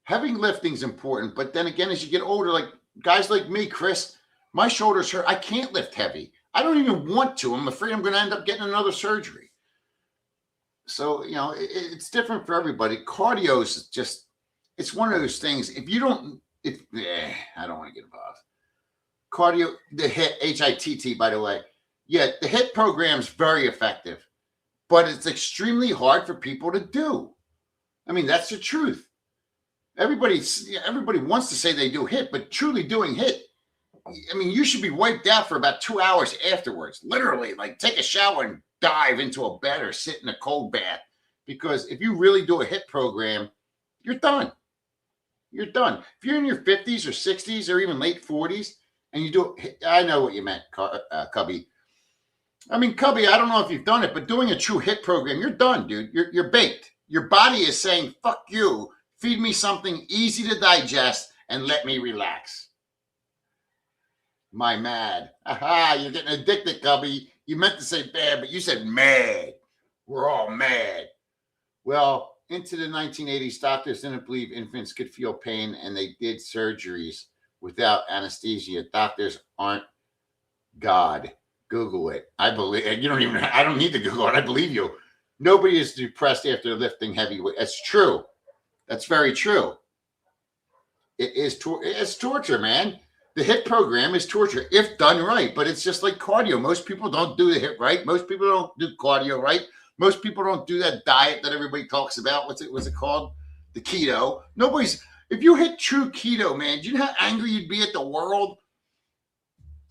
S1: Heavy lifting is important, but then again, as you get older, like guys like me, Chris, my shoulders hurt. I can't lift heavy. I don't even want to. I'm afraid I'm going to end up getting another surgery. So, you know, it's different for everybody. Cardio is just, it's one of those things. If you don't, I don't want to get involved. Cardio, the HIIT, HITT, by the way. Yeah, the HIIT program is very effective, but it's extremely hard for people to do. I mean, that's the truth. Everybody wants to say they do HIIT, but truly doing HIIT, I mean, you should be wiped out for about 2 hours afterwards. Literally, like take a shower and dive into a bed or sit in a cold bath. Because if you really do a HIIT program, you're done. You're done. If you're in your 50s or 60s or even late 40s and you do, I know what you meant, Cubby. I mean, Cubby, I don't know if you've done it, but doing a true HIIT program, you're done, dude. You're baked. Your body is saying, fuck you. Feed me something easy to digest and let me relax. My mad. Aha, you're getting addicted, Cubby. You meant to say bad, but you said mad. We're all mad. Well, into the 1980s, doctors didn't believe infants could feel pain, and they did surgeries without anesthesia. Doctors aren't God. Google it. I believe you don't even. I don't need to Google it. I believe you. Nobody is depressed after lifting heavy weight. That's true. That's very true. It's torture, man. The HIIT program is torture if done right, but it's just like cardio. Most people don't do the HIIT right. Most people don't do cardio right. Most people don't do that diet that everybody talks about. What's it called? The keto. If you hit true keto, man, do you know how angry you'd be at the world?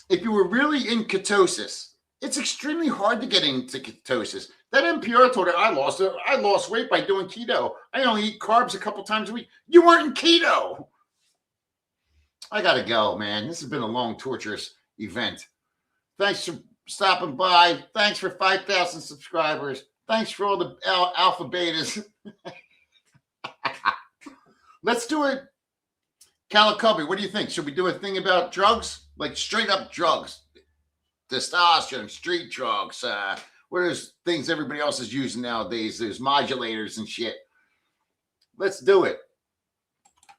S1: If you were really in ketosis, it's extremely hard to get into ketosis. That NPR told her I lost weight by doing keto. I only eat carbs a couple times a week. You weren't in keto. I got to go, man. This has been a long, torturous event. Thanks for stopping by. Thanks for 5,000 subscribers. Thanks for all the alpha betas. Let's do it. Calicobi, what do you think? Should we do a thing about drugs? Like straight up drugs. Testosterone, street drugs. What are those things everybody else is using nowadays? There's modulators and shit. Let's do it.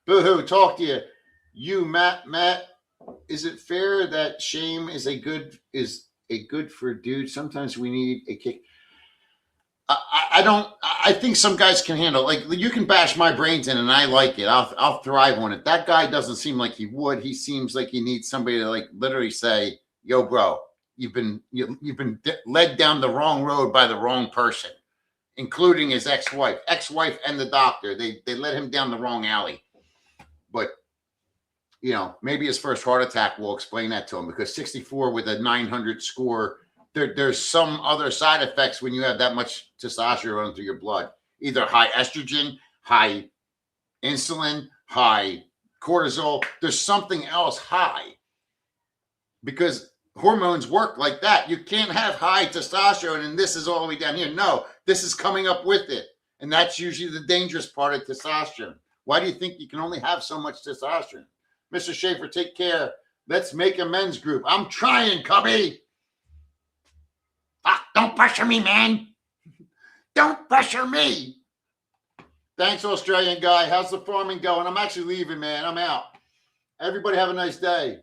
S1: Boo-hoo, talk to you. You, Matt, is it fair that shame is a good for a dude? Sometimes we need a kick. I think some guys can handle, like, you can bash my brains in and I like it. I'll thrive on it. That guy doesn't seem like he would. He seems like he needs somebody to like literally say, yo, bro, you've been led down the wrong road by the wrong person, including his ex-wife and the doctor. They led him down the wrong alley. But you know, maybe his first heart attack will explain that to him, because 64 with a 900 score, there's some other side effects when you have that much testosterone running through your blood. Either high estrogen, high insulin, high cortisol. There's something else high, because hormones work like that. You can't have high testosterone and this is all the way down here. No, this is coming up with it. And that's usually the dangerous part of testosterone. Why do you think you can only have so much testosterone? Mr. Schaefer, take care. Let's make a men's group. I'm trying, Cubby. Don't pressure me, man. Don't pressure me. Thanks, Australian guy. How's the farming going? I'm actually leaving, man. I'm out. Everybody have a nice day.